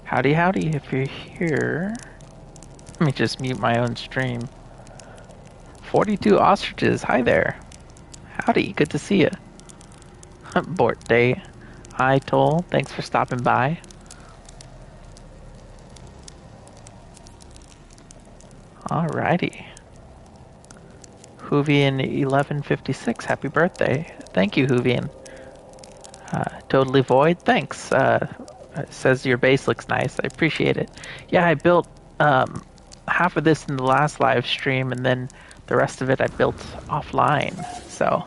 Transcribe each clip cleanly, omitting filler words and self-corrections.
Howdy, howdy, if you're here. Let me just mute my own stream. 42 ostriches, hi there. Howdy, good to see you. Bort Day. Hi, Toll, thanks for stopping by. Alrighty. Hoovian1156, happy birthday. Thank you, Hoovian. Totally Void, thanks. Says your base looks nice. I appreciate it. Yeah, I built half of this in the last live stream, and then the rest of it I built offline. So,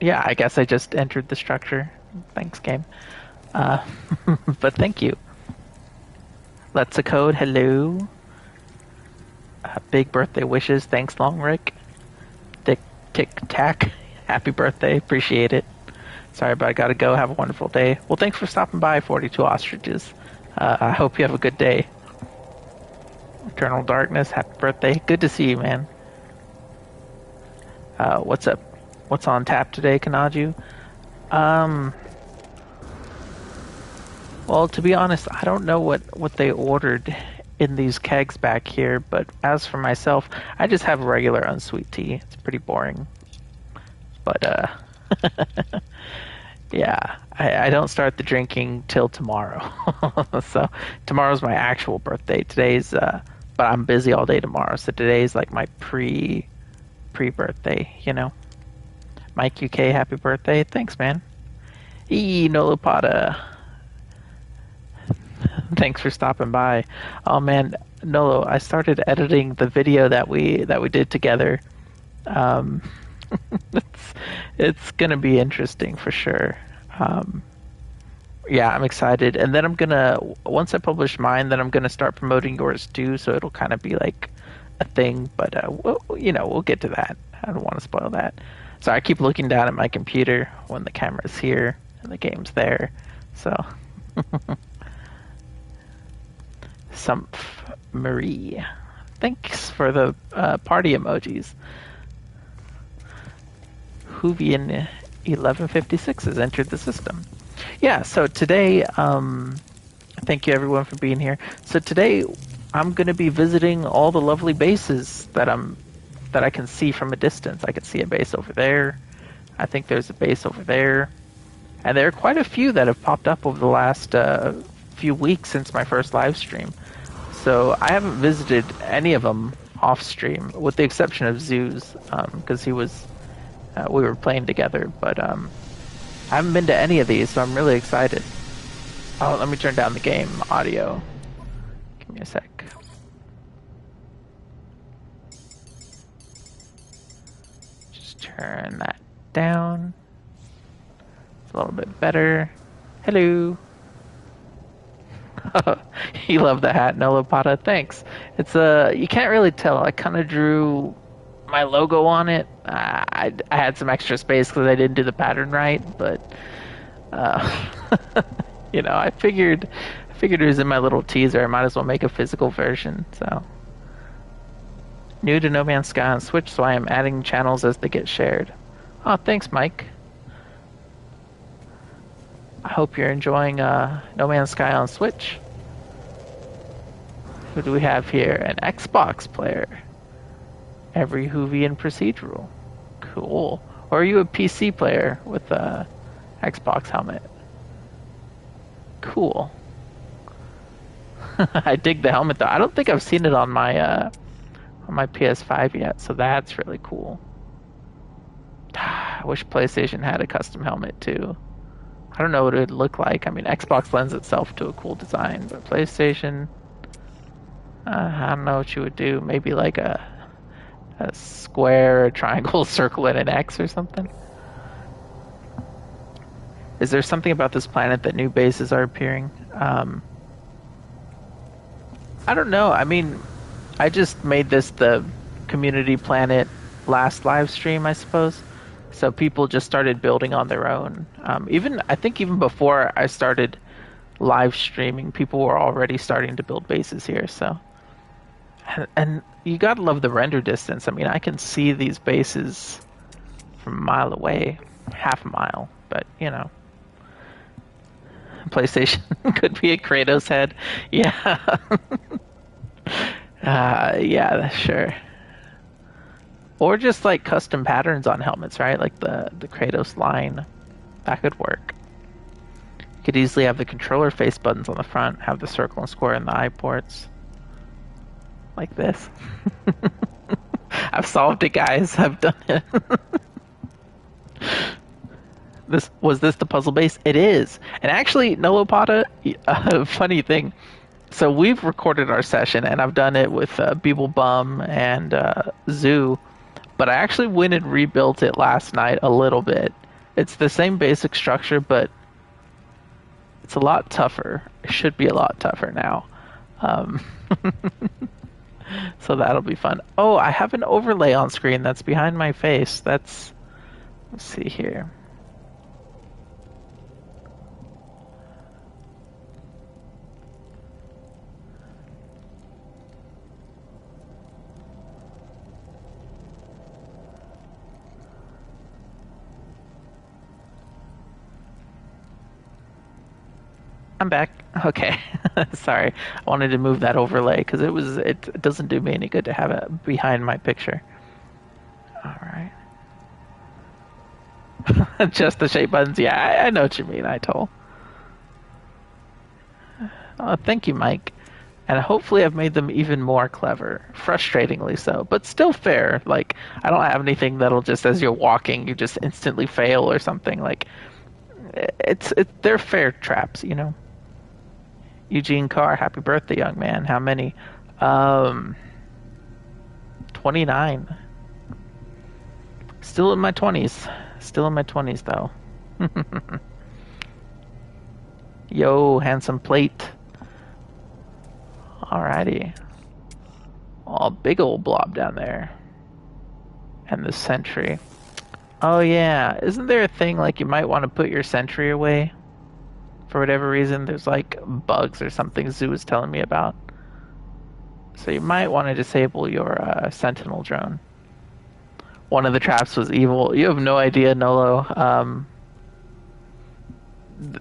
yeah, I guess I just entered the structure. Thanks, game. But thank you. Let's a code. Hello. Big birthday wishes. Thanks, Long Rick. Tic Tac. Happy birthday. Appreciate it. Sorry, but I gotta go. Have a wonderful day. Well, thanks for stopping by, 42 Ostriches. I hope you have a good day. Eternal Darkness, happy birthday. Good to see you, man. What's up? What's on tap today, Kanaju? Well, to be honest, I don't know what they ordered in these kegs back here, but as for myself, I just have regular unsweet tea. It's pretty boring. But, yeah, I don't start the drinking till tomorrow. So tomorrow's my actual birthday. Today's, but I'm busy all day tomorrow. So today's like my pre-birthday, you know. Mike UK, happy birthday. Thanks, man. Nolopata. Thanks for stopping by. Oh man, Nolo, I started editing the video that we did together. It's gonna be interesting for sure. Yeah, I'm excited, and then I'm gonna once I publish mine, then I'm gonna start promoting yours too. So it'll kind of be like a thing, but we'll get to that. I don't want to spoil that. So I keep looking down at my computer when the camera's here and the game's there. So, Sumph Marie, thanks for the party emojis. Hoovian 1156 has entered the system. Yeah, so today, thank you everyone for being here. So today, I'm going to be visiting all the lovely bases that I can see from a distance. I can see a base over there. I think there's a base over there, and there are quite a few that have popped up over the last few weeks since my first live stream. So I haven't visited any of them off stream, with the exception of Zeus, because he was. We were playing together, but I haven't been to any of these, so I'm really excited. Oh, let me turn down the game audio. Give me a sec. Just turn that down. It's a little bit better. Hello. You love the hat, Nolopata. Thanks. It's you can't really tell. I kind of drew my logo on it. I had some extra space because I didn't do the pattern right, but I figured it was in my little teaser. I might as well make a physical version. So new to No Man's Sky on Switch, so I am adding channels as they get shared. Oh, thanks, Mike. I hope you're enjoying No Man's Sky on Switch. Who do we have here? An Xbox player. Every Hoovian procedural. Cool. Or are you a PC player with a Xbox helmet? Cool. I dig the helmet though. I don't think I've seen it on my PS5 yet, so that's really cool. I wish PlayStation had a custom helmet too. I don't know what it would look like. I mean, Xbox lends itself to a cool design, but PlayStation, I don't know what you would do. Maybe like a square, a triangle, a circle, and an X or something. Is there something about this planet that new bases are appearing? I don't know. I mean, I just made this the community planet last live stream, I suppose. So people just started building on their own. I think even before I started live streaming, people were already starting to build bases here. So, and you gotta love the render distance. I mean, I can see these bases from a mile away, half a mile, but PlayStation could be a Kratos head. Yeah. Yeah, sure. Or just like custom patterns on helmets, right? Like the Kratos line. That could work. You could easily have the controller face buttons on the front, have the circle and square in the eye ports. Like this. I've solved it, guys. I've done it. This the puzzle base? It is. And actually, Nolopata, funny thing. So we've recorded our session, and I've done it with Beeble Bum and Zoo. But I actually went and rebuilt it last night a little bit. It's the same basic structure, but it's a lot tougher. It should be a lot tougher now. So that'll be fun. Oh, I have an overlay on screen that's behind my face. Let's see here. I'm back. Okay. Sorry. I wanted to move that overlay because it doesn't do me any good to have it behind my picture. All right. Just the shape buttons. Yeah, I know what you mean, I told. Oh, thank you, Mike. And hopefully I've made them even more clever. Frustratingly so, but still fair. Like, I don't have anything that'll just, as you're walking, you just instantly fail or something. Like, they're fair traps, you know? Eugene Carr, happy birthday, young man. How many? 29. Still in my 20s. Still in my 20s, though. Yo, handsome plate. Alrighty. Oh, big old blob down there. And the sentry. Oh, yeah. Isn't there a thing like you might want to put your sentry away? For whatever reason, there's like bugs or something Zoo was telling me about. So you might want to disable your Sentinel drone. One of the traps was evil. You have no idea, Nolo.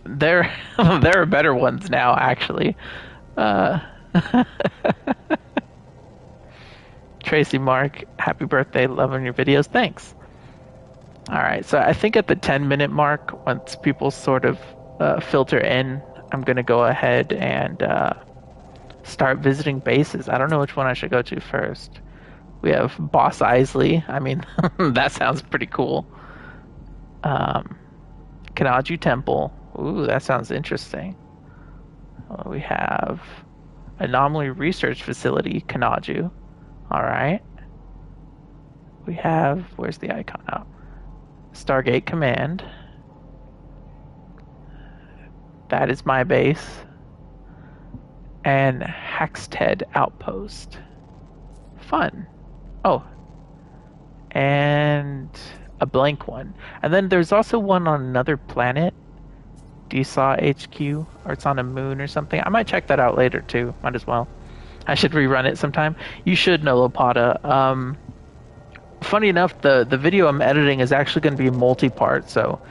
There are better ones now, actually. Tracy Mark, happy birthday, loving your videos. Thanks. Alright, so I think at the 10-minute mark, once people sort of filter in, I'm going to go ahead and start visiting bases. I don't know which one I should go to first. We have Boss Isley. I mean, that sounds pretty cool. Kajju Temple. Ooh, that sounds interesting. We have Anomaly Research Facility, Kanaju. Alright. We have, where's the icon now? Stargate Command. That is my base. And Haxted Outpost. Fun. Oh. And a blank one. And then there's also one on another planet. DSAW HQ. Or it's on a moon or something. I might check that out later too. Might as well. I should rerun it sometime. You should know, Lopata. Funny enough, the video I'm editing is actually going to be multi-part. So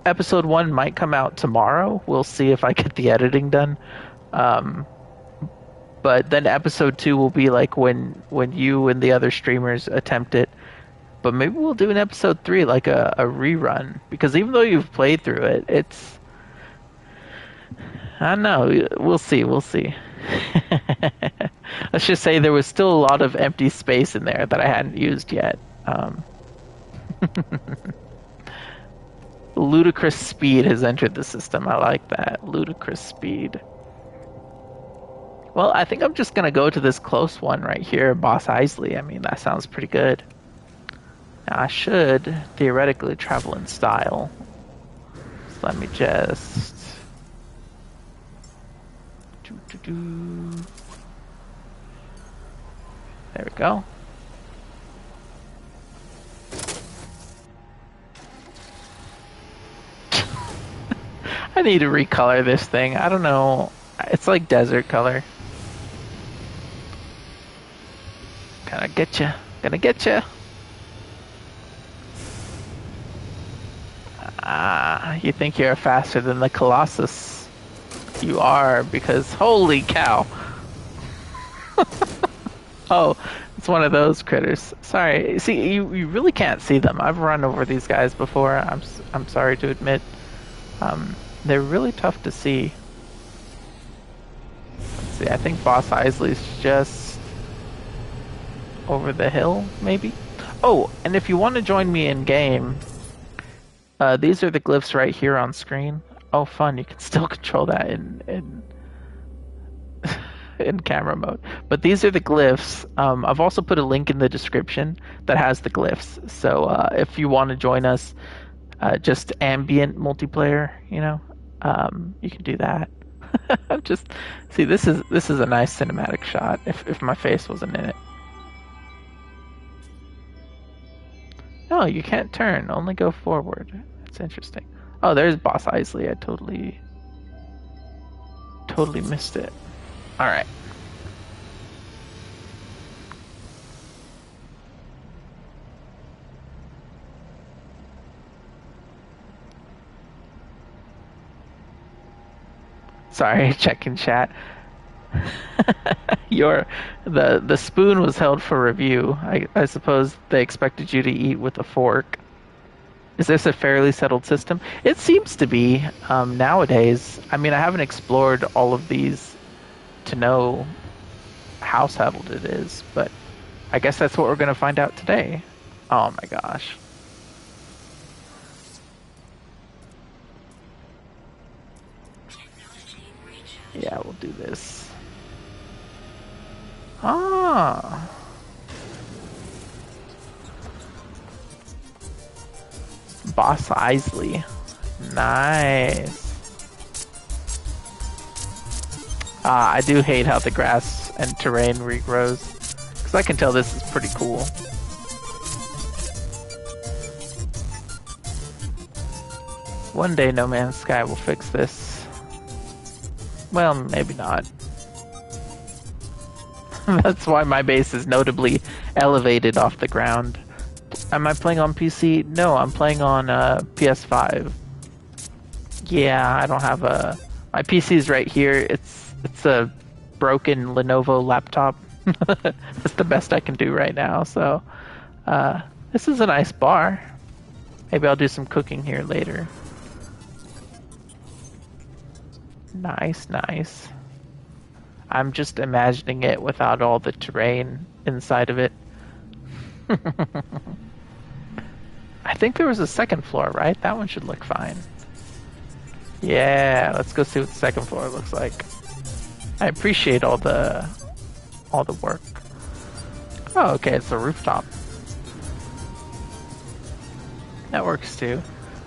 episode 1 might come out tomorrow. We'll see if I get the editing done. But then episode 2 will be like when you and the other streamers attempt it. But maybe we'll do an episode 3, like a rerun. Because even though you've played through it, it's... I don't know. We'll see. Let's just say there was still a lot of empty space in there that I hadn't used yet. Ludicrous Speed has entered the system. I like that. Ludicrous Speed. Well, I think I'm just going to go to this close one right here, Boss Isley. I mean, that sounds pretty good. Now, I should theoretically travel in style. So let me just... There we go. I need to recolor this thing. I don't know. It's like desert color. Gonna get you. Ah, you think you're faster than the Colossus? You are, because holy cow! Oh, it's one of those critters. Sorry. See, you really can't see them. I've run over these guys before. I'm sorry to admit. They're really tough to see. Let's see. I think Boss Isley's just over the hill, maybe. Oh, and if you want to join me in game, these are the glyphs right here on screen. Oh, fun! You can still control that in camera mode. But these are the glyphs. I've also put a link in the description that has the glyphs. So if you want to join us, just ambient multiplayer, you can do that. Just see, this is a nice cinematic shot. If my face wasn't in it. No, you can't turn. Only go forward. That's interesting. Oh, there's Boss Isley. I totally missed it. All right. Sorry, checking chat. The spoon was held for review. I suppose they expected you to eat with a fork. Is this a fairly settled system? It seems to be nowadays. I mean, I haven't explored all of these to know how settled it is, but I guess that's what we're going to find out today. Oh my gosh. Yeah, we'll do this. Ah. Boss Isley. Nice. I do hate how the grass and terrain regrows. Because I can tell this is pretty cool. One day No Man's Sky will fix this. Well, maybe not. That's why my base is notably elevated off the ground. Am I playing on PC? No, I'm playing on PS5. Yeah, I don't have a... My PC's right here. It's a broken Lenovo laptop. That's the best I can do right now. So, this is a nice bar. Maybe I'll do some cooking here later. Nice, nice. I'm just imagining it without all the terrain inside of it. I think there was a second floor, right? That one should look fine. Yeah, let's go see what the second floor looks like. I appreciate all the work. Oh, okay, it's a rooftop. That works too.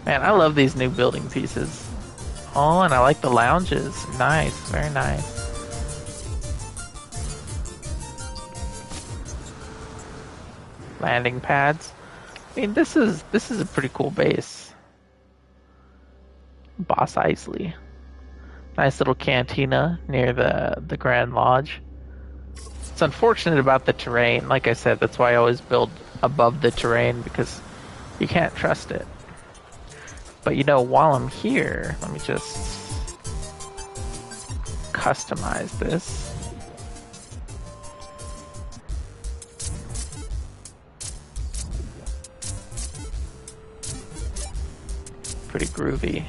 Man, I love these new building pieces. Oh, and I like the lounges. Nice, very nice. Landing pads. I mean, this is a pretty cool base. Boss Isley. Nice little cantina near the Grand Lodge. It's unfortunate about the terrain. Like I said, that's why I always build above the terrain, because you can't trust it. But while I'm here, let me just customize this. Pretty groovy.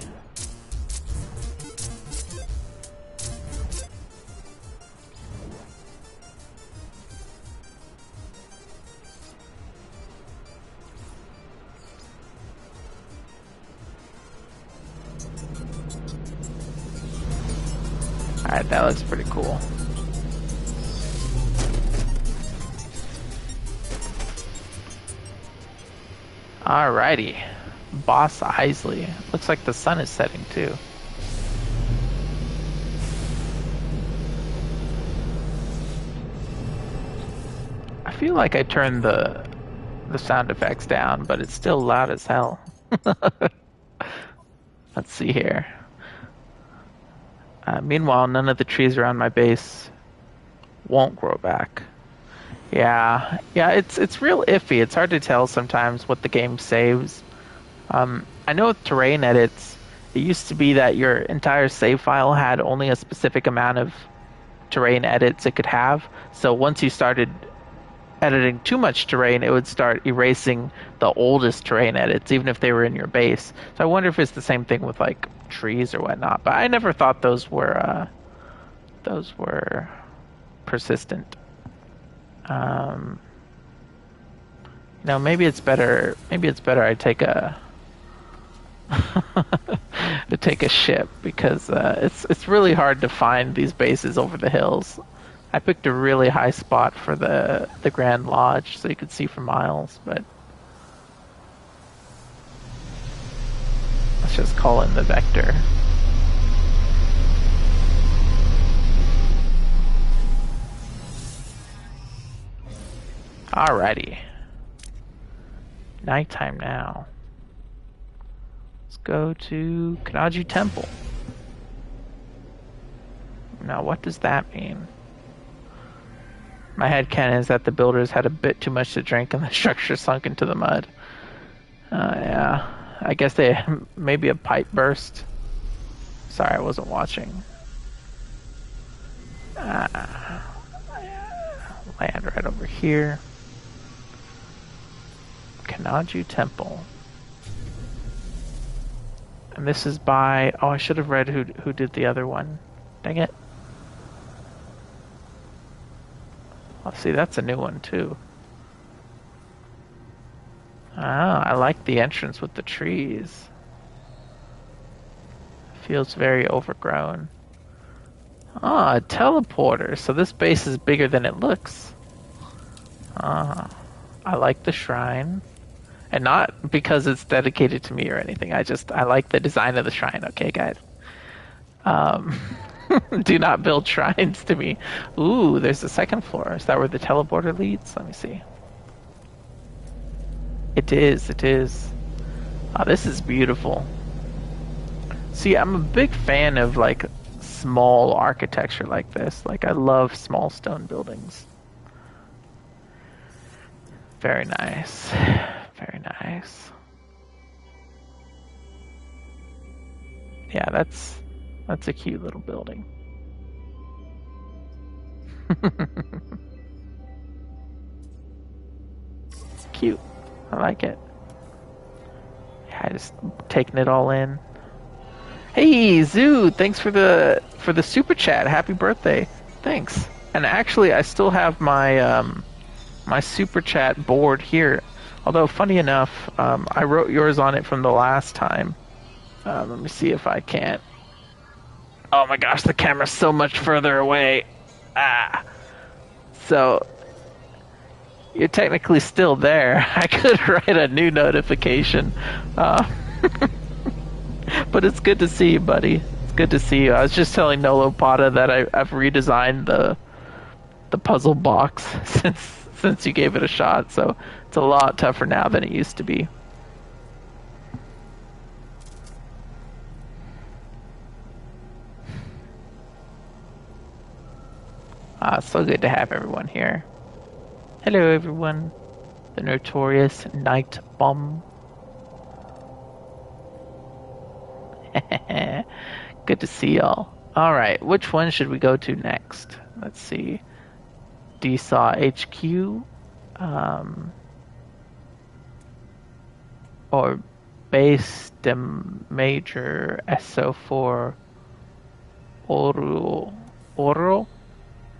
Alright, that looks pretty cool. Alrighty. Boss Isley. Looks like the sun is setting too. I feel like I turned the sound effects down, but it's still loud as hell. Let's see here. Meanwhile, none of the trees around my base won't grow back. Yeah, it's real iffy. It's hard to tell sometimes what the game saves. I know with terrain edits, it used to be that your entire save file had only a specific amount of terrain edits it could have. So once you started editing too much terrain, it would start erasing the oldest terrain edits, even if they were in your base. So I wonder if it's the same thing with like trees or whatnot. But I never thought those were persistent. You know, maybe it's better. Maybe it's better I take a to take a ship because it's really hard to find these bases over the hills. I picked a really high spot for the Grand Lodge so you could see for miles, but let's just call in the vector. Alrighty. Nighttime now. Let's go to Kajju Temple. Now, what does that mean? My headcanon is that the builders had a bit too much to drink and the structure sunk into the mud. Yeah. I guess they maybe a pipe burst. Sorry, I wasn't watching. Land right over here. Kanaju Temple. And this is by... Oh, I should have read who did the other one. Dang it. Oh, see, that's a new one, too. Ah, I like the entrance with the trees. Feels very overgrown. Ah, a teleporter. So this base is bigger than it looks. Ah, I like the shrine. And not because it's dedicated to me or anything. I like the design of the shrine, okay, guys? Do not build shrines to me. Ooh, there's the second floor. Is that where the teleporter leads? Let me see. It is, it is. Oh, this is beautiful. See, I'm a big fan of, like, small architecture like this. Like, I love small stone buildings. Very nice. Very nice. Yeah, that's a cute little building. It's cute. I like it. Yeah, just taking it all in. Hey, Zoo! Thanks for the super chat. Happy birthday. Thanks. And actually, I still have my my super chat board here. Although, funny enough, I wrote yours on it from the last time. Let me see if I can't. Oh my gosh, the camera's so much further away. Ah. So, you're technically still there. I could write a new notification. But it's good to see you, buddy. It's good to see you. I was just telling Nolo Pata that I've redesigned the puzzle box since you gave it a shot, so it's a lot tougher now than it used to be. So good to have everyone here. Hello, everyone. The notorious Night Bomb. Good to see y'all. Alright, which one should we go to next? Let's see. DSaw HQ. Or Base de Major SO4 Oro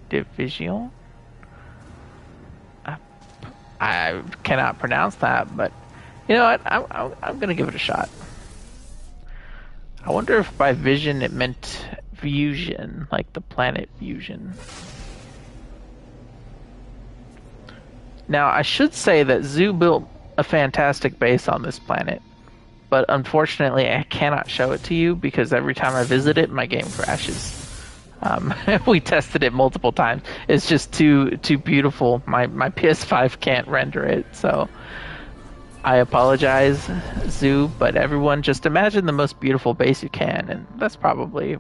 Division. I cannot pronounce that, but you know what? I'm gonna give it a shot. I wonder if by vision it meant fusion, like the planet fusion. Now, I should say that Zoo built a fantastic base on this planet, but unfortunately I cannot show it to you because every time I visit it, my game crashes. We tested it multiple times. It's just too beautiful. My PS5 can't render it, so I apologize, Zoo, but everyone just imagine the most beautiful base you can, and that's probably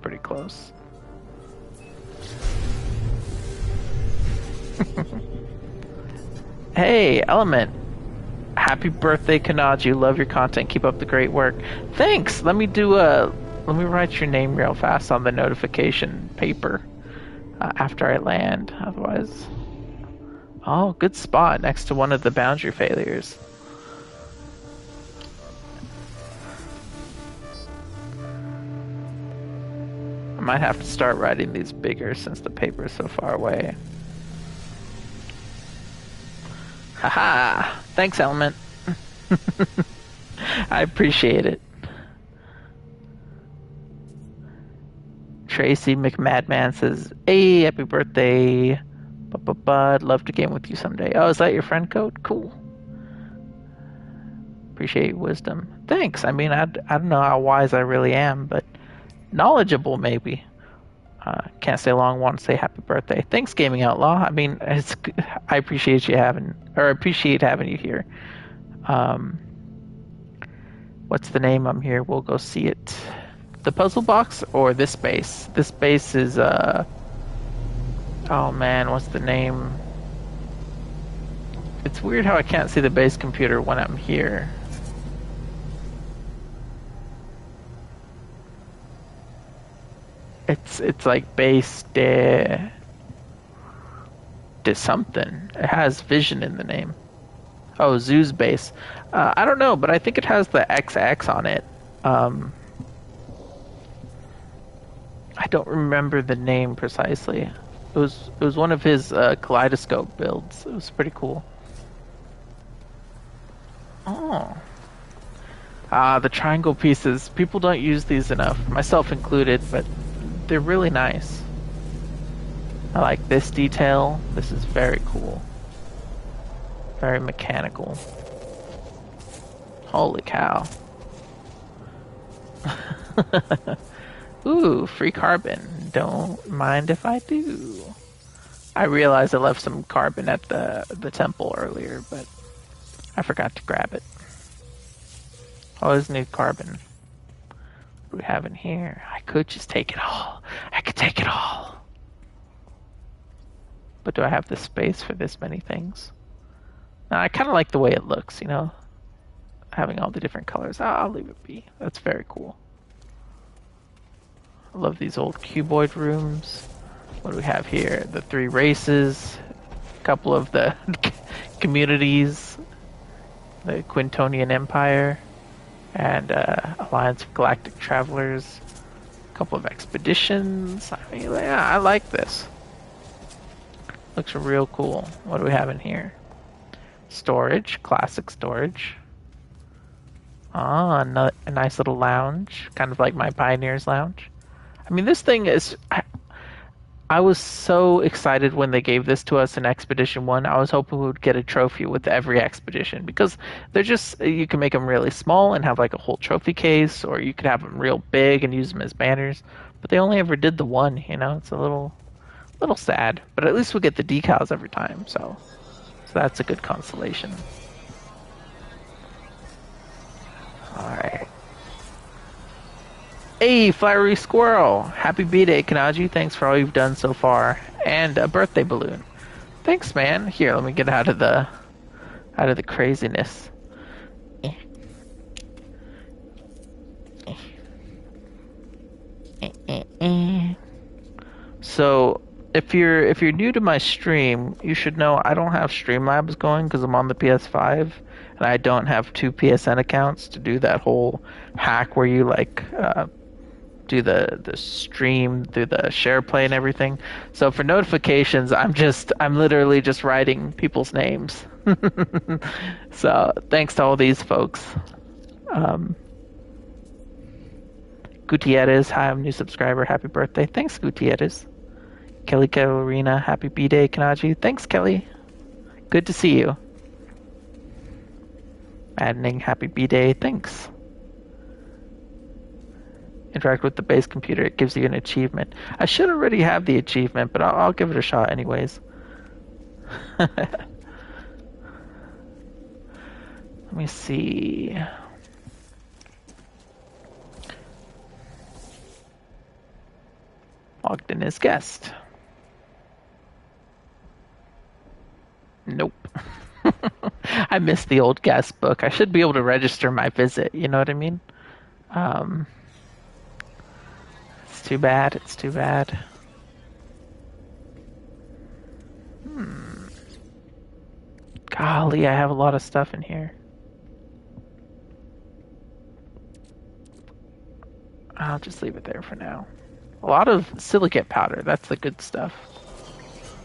pretty close. Hey, Element. Happy birthday, Kanaju. Love your content. Keep up the great work. Thanks. Let me write your name real fast on the notification paper after I land. Otherwise, oh, good spot next to one of the boundary failures. I might have to start writing these bigger since the paper is so far away. Haha! Thanks, Element. I appreciate it. Tracy McMadman says, "Hey, happy birthday. I'd love to game with you someday." Oh, is that your friend code? Cool. Appreciate your wisdom. Thanks. I mean, I don't know how wise I really am, but knowledgeable maybe. Can't stay long. Want to say happy birthday. Thanks, Gaming Outlaw. I mean, I appreciate having you here. What's the name? I'm here. We'll go see it. The puzzle box or this base? This base is oh man, what's the name? It's weird how I can't see the base computer when I'm here. It's like base de something. It has vision in the name. Oh, Zoo's base. I don't know, but I think it has the XX on it. I don't remember the name precisely. It was one of his Kaleidoscope builds. It was pretty cool. Oh. The triangle pieces. People don't use these enough, myself included, but they're really nice. I like this detail. This is very cool. Very mechanical. Holy cow. Ooh, free carbon. Don't mind if I do. I realized I left some carbon at the temple earlier, but I forgot to grab it. Always need carbon. What do we have in here? I could just take it all. I could take it all. But do I have the space for this many things? Now, I kind of like the way it looks, you know? Having all the different colors. I'll leave it be. That's very cool. I love these old cuboid rooms. What do we have here? The 3 races. A couple of the communities. The Quintonian Empire. And Alliance of Galactic Travelers. A couple of expeditions. I mean, yeah, I like this. Looks real cool. What do we have in here? Storage. Classic storage. Ah, a nice little lounge. Kind of like my Pioneer's Lounge. I mean, this thing is... I was so excited when they gave this to us in Expedition 1. I was hoping we would get a trophy with every expedition, because they're just... You can make them really small and have like a whole trophy case, or you could have them real big and use them as banners. But they only ever did the one, you know? It's a little sad. But at least we get the decals every time, so that's a good consolation. Alright. Hey, Fiery Squirrel! Happy B-Day, Kanaju. Thanks for all you've done so far. And a birthday balloon. Thanks, man. Here, let me get out of the craziness. So, if you're new to my stream, you should know I don't have Streamlabs going because I'm on the PS5, and I don't have 2 PSN accounts to do that whole hack where you like do the stream through the share play and everything. So for notifications, I'm literally just writing people's names. So thanks to all these folks. Gutierrez, hi, I'm a new subscriber. Happy birthday. Thanks, Gutierrez. Kelly Carolina, happy B-Day, Kanaji. Thanks, Kelly. Good to see you. Maddening, happy B-Day. Thanks. Interact with the base computer. It gives you an achievement. I should already have the achievement, but I'll give it a shot anyways. Let me see. Logged in as guest. Nope. I miss the old guest book. I should be able to register my visit. You know what I mean? Um, it's too bad. It's too bad. Golly, I have a lot of stuff in here. I'll just leave it there for now. A lot of silicate powder. That's the good stuff.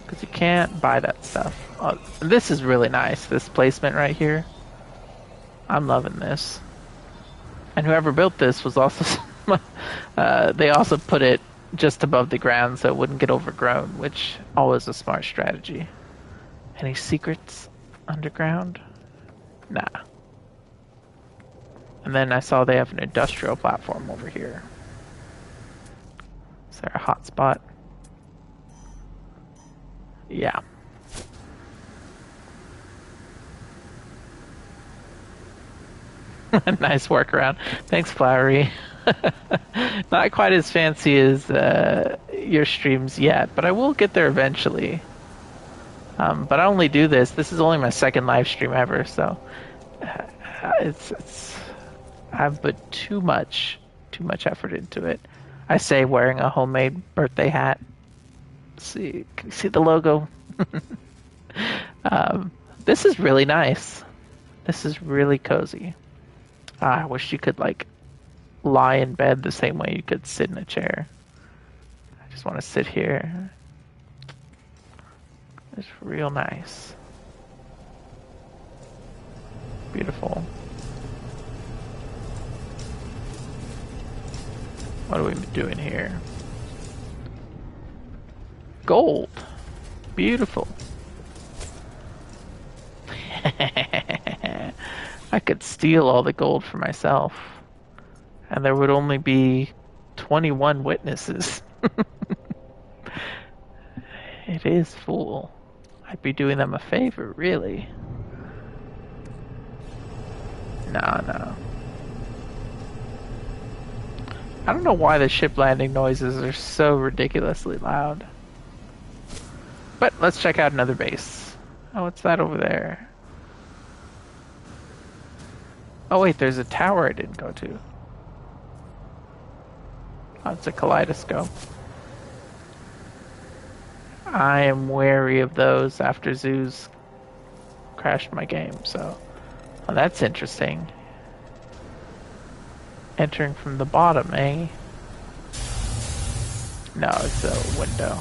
Because you can't buy that stuff. Oh, this is really nice. This placement right here. I'm loving this. And whoever built this was also... they also put it just above the ground so it wouldn't get overgrown, which always a smart strategy. Any secrets underground? Nah. And then I saw they have an industrial platform over here. Is there a hotspot? Yeah. Nice workaround. Thanks, Flowery. Not quite as fancy as your streams yet, but I will get there eventually. But I only do this. This is only my second live stream ever, so it's I've put too much effort into it. I say wearing a homemade birthday hat. See, can you see the logo? This is really nice. This is really cozy. I wish you could like lie in bed the same way you could sit in a chair. I just want to sit here. It's real nice. Beautiful. What are we doing here? Gold. Beautiful. I could steal all the gold for myself. And there would only be 21 witnesses. It is full. I'd be doing them a favor, really. No. I don't know why the ship landing noises are so ridiculously loud. But let's check out another base. Oh, what's that over there? Oh wait, there's a tower I didn't go to. Oh, it's a Kaleidoscope. I am wary of those after Zeus crashed my game, so... Oh, that's interesting. Entering from the bottom, eh? No, it's a window.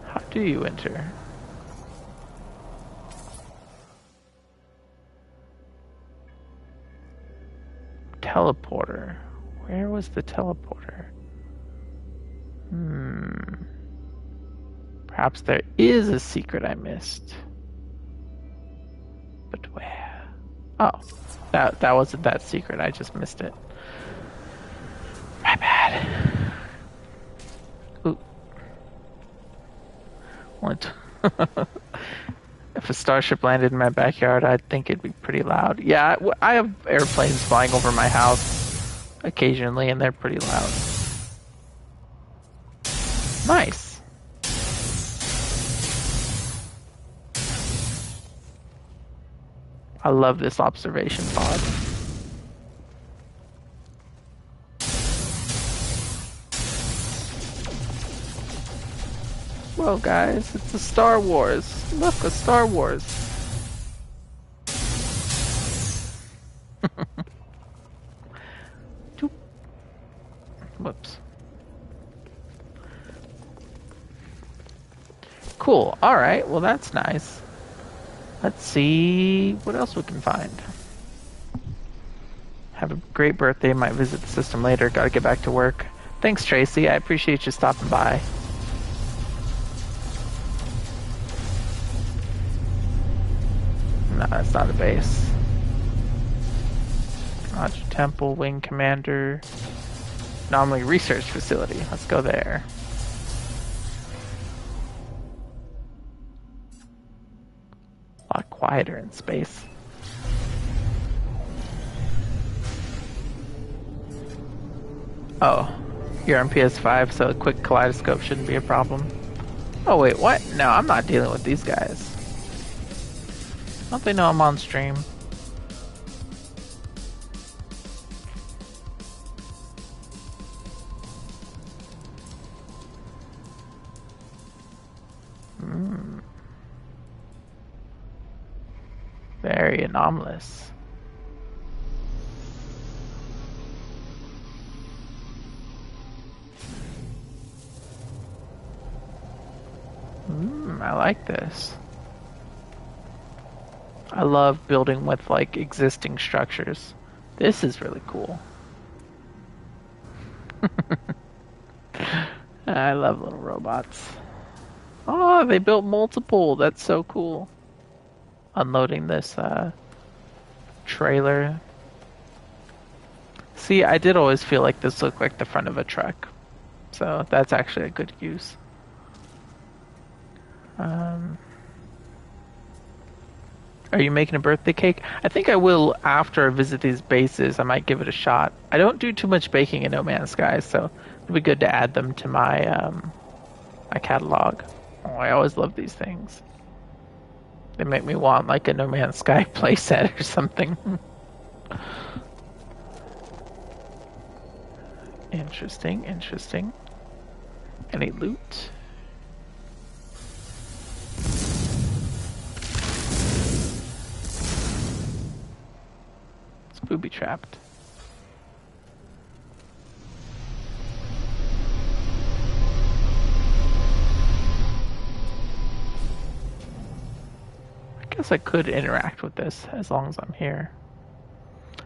How do you enter? Teleporter. Where was the teleporter? Perhaps there is a secret I missed. But where? Oh, that wasn't that secret. I just missed it. My bad. Ooh. What? If a starship landed in my backyard, I'd think it'd be pretty loud. Yeah, I have airplanes flying over my house occasionally, and they're pretty loud. Nice. I love this observation pod. Well, guys, it's a Star Wars. Look, a Star Wars. Whoops. Cool. All right. Well, that's nice. Let's see what else we can find. Have a great birthday. Might visit the system later. Gotta get back to work. Thanks, Tracy. I appreciate you stopping by. No, that's not a base. Kajju Temple, Wing Commander. Anomaly Research Facility. Let's go there. A lot quieter in space. Oh, you're on PS5, so a quick kaleidoscope shouldn't be a problem. Oh wait, what? No, I'm not dealing with these guys. Don't they know I'm on stream? Very anomalous. I like this. I love building with like existing structures. This is really cool. I love little robots. Oh, they built multiple. That's so cool. Unloading this trailer. See, I did always feel like this looked like the front of a truck. So that's actually a good use. Are you making a birthday cake? I think I will after I visit these bases. I might give it a shot. I don't do too much baking in No Man's Sky, so it'll be good to add them to my my catalog. Oh, I always love these things. They make me want like a No Man's Sky playset or something. Interesting, interesting. Any loot? It's booby trapped. I guess I could interact with this as long as I'm here.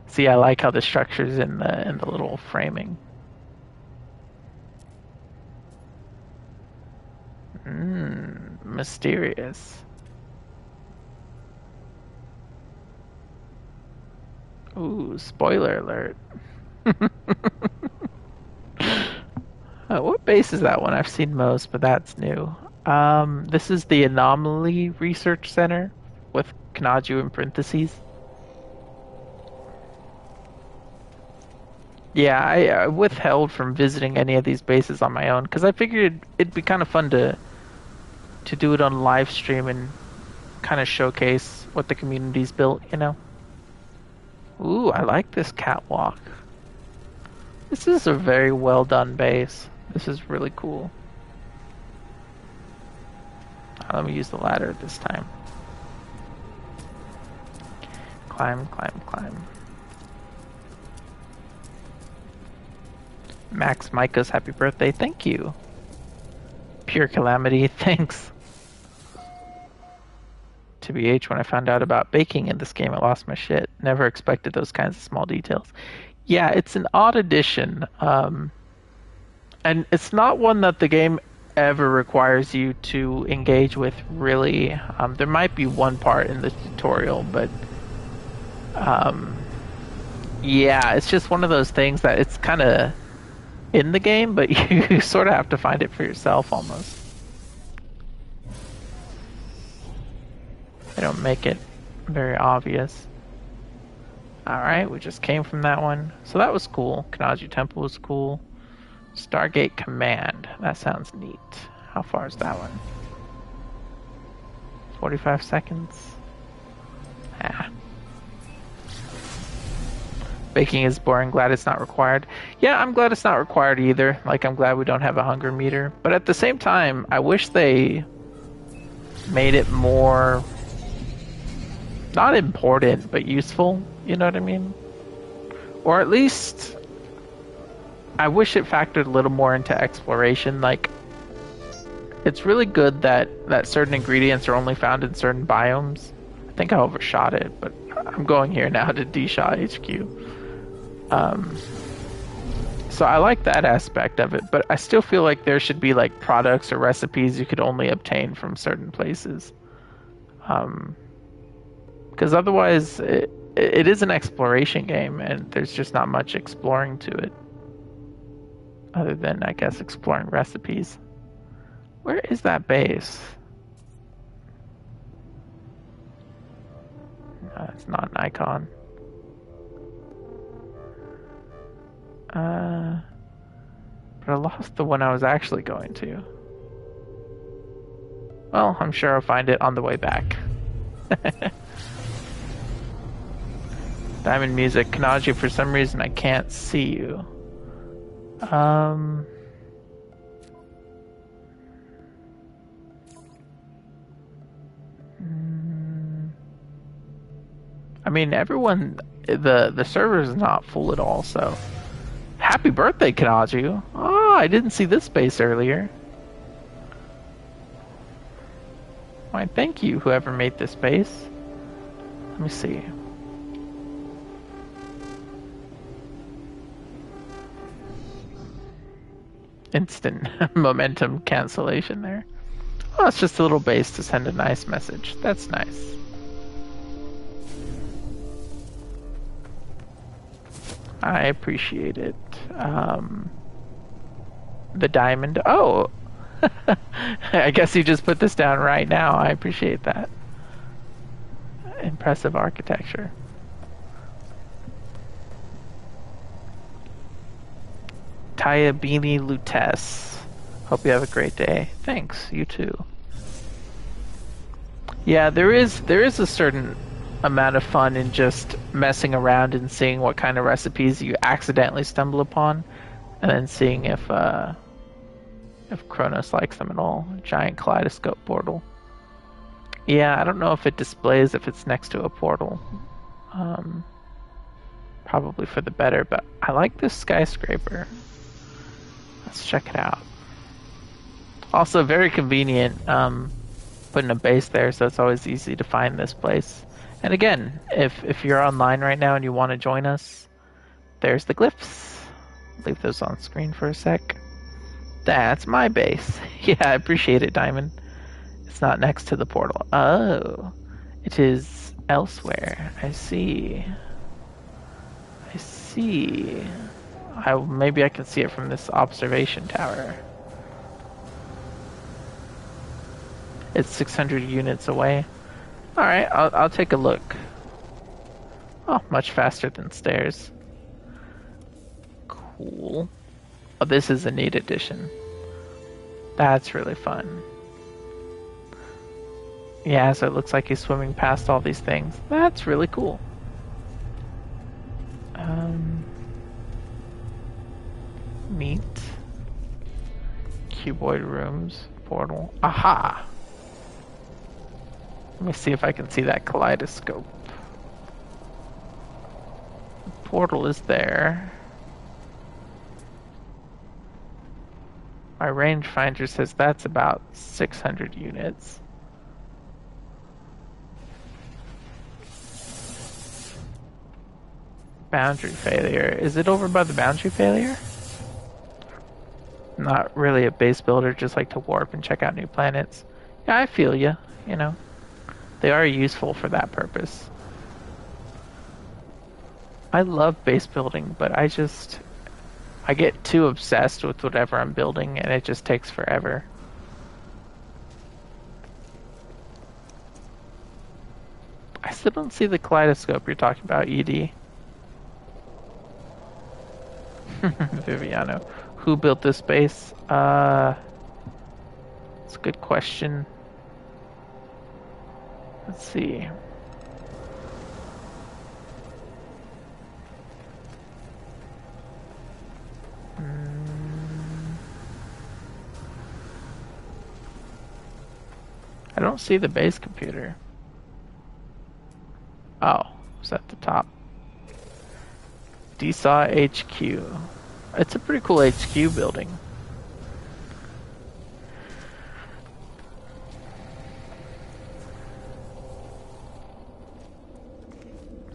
See, I like how the structure's in the little framing. Mysterious. Ooh, spoiler alert. What base is that one? I've seen most, but that's new. This is the Anomaly Research Center with Kanaju in parentheses. Yeah, I withheld from visiting any of these bases on my own because I figured it'd be kind of fun to do it on live stream and kind of showcase what the community's built, you know? Ooh, I like this catwalk. This is a very well done base. This is really cool. Let me use the ladder this time. Climb, climb, climb. Max Micah's happy birthday. Thank you. Pure Calamity. Thanks. TBH, when I found out about baking in this game, I lost my shit. Never expected those kinds of small details. Yeah, it's an odd addition. And it's not one that the game ever requires you to engage with, really. There might be one part in the tutorial, but yeah, it's just one of those things that it's kind of in the game, but you sort of have to find it for yourself almost. They don't make it very obvious. Alright, we just came from that one. So that was cool. Kajju Temple was cool. Stargate Command. That sounds neat. How far is that one? 45 seconds? Ah. Baking is boring. Glad it's not required. Yeah, I'm glad it's not required either. Like, I'm glad we don't have a hunger meter. But at the same time, I wish they made it more... not important, but useful. You know what I mean? Or at least... I wish it factored a little more into exploration. Like, it's really good that certain ingredients are only found in certain biomes. I think I overshot it, but I'm going here now to D-Shaw HQ. So I like that aspect of it, but I still feel like there should be like products or recipes you could only obtain from certain places. Because otherwise it is an exploration game and there's just not much exploring to it. Other than, I guess, exploring recipes. Where is that base? No, it's not an icon. But I lost the one I was actually going to. Well, I'm sure I'll find it on the way back. Diamond Music. Kanaju, for some reason I can't see you. Um... I mean, everyone, the server is not full at all, so... Happy birthday, Kanaju! Oh, I didn't see this space earlier. Why, thank you, whoever made this space. Let me see. Instant momentum cancellation there. Oh, it's just a little base to send a nice message. That's nice. I appreciate it. The diamond. Oh! I guess you just put this down right now. I appreciate that. Impressive architecture. Taya Beanie Lutess. Hope you have a great day. Thanks, you too. Yeah, there is a certain amount of fun in just messing around and seeing what kind of recipes you accidentally stumble upon, and then seeing if Kronos likes them at all. Giant kaleidoscope portal. Yeah, I don't know if it displays if it's next to a portal. Probably for the better, but I like this skyscraper. Let's check it out. Also very convenient putting a base there, so it's always easy to find this place. And again, if you're online right now and you want to join us, there's the glyphs. Leave those on screen for a sec. That's my base. Yeah, I appreciate it, Diamond. It's not next to the portal. Oh, it is elsewhere. I see. I see. Maybe I can see it from this observation tower. It's 600 units away. Alright, I'll take a look. Oh, much faster than stairs. Cool. Oh, this is a neat addition. That's really fun. Yeah, so it looks like he's swimming past all these things. That's really cool. Neat. Cuboid rooms. Portal. Aha! Let me see if I can see that kaleidoscope. The portal is there. My rangefinder says that's about 600 units. Boundary failure. Is it over by the boundary failure? Not really a base builder, just like to warp and check out new planets. Yeah, I feel you, you know. They are useful for that purpose. I love base building, but I get too obsessed with whatever I'm building and it just takes forever. I still don't see the kaleidoscope you're talking about, ED. Viviano. Who built this base? It's a good question. Let's see. I don't see the base computer. Oh, it's at the top. DSAW HQ. It's a pretty cool HQ building.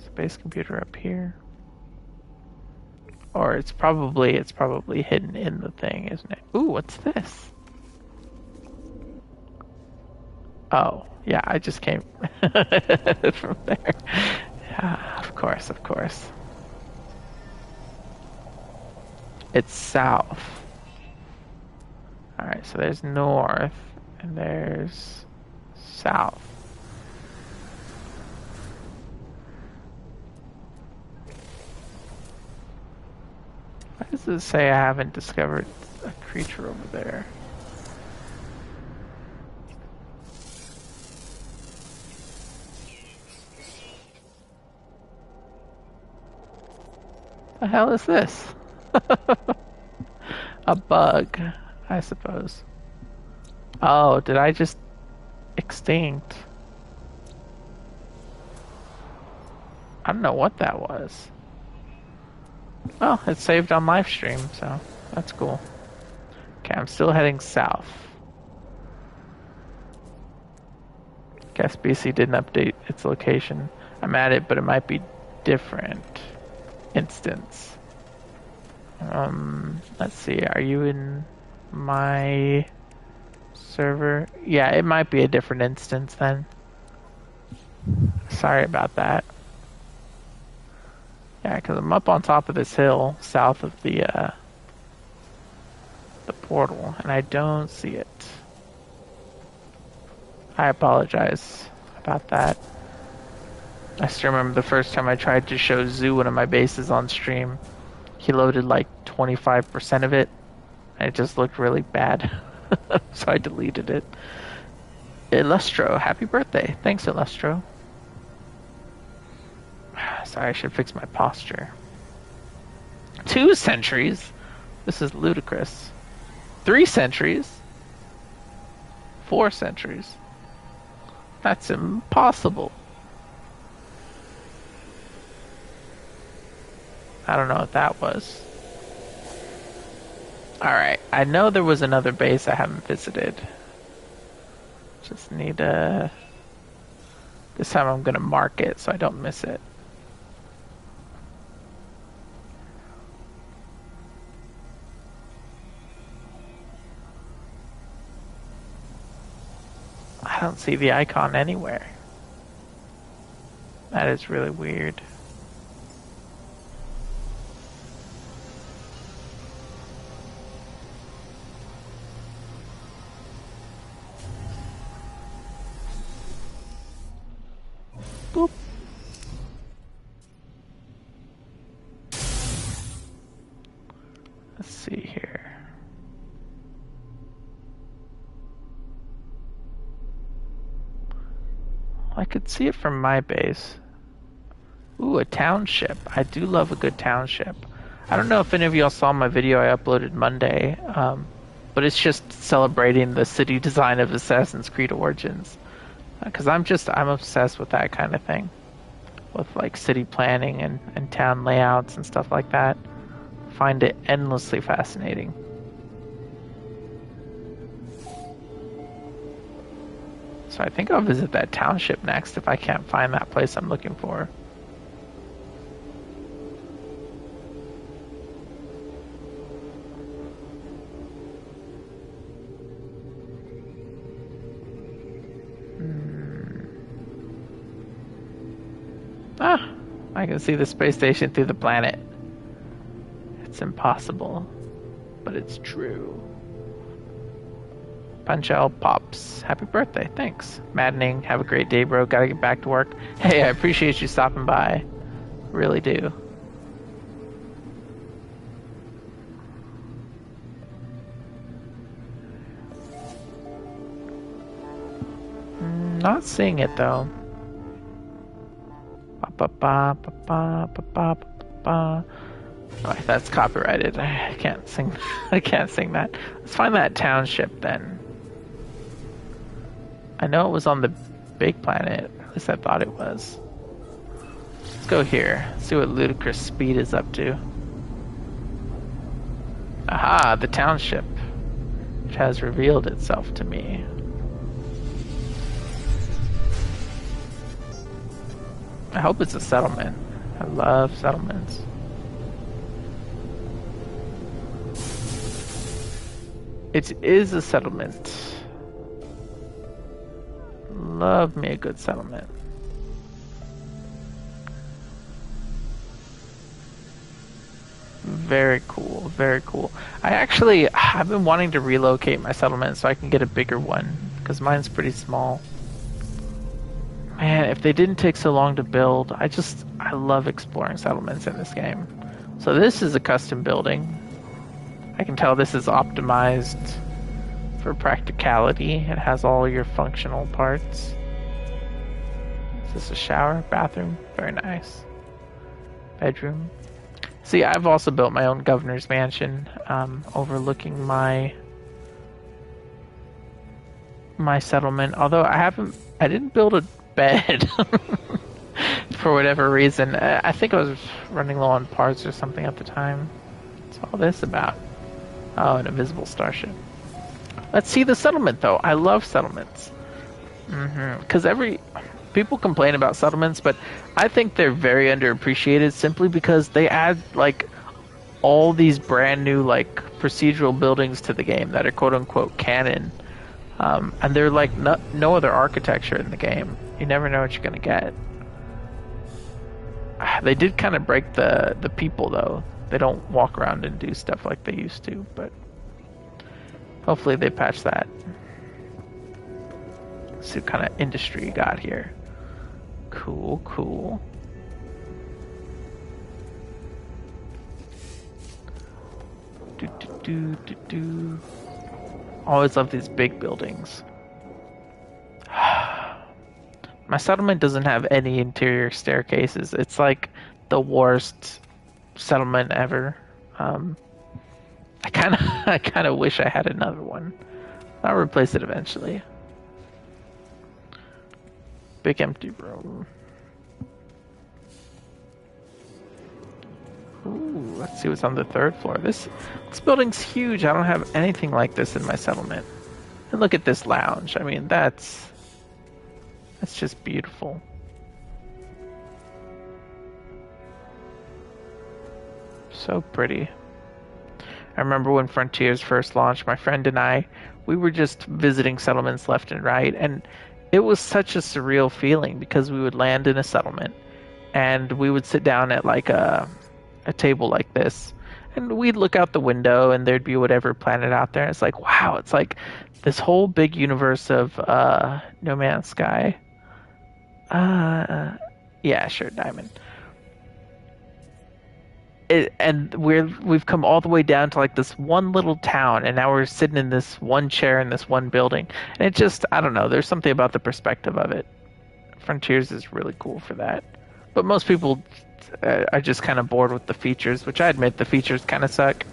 Space computer up here. Or it's probably hidden in the thing, isn't it? Ooh, what's this? Oh, yeah, I just came from there. Yeah, of course, of course. It's south. Alright, so there's north, and there's south. Why does it say I haven't discovered a creature over there? The hell is this? A bug, I suppose. Oh, did I just extinct? I don't know what that was. Well, it's saved on live stream, so that's cool. Okay, I'm still heading south. Guess BC didn't update its location. I'm at it, but it might be different instance. Let's see. Are you in my server? Yeah, it might be a different instance then. Sorry about that. Yeah, because I'm up on top of this hill south of the portal, and I don't see it. I apologize about that. I still remember the first time I tried to show Zoo one of my bases on stream. He loaded like 25% of it, and it just looked really bad. So I deleted it. Illustro, happy birthday. Thanks, Illustro. Sorry, I should fix my posture. 2 centuries? This is ludicrous. 3 centuries? 4 centuries? That's impossible. I don't know what that was. Alright, I know there was another base I haven't visited. Just need to... This time I'm gonna mark it so I don't miss it. I don't see the icon anywhere. That is really weird. Boop. Let's see here. I could see it from my base. Ooh, a township. I do love a good township. I don't know if any of y'all saw my video I uploaded Monday, but it's just celebrating the city design of Assassin's Creed Origins. Because I'm obsessed with that kind of thing. With like city planning and town layouts and stuff like that. Find it endlessly fascinating. So I think I'll visit that township next if I can't find that place I'm looking for. Ah, I can see the space station through the planet. It's impossible, but it's true. Punch-Out Pops, happy birthday, thanks. Maddening, have a great day, bro. Gotta get back to work. Hey, I appreciate you stopping by. Really do. Not seeing it though. Oh, that's copyrighted. I can't sing. I can't sing that. Let's find that township then. I know it was on the big planet. At least I thought it was. Let's go here. See what ludicrous speed is up to. Aha, the township. It has revealed itself to me. I hope it's a settlement. I love settlements. It is a settlement. Love me a good settlement. Very cool, very cool. I've been wanting to relocate my settlement so I can get a bigger one, because mine's pretty small. Man, if they didn't take so long to build, I love exploring settlements in this game. So this is a custom building. I can tell this is optimized for practicality. It has all your functional parts. Is this a shower? Bathroom? Very nice. Bedroom. See, I've also built my own governor's mansion, overlooking my settlement. Although I didn't build a bed for whatever reason. I think I was running low on parts or something at the time. What's all this about? Oh, an invisible starship. Let's see the settlement, though. I love settlements. Because people complain about settlements, but I think they're very underappreciated simply because they add like all these brand new like procedural buildings to the game that are quote unquote canon, and they're like no other architecture in the game. You never know what you're gonna get. They did kind of break the people though. They don't walk around and do stuff like they used to, but hopefully they patch that. See what kind of industry you got here. Cool, cool. Always love these big buildings. My settlement doesn't have any interior staircases. It's like the worst settlement ever. I kind of wish I had another one. I'll replace it eventually. Big empty room. Ooh, let's see what's on the third floor. This building's huge. I don't have anything like this in my settlement. And look at this lounge. I mean, that's just beautiful. So pretty. I remember when Frontiers first launched, my friend and I, we were just visiting settlements left and right, and it was such a surreal feeling because we would land in a settlement and we would sit down at like a table like this and we'd look out the window and there'd be whatever planet out there. It's like, wow, it's like this whole big universe of No Man's Sky. Yeah, sure, Diamond. And we've come all the way down to like this one little town, and now we're sitting in this one chair in this one building, and it just, I don't know, there's something about the perspective of it. Frontiers is really cool for that, but most people are just kind of bored with the features, which I admit the features kind of suck,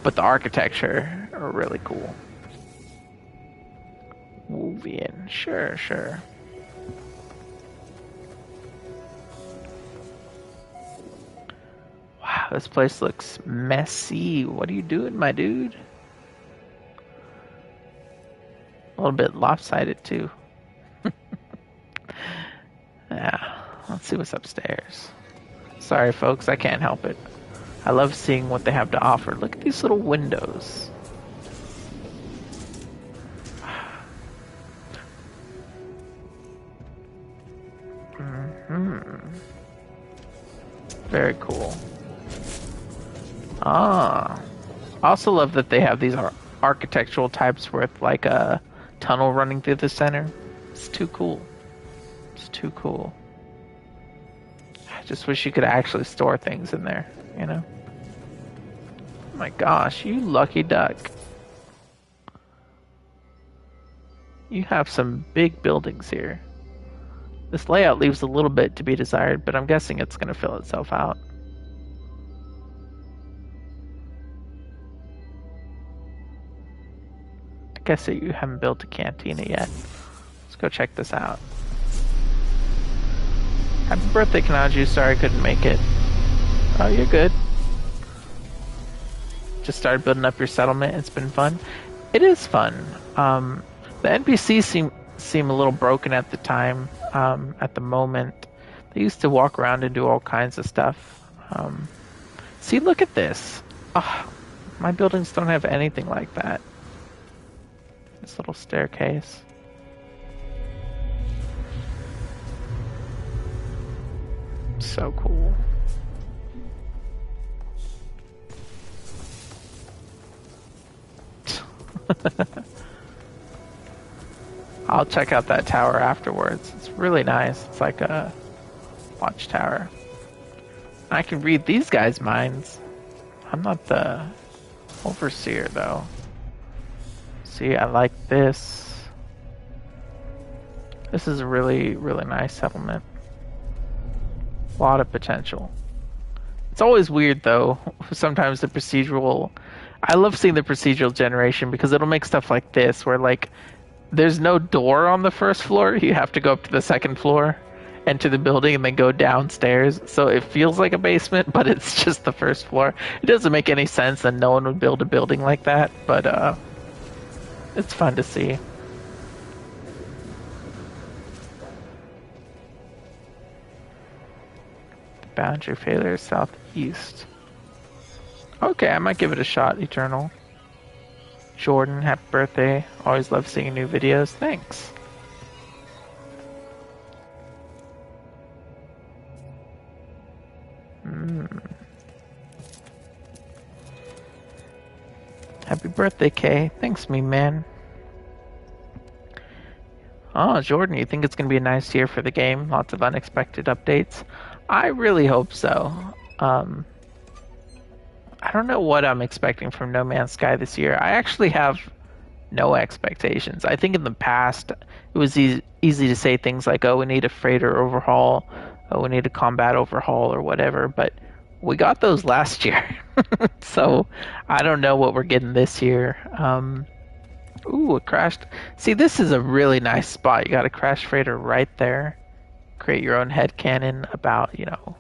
but the architecture are really cool. Wovian, sure. Wow, this place looks messy. What are you doing, my dude? A little bit lopsided, too. Yeah, let's see what's upstairs. Sorry, folks, I can't help it. I love seeing what they have to offer. Look at these little windows. Very cool. I also love that they have these architectural types with like a tunnel running through the center. It's too cool. It's too cool. I just wish you could actually store things in there, you know? Oh my gosh, you lucky duck. You have some big buildings here. This layout leaves a little bit to be desired, but I'm guessing it's going to fill itself out. I guess that you haven't built a cantina yet. Let's go check this out. Happy birthday, Kanaju. Sorry I couldn't make it. Oh, you're good. Just started building up your settlement. It's been fun. It is fun. The NPCs seem a little broken at the time. At the moment, they used to walk around and do all kinds of stuff. See, look at this. Oh, my buildings don't have anything like that. This little staircase. So cool. I'll check out that tower afterwards. It's really nice. It's like a watchtower. I can read these guys' minds. I'm not the overseer, though. See, I like this. This is a really, really nice settlement. A lot of potential. It's always weird though. Sometimes the procedural. I love seeing the procedural generation because it'll make stuff like this where like there's no door on the first floor. You have to go up to the second floor, enter the building, and then go downstairs. So it feels like a basement, but it's just the first floor. It doesn't make any sense, and no one would build a building like that. But it's fun to see. Boundary failure southeast. Okay, I might give it a shot, Eternal. Jordan, happy birthday. Always love seeing new videos. Thanks. Happy birthday, Kay. Thanks, me man. Oh, Jordan, you think it's going to be a nice year for the game? Lots of unexpected updates? I really hope so. I don't know what I'm expecting from No Man's Sky this year. I actually have no expectations. I think in the past, it was easy to say things like, oh, we need a freighter overhaul, oh, we need a combat overhaul, or whatever, but we got those last year. So I don't know what we're getting this year. Ooh, it crashed. See, this is a really nice spot. You got a crash freighter right there. Create your own headcanon about, you know,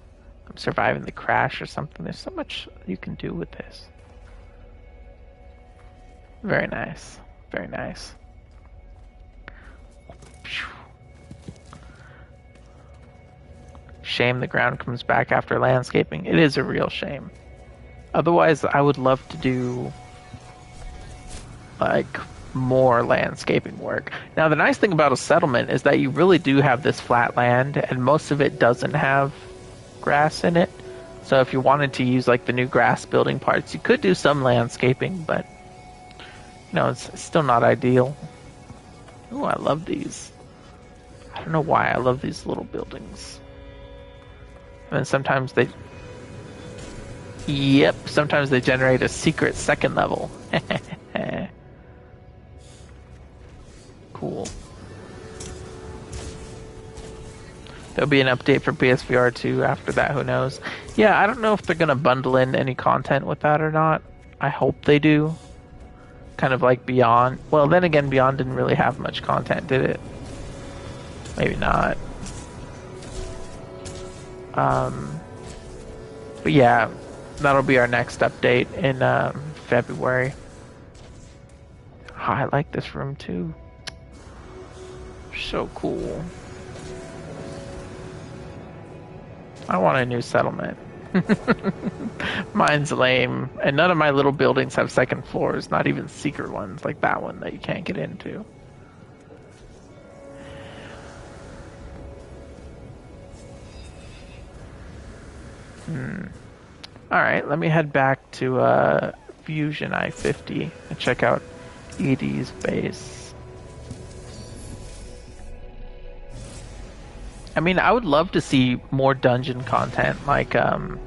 surviving the crash or something. There's so much you can do with this. Very nice. Very nice. Shame the ground comes back after landscaping. It is a real shame. Otherwise, I would love to do like more landscaping work. Now, the nice thing about a settlement is that you really do have this flat land, and most of it doesn't have grass in it. So if you wanted to use like the new grass building parts, you could do some landscaping, but you know, it's still not ideal. Oh, I love these. I don't know why I love these little buildings. And then sometimes they... Yep, sometimes they generate a secret second level. Cool. There'll be an update for PSVR 2 after that, who knows. Yeah, I don't know if they're going to bundle in any content with that or not. I hope they do. Kind of like Beyond. Well, then again, Beyond didn't really have much content, did it? Maybe not. But yeah, that'll be our next update in February. Oh, I like this room too. So cool. I want a new settlement. Mine's lame. And none of my little buildings have second floors, not even secret ones like that one that you can't get into. Alright, let me head back to Fusion I-50 and check out Edie's base. I mean, I would love to see more dungeon content like the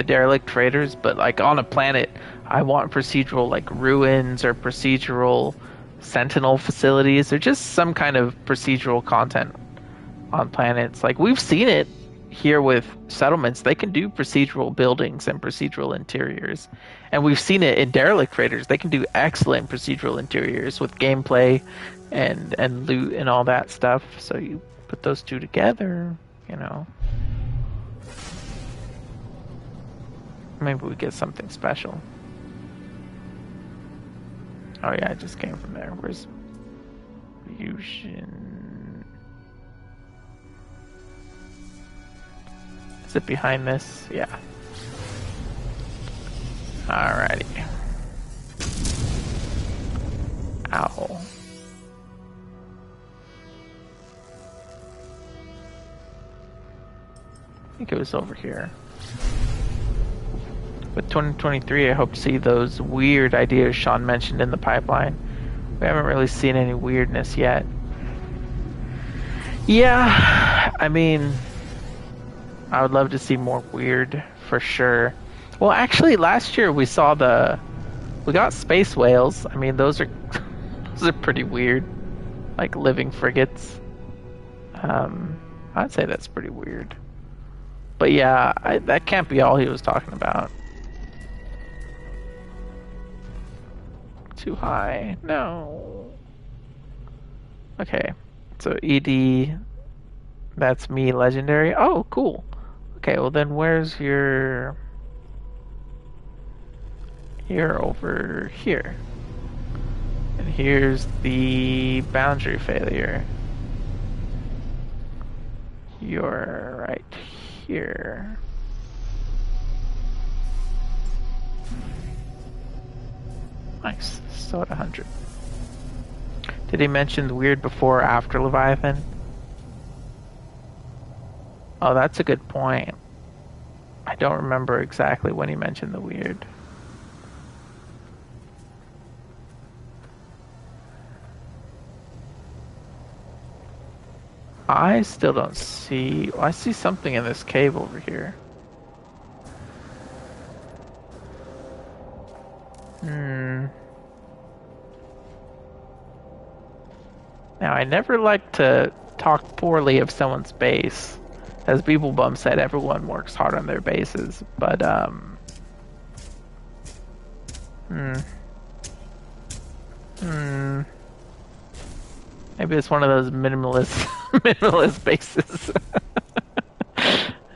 Derelict traders, but like on a planet, I want procedural like ruins or procedural Sentinel facilities or just some kind of procedural content on planets. Like we've seen it here with settlements. They can do procedural buildings and procedural interiors, and we've seen it in Derelict traders. They can do excellent procedural interiors with gameplay and loot and all that stuff. So you put those two together, you know, maybe we get something special. Oh yeah, I just came from there. Where's Fusion? Is it behind this? Yeah. Alrighty. Ow. I think it was over here. With 2023, I hope to see those weird ideas Sean mentioned in the pipeline. We haven't really seen any weirdness yet. Yeah, I mean, I would love to see more weird, for sure. Well, actually, last year we got space whales. I mean, those are pretty weird, like living frigates. I'd say that's pretty weird. But yeah, that can't be all he was talking about. Too high. No. Okay. So ED, that's me, legendary. Oh, cool. Okay, well then where's your... You're over here. And here's the boundary failure. You're right here. Nice. Still at 100. Did he mention the weird before or after Leviathan? Oh, that's a good point. I don't remember exactly when he mentioned the weird. I still don't see... I see something in this cave over here. Now, I never like to talk poorly of someone's base. As Beeblebum said, everyone works hard on their bases, but, maybe it's one of those minimalist bases.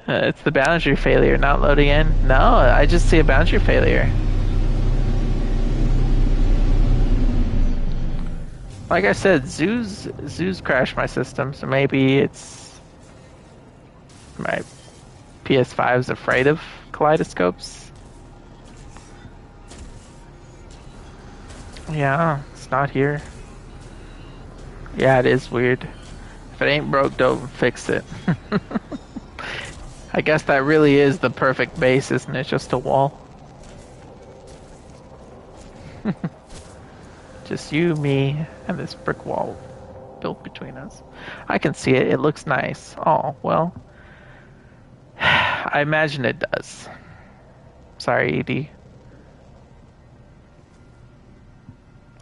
It's the boundary failure, not loading in. No, I just see a boundary failure. Like I said, zoos crashed my system, so maybe it's my PS5's afraid of kaleidoscopes. Yeah, it's not here. Yeah, it is weird. If it ain't broke, don't fix it. I guess that really is the perfect base, isn't it? Just a wall. Just you, me, and this brick wall built between us. I can see it. It looks nice. Oh, well. I imagine it does. Sorry, ED.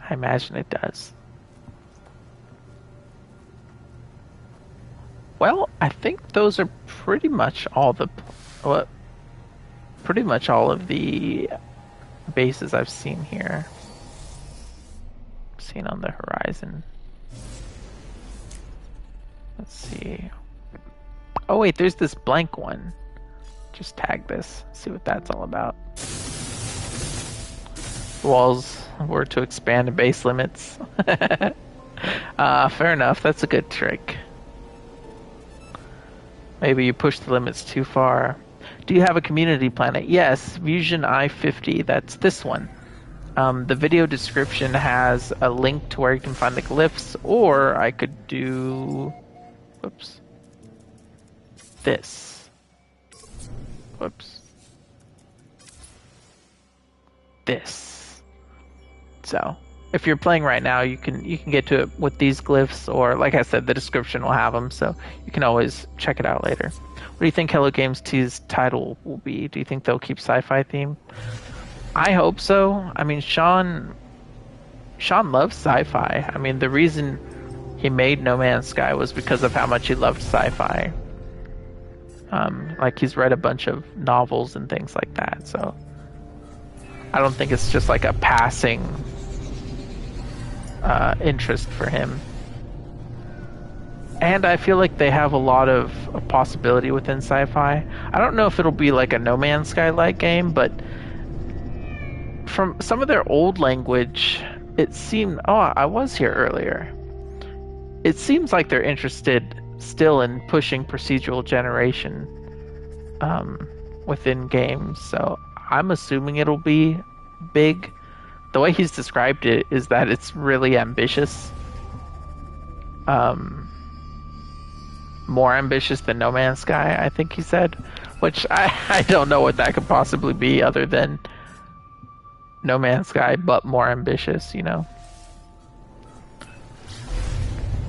I imagine it does. Well, I think those are pretty much all the... Well, pretty much all of the bases I've seen here. Seen on the horizon. Let's see. Oh wait, there's this blank one. Just tag this. See what that's all about. Walls were to expand the base limits. Fair enough. That's a good trick. Maybe you push the limits too far. Do you have a community planet? Yes, Fusion I-50. That's this one. The video description has a link to where you can find the glyphs, or I could do... Whoops. This. Whoops. This. So, if you're playing right now, you can get to it with these glyphs, or like I said, the description will have them, so you can always check it out later. What do you think Hello Games 2's title will be? Do you think they'll keep sci-fi theme? I hope so. I mean, Sean loves sci-fi. I mean, the reason he made No Man's Sky was because of how much he loved sci-fi. Like, he's read a bunch of novels and things like that, so I don't think it's just like a passing interest for him. And I feel like they have a lot of possibility within sci-fi. I don't know if it'll be like a No Man's Sky-like game, but from some of their old language, it seemed... Oh, I was here earlier. It seems like they're interested still in pushing procedural generation within games, so I'm assuming it'll be big. The way he's described it is that it's really ambitious. More ambitious than No Man's Sky, I think he said. Which I don't know what that could possibly be other than No Man's Sky, but more ambitious, you know?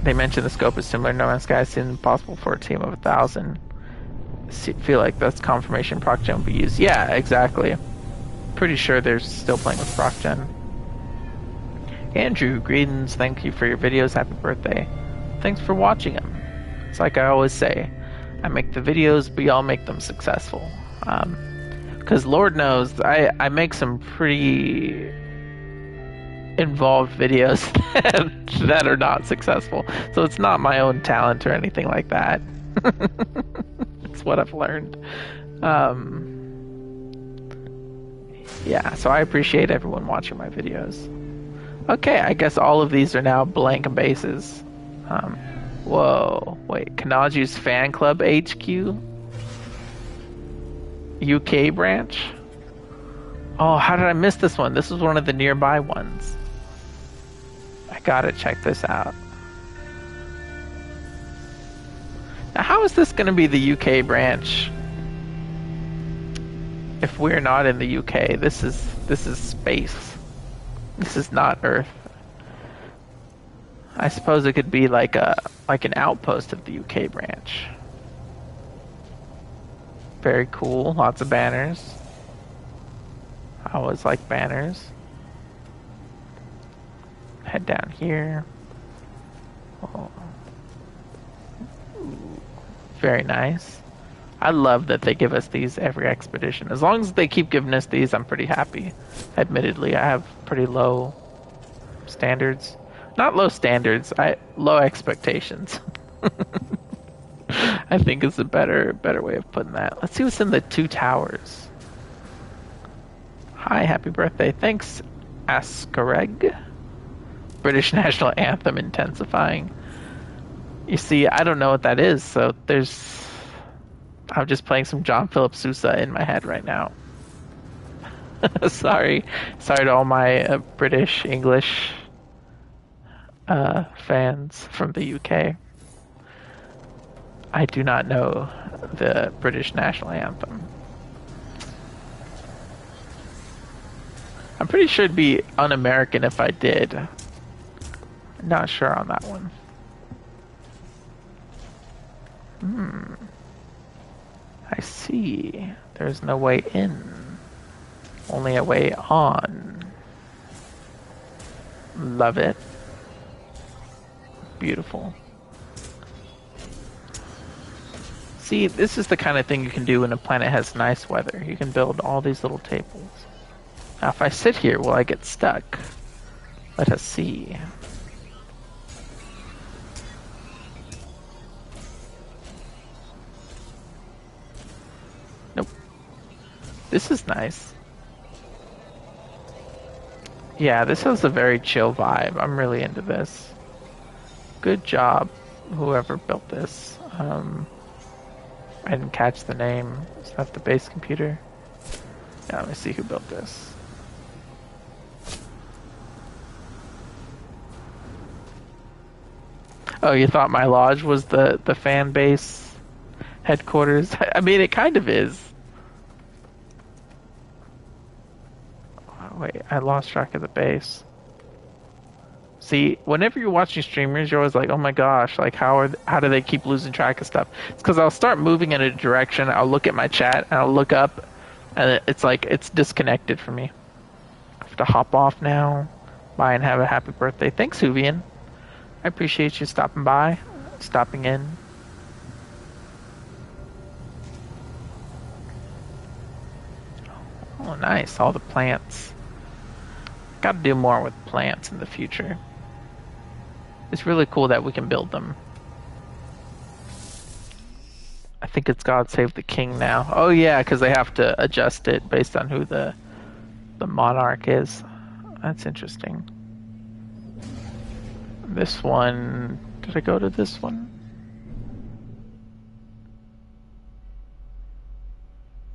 They mentioned the scope is similar to No Man's Sky. It seems impossible for a team of 1,000. Feel like that's confirmation ProcGen will be used. Yeah, exactly. Pretty sure they're still playing with ProcGen. Andrew, greetings. Thank you for your videos. Happy birthday. Thanks for watching them. It's like I always say, I make the videos, but y'all make them successful. Because Lord knows, I make some pretty involved videos that are not successful. So it's not my own talent or anything like that. It's what I've learned. Yeah, so I appreciate everyone watching my videos. Okay, I guess all of these are now blank bases. Whoa, wait, Kanaju's fan club HQ? UK branch? Oh, how did I miss this one? This was one of the nearby ones. I gotta check this out. Now, how is this gonna be the UK branch if we're not in the UK? This is space. This is not Earth. I suppose it could be like an outpost of the UK branch. Very cool. Lots of banners. I always like banners. Head down here. Oh. Very nice. I love that they give us these every expedition. As long as they keep giving us these, I'm pretty happy. Admittedly, I have pretty low standards. Not low standards, low expectations. I think is a better way of putting that. Let's see what's in the 2 towers. Hi, happy birthday. Thanks, Askareg. British national anthem intensifying. You see, I don't know what that is, so I'm just playing some John Philip Sousa in my head right now. Sorry to all my British English fans from the UK. I do not know the British national anthem. I'm pretty sure it'd be un-American if I did. I'm not sure on that one. I see. There's no way in. Only a way on. Love it. Beautiful. See, this is the kind of thing you can do when a planet has nice weather. You can build all these little tables. Now, if I sit here, will I get stuck? Let us see. Nope. This is nice. Yeah, this has a very chill vibe. I'm really into this. Good job, whoever built this. I didn't catch the name. Is that the base computer? Yeah, let me see who built this. Oh, you thought my lodge was the fan base headquarters? I mean, it kind of is. Oh, wait, I lost track of the base. See, whenever you're watching streamers, you're always like, oh my gosh, like how do they keep losing track of stuff? It's because I'll start moving in a direction, I'll look at my chat, and I'll look up, and it's like, it's disconnected for me. I have to hop off now. Bye and have a happy birthday. Thanks, Huvian. I appreciate you stopping by, stopping in. Oh, nice, all the plants. Gotta do more with plants in the future. It's really cool that we can build them. I think it's God Save the King now. Oh yeah, because they have to adjust it based on who the monarch is. That's interesting. This one... Did I go to this one?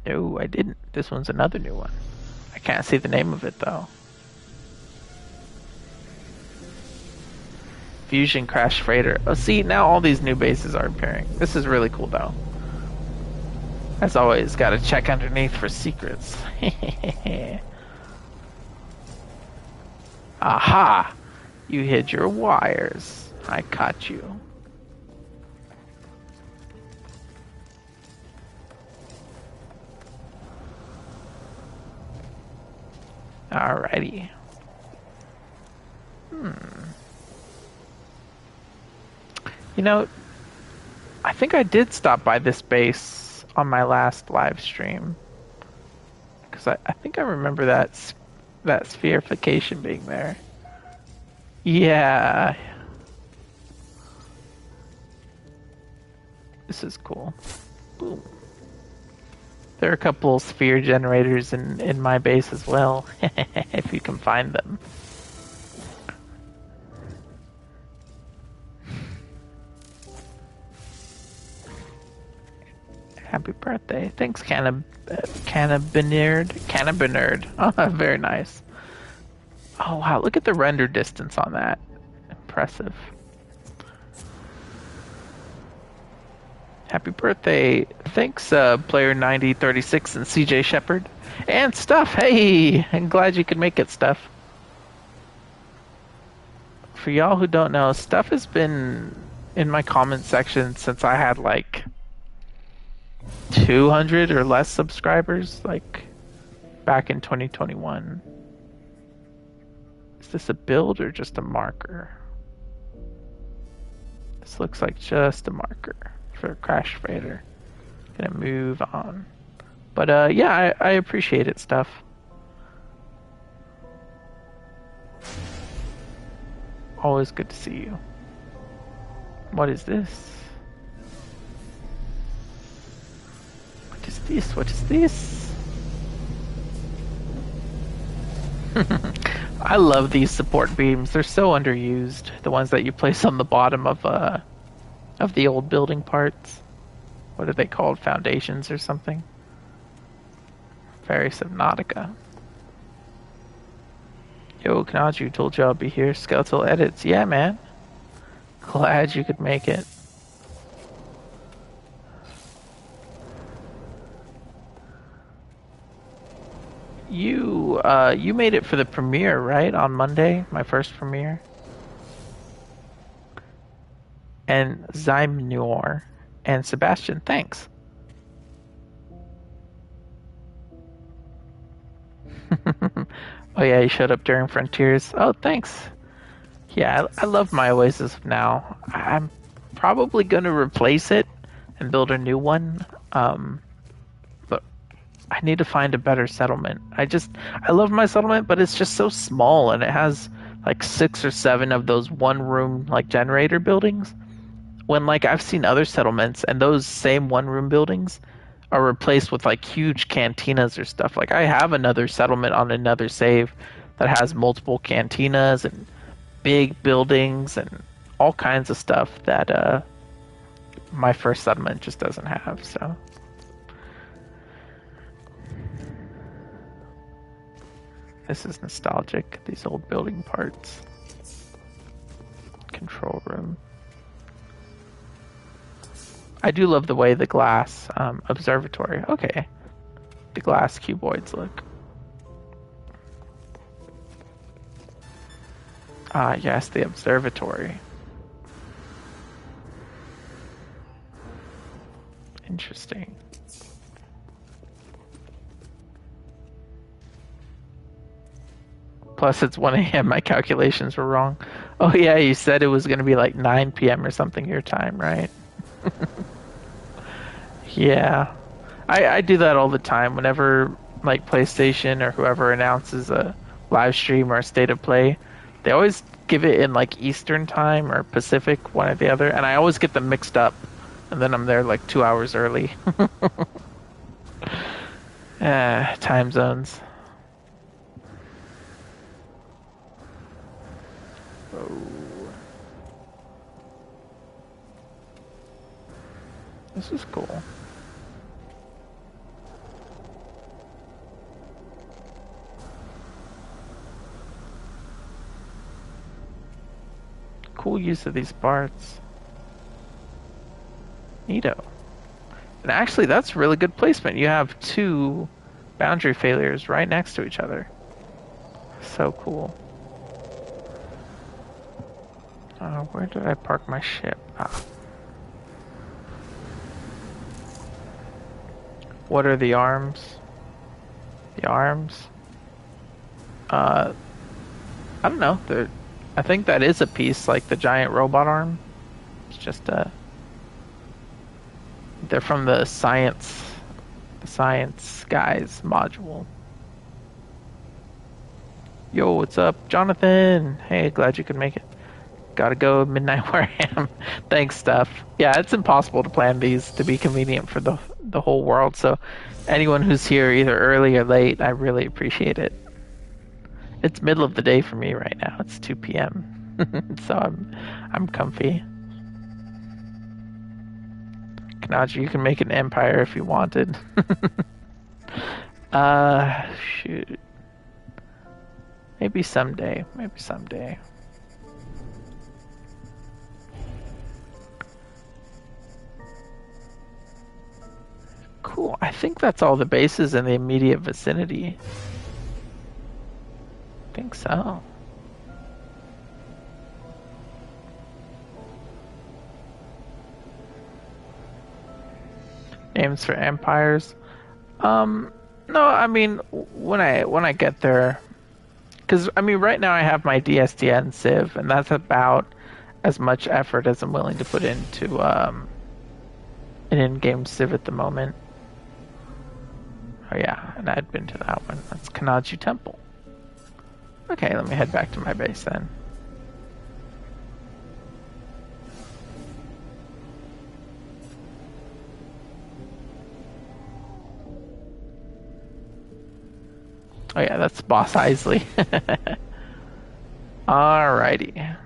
No, I didn't. This one's another new one. I can't see the name of it though. Fusion Crash Freighter. Oh, see, now all these new bases are appearing. This is really cool, though. As always, gotta check underneath for secrets. Aha! You hid your wires. I caught you. Alrighty. You know, I think I did stop by this base on my last live stream because I think I remember that spherification being there. Yeah, this is cool. Boom. There are a couple sphere generators in my base as well, if you can find them. Happy birthday. Thanks, Cannabinerd. Oh, very nice. Oh, wow. Look at the render distance on that. Impressive. Happy birthday. Thanks, Player 9036 and CJ Shepard. And Stuff. Hey, I'm glad you could make it, Stuff. For y'all who don't know, Stuff has been in my comment section since I had like 200 or less subscribers, like back in 2021. Is this a build or just a marker? This looks like just a marker for Crash Vader. Gonna move on. But yeah, I appreciate it, Stuff. Always good to see you. What is this? What is this? What is this? I love these support beams. They're so underused. The ones that you place on the bottom of the old building parts. What are they called? Foundations or something? Very Subnautica. Yo, Kanaju, told you I'll be here. Skeletal edits. Yeah, man. Glad you could make it. You made it for the premiere, right? On Monday, my first premiere. And Zymnor and Sebastian, thanks. Oh yeah, you showed up during Frontiers. Oh, thanks. Yeah, I love my Oasis of Now. I'm probably gonna replace it and build a new one. But I need to find a better settlement. I love my settlement, but it's just so small and it has like 6 or 7 of those one room like generator buildings. When like I've seen other settlements and those same one room buildings are replaced with like huge cantinas or stuff. Like I have another settlement on another save that has multiple cantinas and big buildings and all kinds of stuff that my first settlement just doesn't have. So this is nostalgic, these old building parts. Control room. I do love the way the glass observatory. Okay. The glass cuboids look. Ah, yes, the observatory. Interesting. Plus, it's 1 a.m. My calculations were wrong. Oh, yeah, you said it was going to be like 9 p.m. or something your time, right? Yeah. I do that all the time. Whenever, like, PlayStation or whoever announces a live stream or a state of play, they always give it in, like, Eastern time or Pacific, one or the other, and I always get them mixed up. And then I'm there, like, 2 hours early. Time zones. Oh. This is cool. Cool use of these parts. Neato. And actually, that's really good placement. You have 2 boundary failures right next to each other. So cool. Where did I park my ship? Ah. What are the arms? The arms? I don't know. I think that is a piece, like the giant robot arm. It's just They're from the science guys module. Yo, what's up, Jonathan? Hey, glad you could make it. Gotta go midnight where I am. Thanks, Steph. Yeah, it's impossible to plan these to be convenient for the whole world. So, anyone who's here either early or late, I really appreciate it. It's middle of the day for me right now. It's 2 p.m. So I'm comfy. Kanaju, you can make an empire if you wanted. Shoot. Maybe someday. Maybe someday. Cool. I think that's all the bases in the immediate vicinity. I think so. Names for empires. No, I mean when I get there, because I mean right now I have my DSDN Civ, and that's about as much effort as I'm willing to put into an in-game Civ at the moment. Oh yeah, and I'd been to that one. That's Kajju Temple. Okay, let me head back to my base then. Oh yeah, that's Boss Isley. Alrighty.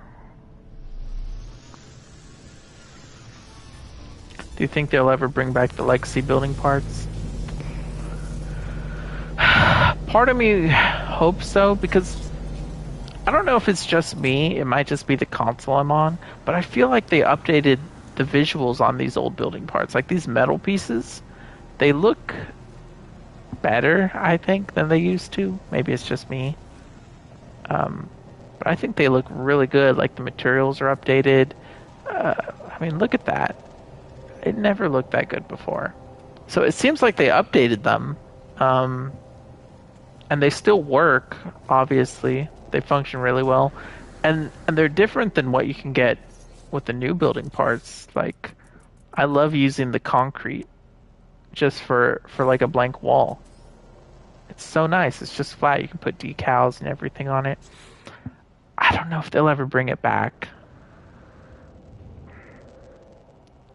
Do you think they'll ever bring back the legacy building parts? Part of me hopes so, because I don't know if it's just me, it might just be the console I'm on, but I feel like they updated the visuals on these old building parts. Like these metal pieces, they look better, I think, than they used to. Maybe it's just me. But I think they look really good. Like the materials are updated. I mean, look at that. It never looked that good before. So it seems like they updated them. And they still work, obviously. They function really well. And they're different than what you can get with the new building parts. Like, I love using the concrete just for like a blank wall. It's so nice. It's just flat. You can put decals and everything on it. I don't know if they'll ever bring it back.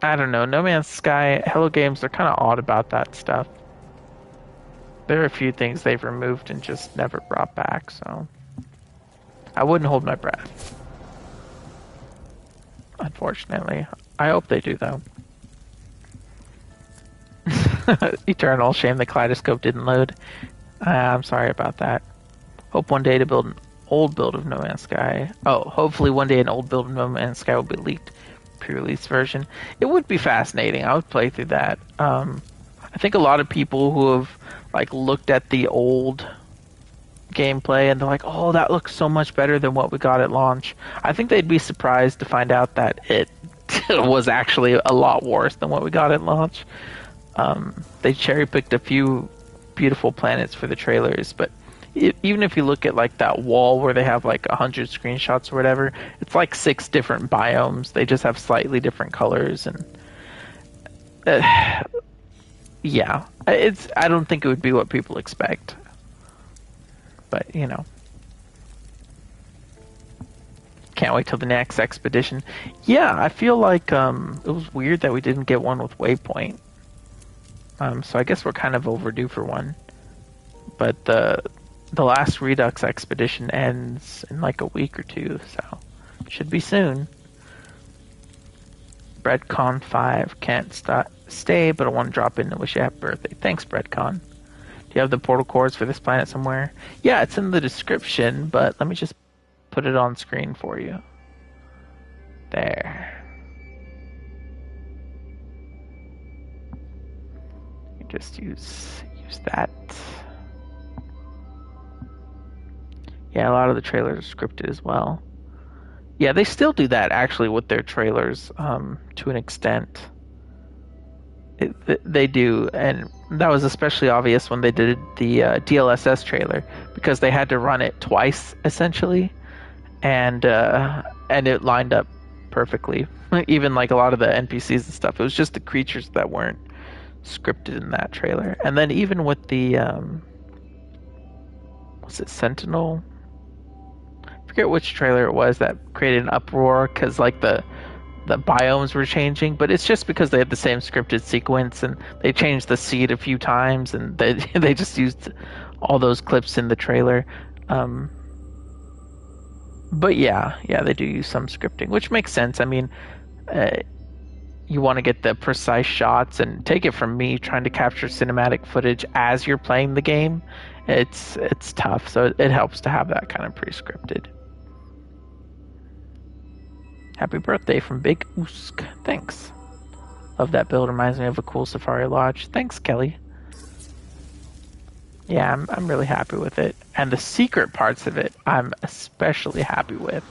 I don't know. No Man's Sky, Hello Games, they're kind of odd about that stuff. There are a few things they've removed and just never brought back, so I wouldn't hold my breath. Unfortunately. I hope they do, though. Eternal. Shame the Kaleidoscope didn't load. I'm sorry about that. Hope one day to build an old build of No Man's Sky. Oh, hopefully one day an old build of No Man's Sky will be leaked. Pre-release version. It would be fascinating. I would play through that. I think a lot of people who have like looked at the old gameplay and they're like, oh, that looks so much better than what we got at launch. I think they'd be surprised to find out that it was actually a lot worse than what we got at launch. They cherry-picked a few beautiful planets for the trailers, but even if you look at like that wall where they have like 100 screenshots or whatever, it's like 6 different biomes. They just have slightly different colors, and yeah, I don't think it would be what people expect, but you know, can't wait till the next expedition. Yeah, I feel like it was weird that we didn't get one with Waypoint. So I guess we're kind of overdue for one, but the last Redux expedition ends in like a week or two, so should be soon. Breadcon 5 can't stay, but I want to drop in and wish you a happy birthday. Thanks, Breadcon. Do you have the portal codes for this planet somewhere? Yeah, it's in the description, but let me just put it on screen for you. There. You just use that. Yeah, a lot of the trailers are scripted as well. Yeah, they still do that actually with their trailers to an extent. They do, and that was especially obvious when they did the DLSS trailer, because they had to run it twice essentially, and it lined up perfectly Even like a lot of the NPCs and stuff, it was just the creatures that weren't scripted in that trailer. And then even with the was it Sentinel? I forget which trailer it was that created an uproar because like the biomes were changing, but it's just because they had the same scripted sequence and they changed the seed a few times and they they just used all those clips in the trailer. But yeah, they do use some scripting, which makes sense. I mean, you want to get the precise shots, and take it from me, trying to capture cinematic footage as you're playing the game, it's tough. So it helps to have that kind of pre-scripted. Happy birthday from Big Oosk. Thanks. Love that build. Reminds me of a cool Safari Lodge. Thanks, Kelly. Yeah, I'm really happy with it. And the secret parts of it, I'm especially happy with.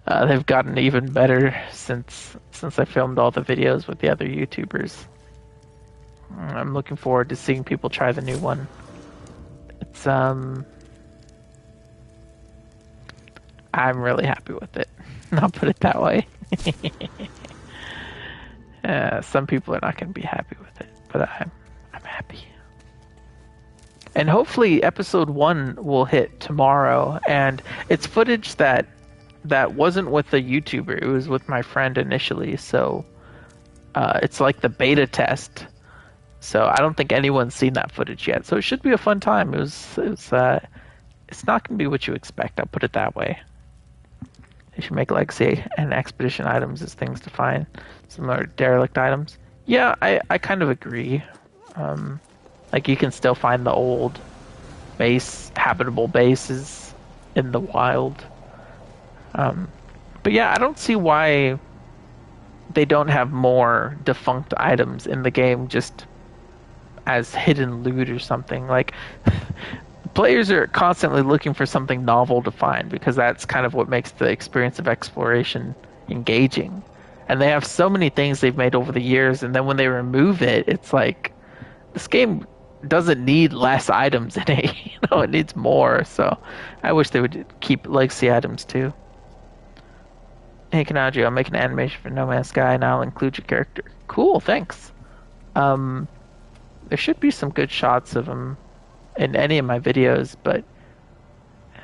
They've gotten even better since I filmed all the videos with the other YouTubers. I'm looking forward to seeing people try the new one. It's I'm really happy with it. I'll put it that way. Some people are not going to be happy with it, but I'm happy. And hopefully episode 1 will hit tomorrow, and it's footage that wasn't with a YouTuber. It was with my friend initially, so it's like the beta test. So I don't think anyone's seen that footage yet. So it should be a fun time. It's not going to be what you expect. I'll put it that way. They should make legacy and expedition items as things to find, similar to derelict items. Yeah, I kind of agree. Like you can still find the old habitable bases in the wild. But yeah, I don't see why they don't have more defunct items in the game just as hidden loot or something. Like players are constantly looking for something novel to find because that's kind of what makes the experience of exploration engaging. And they have so many things they've made over the years, and then when they remove it, it's like this game doesn't need less items in it. It needs more. So I wish they would keep legacy items too. Hey Kanaju, I'll make an animation for No Man's Sky and I'll include your character. Cool, thanks. There should be some good shots of him in any of my videos, but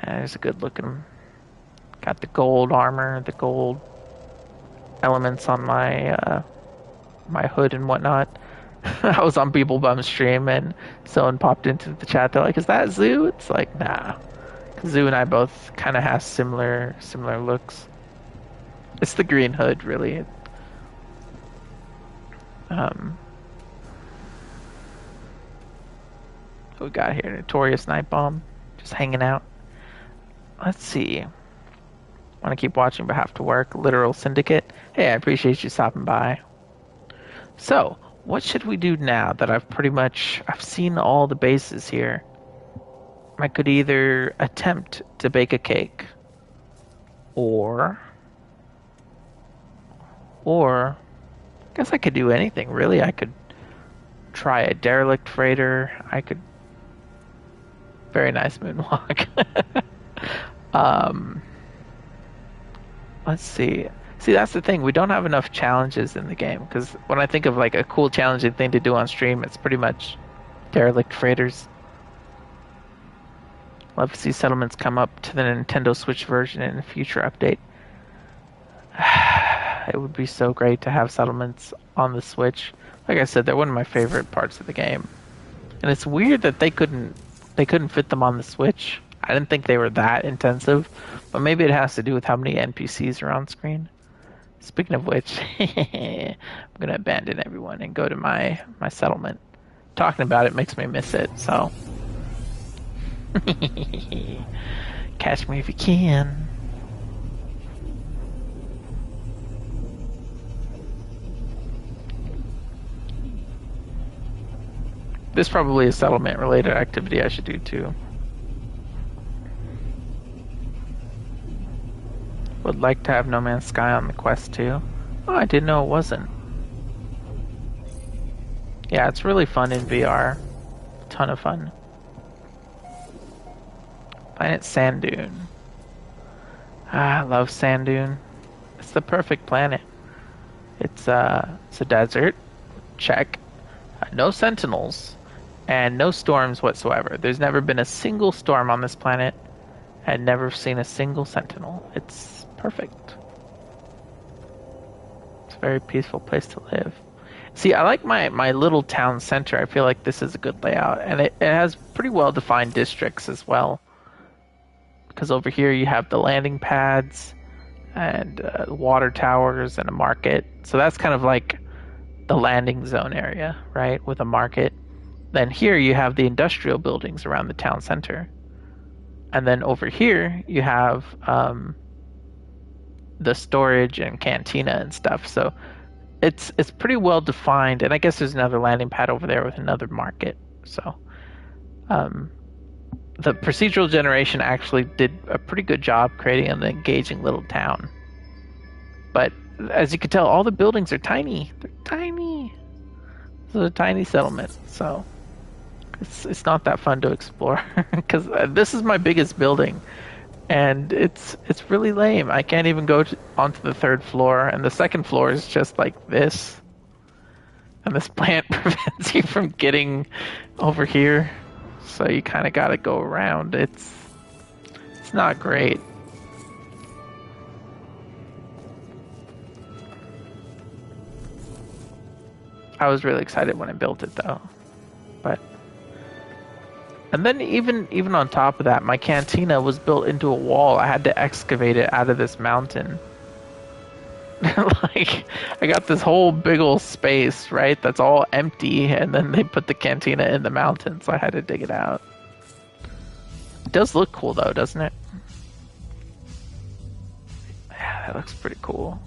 there's a good look at him. Got the gold armor, the gold elements on my my hood and whatnot. I was on People Bum stream and someone popped into the chat. They're like, "Is that Zoo?" It's like, nah. Zoo and I both kind of have similar looks. It's the green hood, really. What we got here? Notorious Night Bomb, just hanging out. Let's see. Want to keep watching but have to work. Literal Syndicate. Hey, I appreciate you stopping by. So, what should we do now that I've seen all the bases here? I could either attempt to bake a cake, or I guess I could do anything really. I could try a derelict freighter. I could. Very nice moonwalk. Let's see. See, that's the thing. We don't have enough challenges in the game, because when I think of like a cool challenging thing to do on stream, it's pretty much derelict freighters. Love to see settlements come up to the Nintendo Switch version in a future update. It would be so great to have settlements on the Switch. Like I said, they're one of my favorite parts of the game. And it's weird that they couldn't fit them on the Switch. I didn't think they were that intensive, but maybe it has to do with how many NPCs are on screen. Speaking of which, I'm gonna abandon everyone and go to my settlement. Talking about it makes me miss it, so catch me if you can. This is probably a settlement related activity I should do too. Would like to have No Man's Sky on the Quest too. Oh, I didn't know it wasn't. Yeah, it's really fun in VR. A ton of fun. Planet Sand Dune. Ah, I love Sand Dune. It's the perfect planet. It's a desert. Check. No sentinels and no storms whatsoever. There's never been a single storm on this planet and never seen a single sentinel. It's perfect. It's a very peaceful place to live. See, I like my little town center. I feel like this is a good layout, and it has pretty well defined districts as well. Because over here you have the landing pads and water towers and a market. So that's kind of like the landing zone area, right? With a market. Then here you have the industrial buildings around the town center. And then over here you have the storage and cantina and stuff. So it's pretty well defined. And I guess there's another landing pad over there with another market. So the procedural generation actually did a pretty good job creating an engaging little town. But as you can tell, all the buildings are tiny. They're tiny. It's a tiny settlement, so it's not that fun to explore. Because this is my biggest building, and it's really lame. I can't even go onto the third floor, and the second floor is just like this. And this plant prevents you from getting over here, so you kind of got to go around. It's not great. I was really excited when I built it though. But and then even on top of that, my cantina was built into a wall. I had to excavate it out of this mountain. Like, I got this whole big old space, right? That's all empty, and then they put the cantina in the mountain, so I had to dig it out. It does look cool though, doesn't it? Yeah, that looks pretty cool.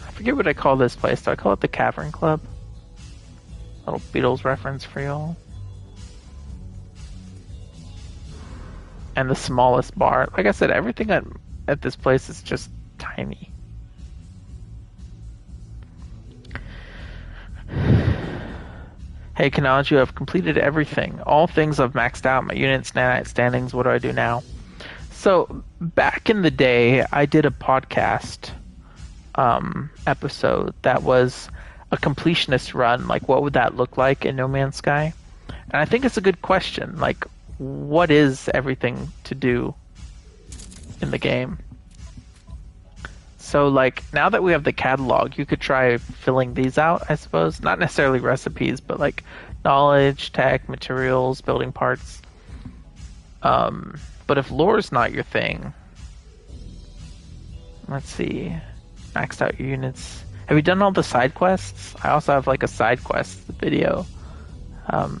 I forget what I call this place. Do I call it the Cavern Club? Little Beatles reference for y'all. And the smallest bar. Like I said, everything at this place is just tiny. Hey Kanaju, I've completed everything. All things I've maxed out. My units, nanite standings. What do I do now? So back in the day, I did a podcast episode that was a completionist run. Like, what would that look like in No Man's Sky? And I think it's a good question. Like, what is everything to do in the game? So, like, now that we have the catalog, you could try filling these out, I suppose. Not necessarily recipes, but like knowledge, tech, materials, building parts. But if lore's not your thing, let's see. Maxed out your units. Have you done all the side quests? I also have like a side quest video. You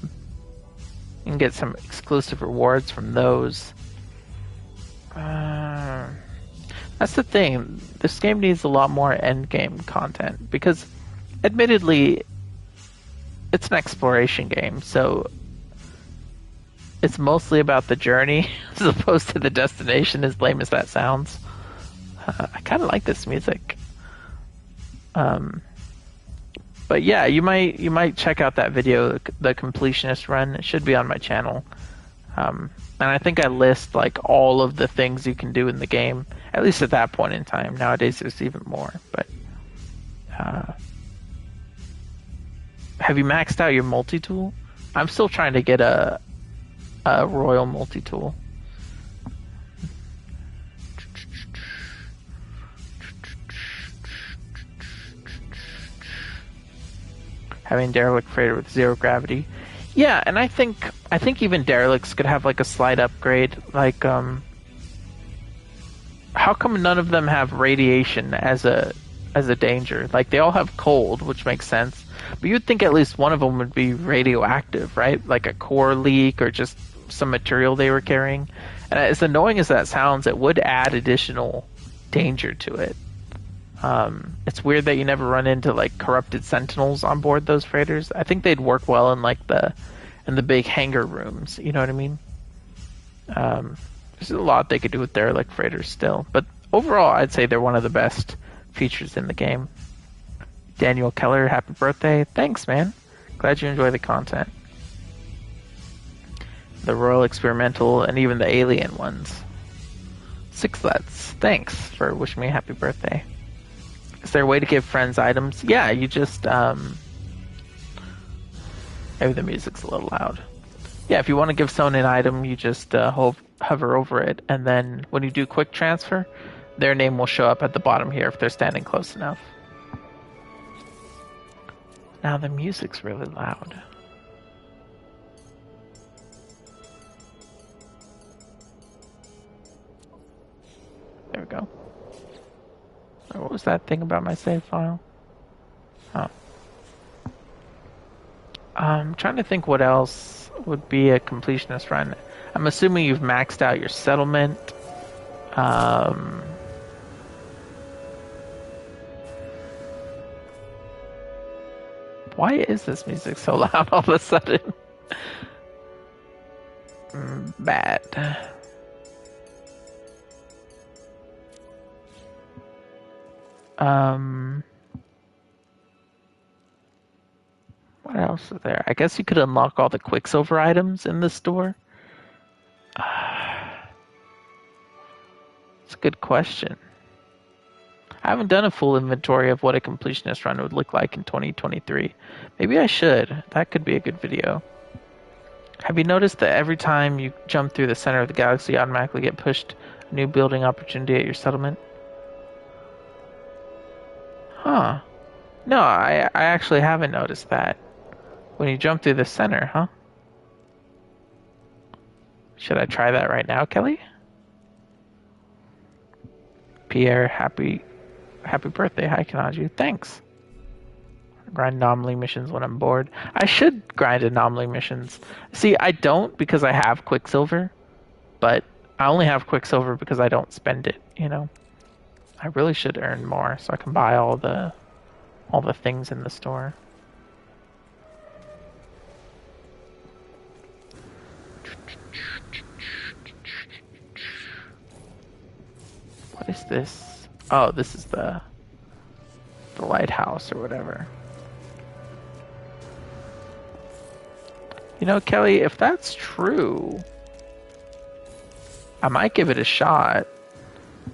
can get some exclusive rewards from those. That's the thing. This game needs a lot more end game content because, admittedly, it's an exploration game, so it's mostly about the journey as opposed to the destination, as lame as that sounds. I kind of like this music. But yeah, you might check out that video, the completionist run. It should be on my channel. And I think I list like all of the things you can do in the game, at least at that point in time. Nowadays there's even more, but have you maxed out your multi-tool? I'm still trying to get a royal multi-tool. Having Derelict freighter with 0 gravity. Yeah, and I think even Derelicts could have like a slight upgrade. Like, how come none of them have radiation as a danger? Like, they all have cold, which makes sense. But you'd think at least one of them would be radioactive, right? Like a core leak or just some material they were carrying. And as annoying as that sounds, it would add additional danger to it. It's weird that you never run into like corrupted sentinels on board those freighters. I think they'd work well in like the big hangar rooms. You know what I mean? There's a lot they could do with derelict freighters still, but overall, I'd say they're one of the best features in the game. Daniel Keller, happy birthday! Thanks, man. Glad you enjoy the content. The Royal Experimental and even the Alien ones. Sixlets, thanks for wishing me a happy birthday. Is there a way to give friends items? Yeah, you just, maybe the music's a little loud. Yeah, if you want to give someone an item, you just hover over it, and then when you do quick transfer, their name will show up at the bottom here if they're standing close enough. Now the music's really loud. There we go. What was that thing about my save file? Oh. I'm trying to think what else would be a completionist run. I'm assuming you've maxed out your settlement. Why is this music so loud all of a sudden? Bad. What else is there? I guess you could unlock all the Quicksilver items in the store. It's a good question. I haven't done a full inventory of what a completionist run would look like in 2023. Maybe I should. That could be a good video. Have you noticed that every time you jump through the center of the galaxy, you automatically get pushed a new building opportunity at your settlement? Huh. No, I actually haven't noticed that. When you jump through the center, huh? Should I try that right now, Kelly? Pierre, happy birthday. Hi, Kanaju. Thanks. Grind anomaly missions when I'm bored. I should grind anomaly missions. See, I don't because I have Quicksilver, but I only have Quicksilver because I don't spend it, you know? I really should earn more so I can buy all the things in the store. What is this? Oh, this is the lighthouse or whatever. You know, Kelly, if that's true, I might give it a shot.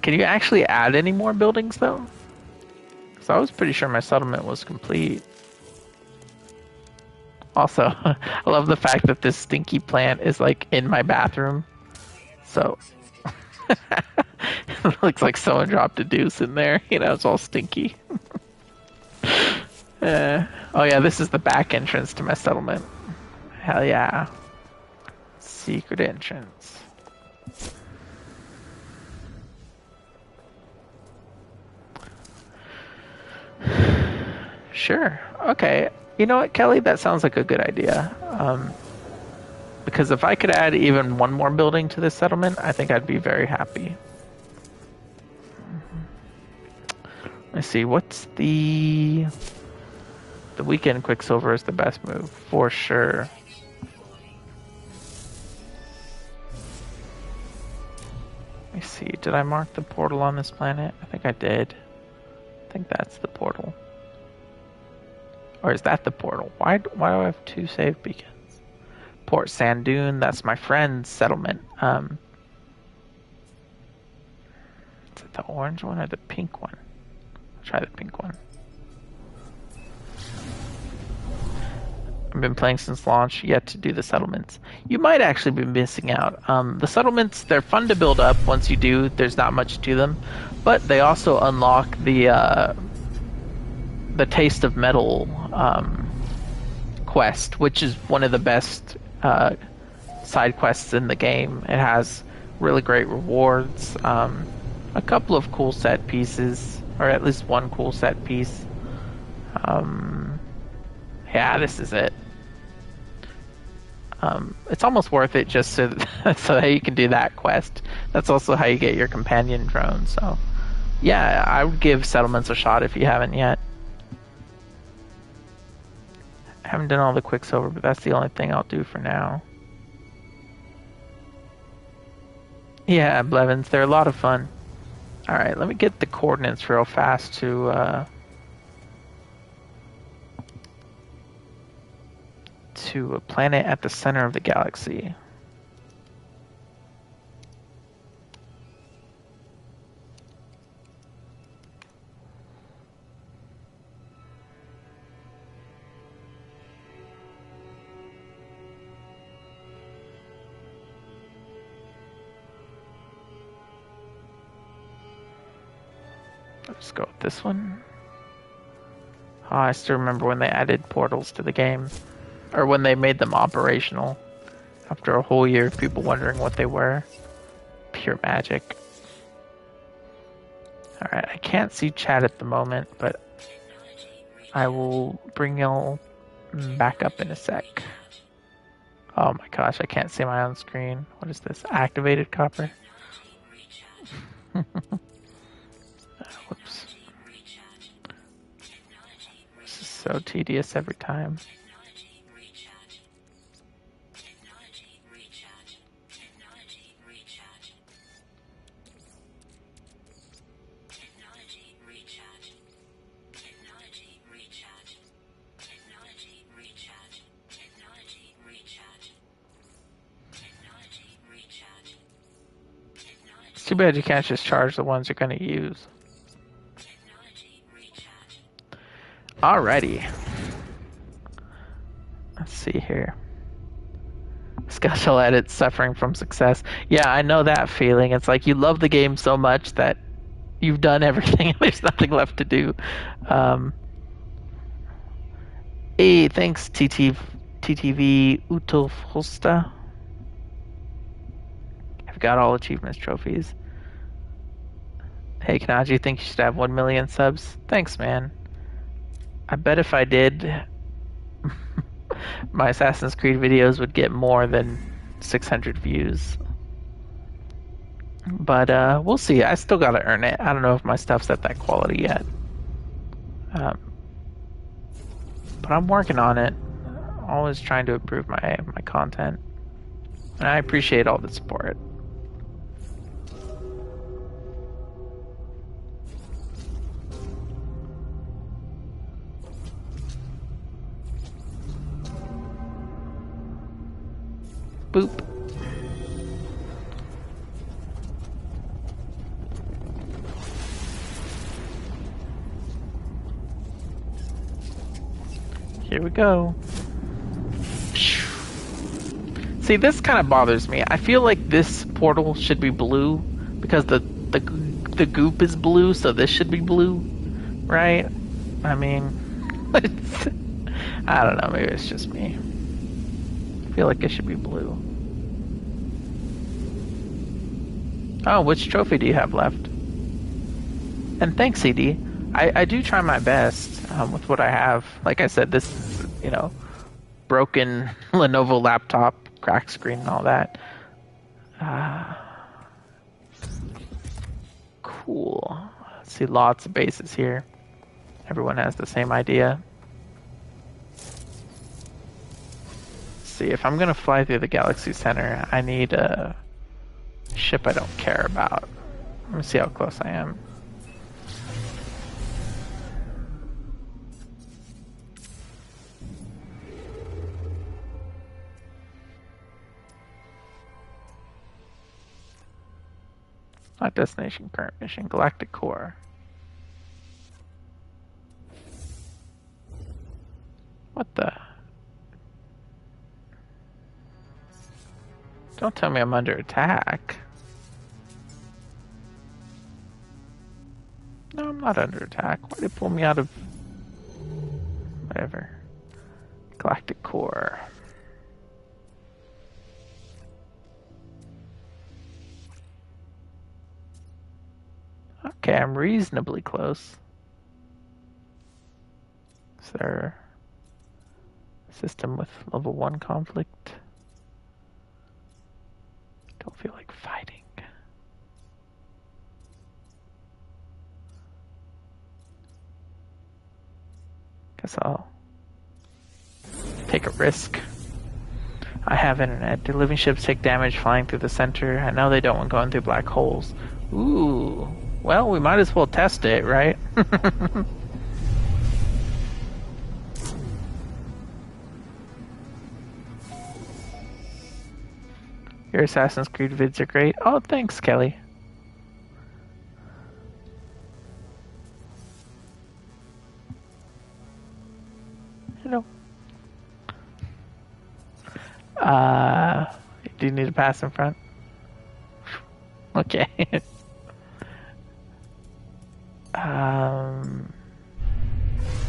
Can you actually add any more buildings, though? Because I was pretty sure my settlement was complete. Also, I love the fact that this stinky plant is, like, in my bathroom. So, it looks like someone dropped a deuce in there. You know, it's all stinky. Oh yeah, this is the back entrance to my settlement. Hell yeah. Secret entrance. Sure. Okay. You know what, Kelly? That sounds like a good idea. Because if I could add even one more building to this settlement, I think I'd be very happy. Let's see. What's the weekend Quicksilver is the best move for sure. Let me see. Did I mark the portal on this planet? I think I did. I think that's the portal. Or is that the portal? Why do I have two save beacons? Port Sandoon, that's my friend's settlement. Is it the orange one or the pink one? I'll try the pink one. I've been playing since launch, yet to do the settlements. You might actually be missing out. The settlements, they're fun to build up. Once you do, there's not much to them. But they also unlock the Taste of Metal quest, which is one of the best side quests in the game. It has really great rewards, a couple of cool set pieces, or at least one cool set piece. Yeah, this is it. It's almost worth it just so that you can do that quest. That's also how you get your companion drone. So, yeah, I would give settlements a shot if you haven't yet. I haven't done all the Quicksilver, but that's the only thing I'll do for now. Yeah, Blevins, they're a lot of fun. Alright, let me get the coordinates real fast to a planet at the center of the galaxy. Let's go with this one. Oh, I still remember when they added portals to the game. Or when they made them operational. After a whole year of people wondering what they were. Pure magic. Alright, I can't see chat at the moment, but I will bring y'all back up in a sec. Oh my gosh, I can't see my own screen. What is this? Activated copper? Whoops. This is so tedious every time. It's too bad you can't just charge the ones you're going to use. Alrighty. Let's see here. Special edit suffering from success. Yeah, I know that feeling. It's like you love the game so much that you've done everything and there's nothing left to do. Hey, thanks TTV Utolfosta. I've got all achievements trophies. Hey Kanaju, think you should have 1 million subs? Thanks, man. I bet if I did, my Assassin's Creed videos would get more than 600 views. But we'll see. I still gotta earn it. I don't know if my stuff's at that quality yet. But I'm working on it. Always trying to improve my content. And I appreciate all the support. Boop. Here we go. See, this kind of bothers me. I feel like this portal should be blue because the goop is blue, so this should be blue, right? I mean, I don't know. Maybe it's just me. I feel like it should be blue. Oh, which trophy do you have left? And thanks, CD. I do try my best with what I have. Like I said, this, broken Lenovo laptop, cracked screen and all that. Cool. See lots of bases here. Everyone has the same idea. See, if I'm gonna fly through the galaxy center, I need a ship I don't care about. Let me see how close I am. Not destination, current mission, galactic core. What the? Don't tell me I'm under attack. No, I'm not under attack. Why'd they pull me out of... whatever. Galactic core. Okay, I'm reasonably close. Is there a system with level 1 conflict? Don't feel like fighting. Guess I'll take a risk. I have internet. Do living ships take damage flying through the center? I know they don't when going through black holes. Ooh. Well, we might as well test it, right? Your Assassin's Creed vids are great. Oh, thanks, Kelly. Hello. Do you need to pass in front? Okay. Let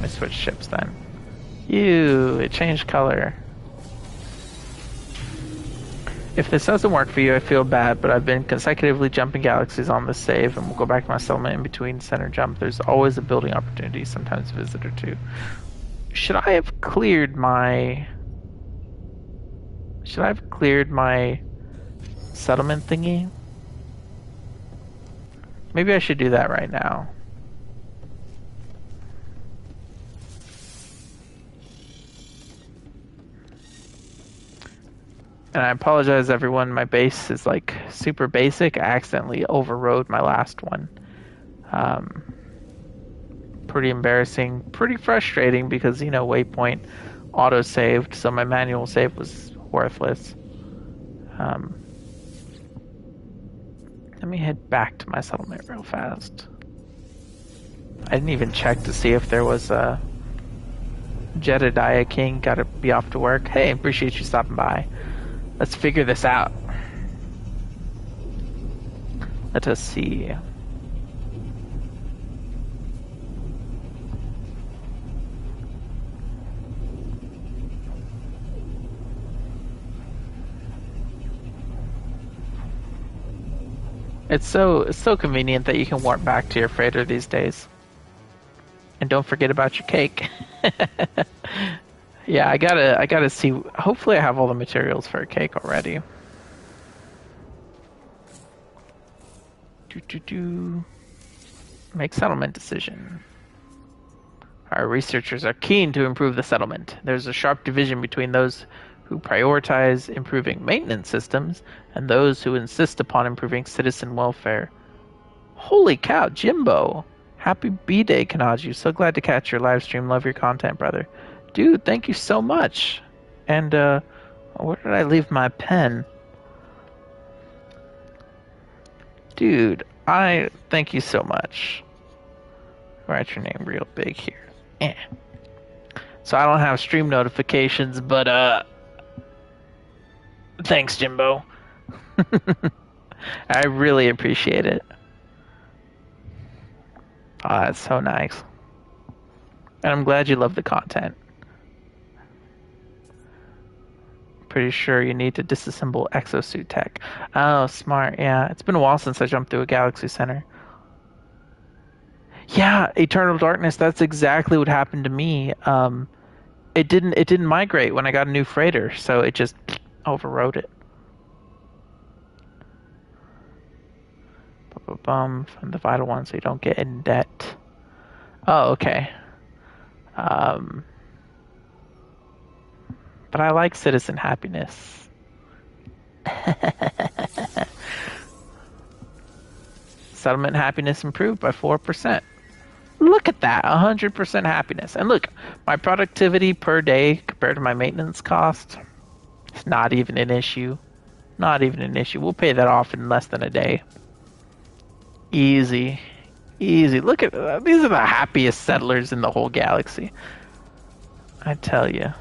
me switch ships then. It changed color. If this doesn't work for you, I feel bad, but I've been consecutively jumping galaxies on this save, and we'll go back to my settlement in between center jump. There's always a building opportunity, sometimes a visit or two. Should I have cleared my settlement thingy? Maybe I should do that right now. And I apologize, everyone. My base is like super basic. I accidentally overrode my last one. Pretty embarrassing, pretty frustrating because, you know, waypoint auto saved, so my manual save was worthless. Let me head back to my settlement real fast. I didn't even check to see if there was a Jedediah King. Gotta be off to work. Hey, appreciate you stopping by. Let's figure this out. Let us see. It's so convenient that you can warp back to your freighter these days. And don't forget about your cake. Yeah, I gotta see. Hopefully I have all the materials for a cake already. Make settlement decision. Our researchers are keen to improve the settlement. There's a sharp division between those who prioritize improving maintenance systems and those who insist upon improving citizen welfare. Holy cow, Jimbo! Happy B-Day, Kanaju. So glad to catch your live stream. Love your content, brother. Dude, thank you so much. And, where did I leave my pen? Dude, I thank you so much. Write your name real big here. So I don't have stream notifications, but, thanks, Jimbo. I really appreciate it. Oh, that's so nice. And I'm glad you love the content. Pretty sure you need to disassemble exosuit tech. Oh, smart. Yeah, it's been a while since I jumped through a galaxy center. Yeah, Eternal Darkness. That's exactly what happened to me. It didn't migrate when I got a new freighter, so it just overrode it. From the vital one, so you don't get in debt. Oh, okay. But I like citizen happiness. Settlement happiness improved by 4%. Look at that, 100% happiness. And look, my productivity per day compared to my maintenance cost, it's not even an issue. Not even an issue. We'll pay that off in less than a day. Easy. Easy. Look at these are the happiest settlers in the whole galaxy. I tell you.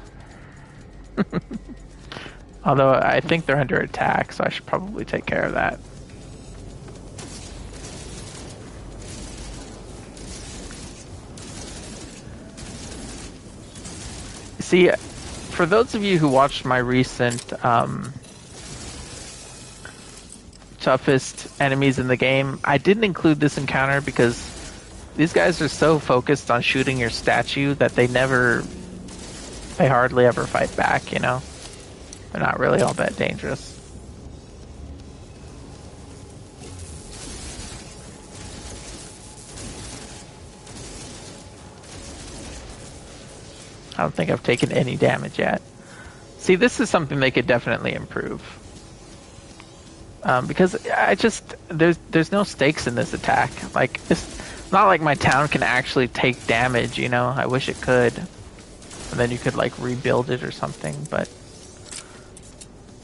Although I think they're under attack, so I should probably take care of that. See, for those of you who watched my recent toughest enemies in the game, I didn't include this encounter because these guys are so focused on shooting your statue that they hardly ever fight back, you know? They're not really all that dangerous. I don't think I've taken any damage yet. See, this is something they could definitely improve. Because there's no stakes in this attack. Like, it's not like my town can actually take damage, you know? I wish it could. And then you could, like, rebuild it or something, but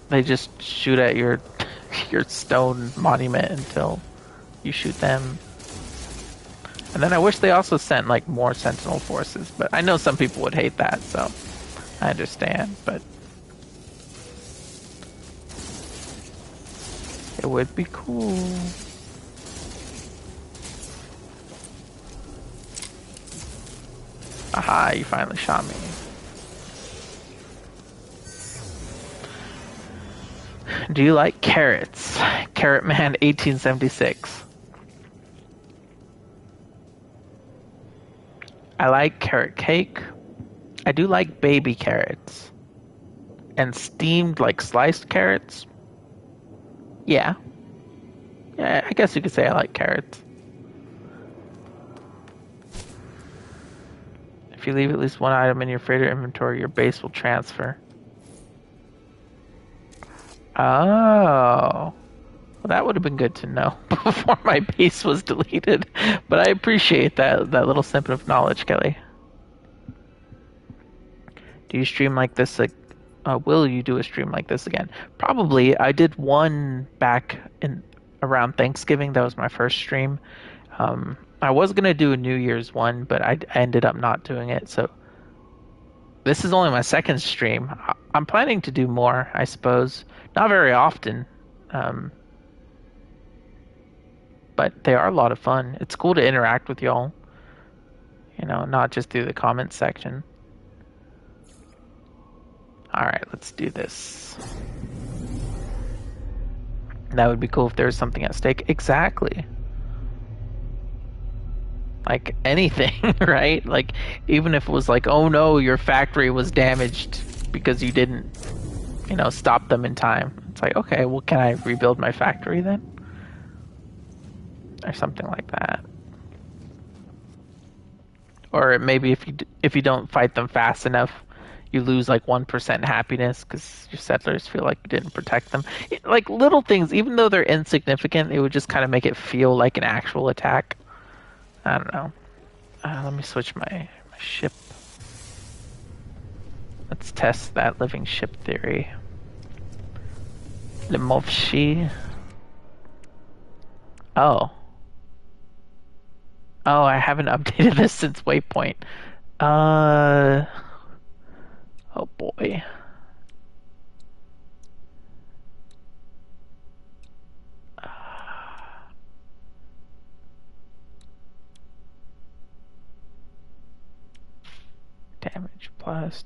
they just shoot at your stone monument until you shoot them. And then I wish they also sent, like, more Sentinel forces, but I know some people would hate that, so I understand, but it would be cool. Aha, you finally shot me. Do you like carrots? Carrot Man 1876. I like carrot cake. I do like baby carrots. And steamed, like sliced carrots. Yeah. Yeah, I guess you could say I like carrots. If you leave at least one item in your freighter inventory, your base will transfer. Oh. Well, that would have been good to know before my base was deleted. But I appreciate that little snippet of knowledge, Kelly. Do you stream like this? Will you do a stream like this again? Probably. I did one back in around Thanksgiving. That was my first stream. I was gonna do a New Year's one, but I ended up not doing it. So this is only my second stream. I'm planning to do more, I suppose. Not very often, but they are a lot of fun. It's cool to interact with y'all. You know, not just through the comments section. All right, let's do this. That would be cool if there was something at stake. Exactly. Like anything, right? Like even if it was like, oh no, your factory was damaged because you didn't, stop them in time. It's like, okay, well, can I rebuild my factory then? Or something like that. Or maybe if you don't fight them fast enough, you lose like 1% happiness because your settlers feel like you didn't protect them. Like little things, even though they're insignificant, it would just kind of make it feel like an actual attack. I don't know. Let me switch my ship. Let's test that living ship theory. Limovshi. Oh. Oh, I haven't updated this since Waypoint. Oh boy.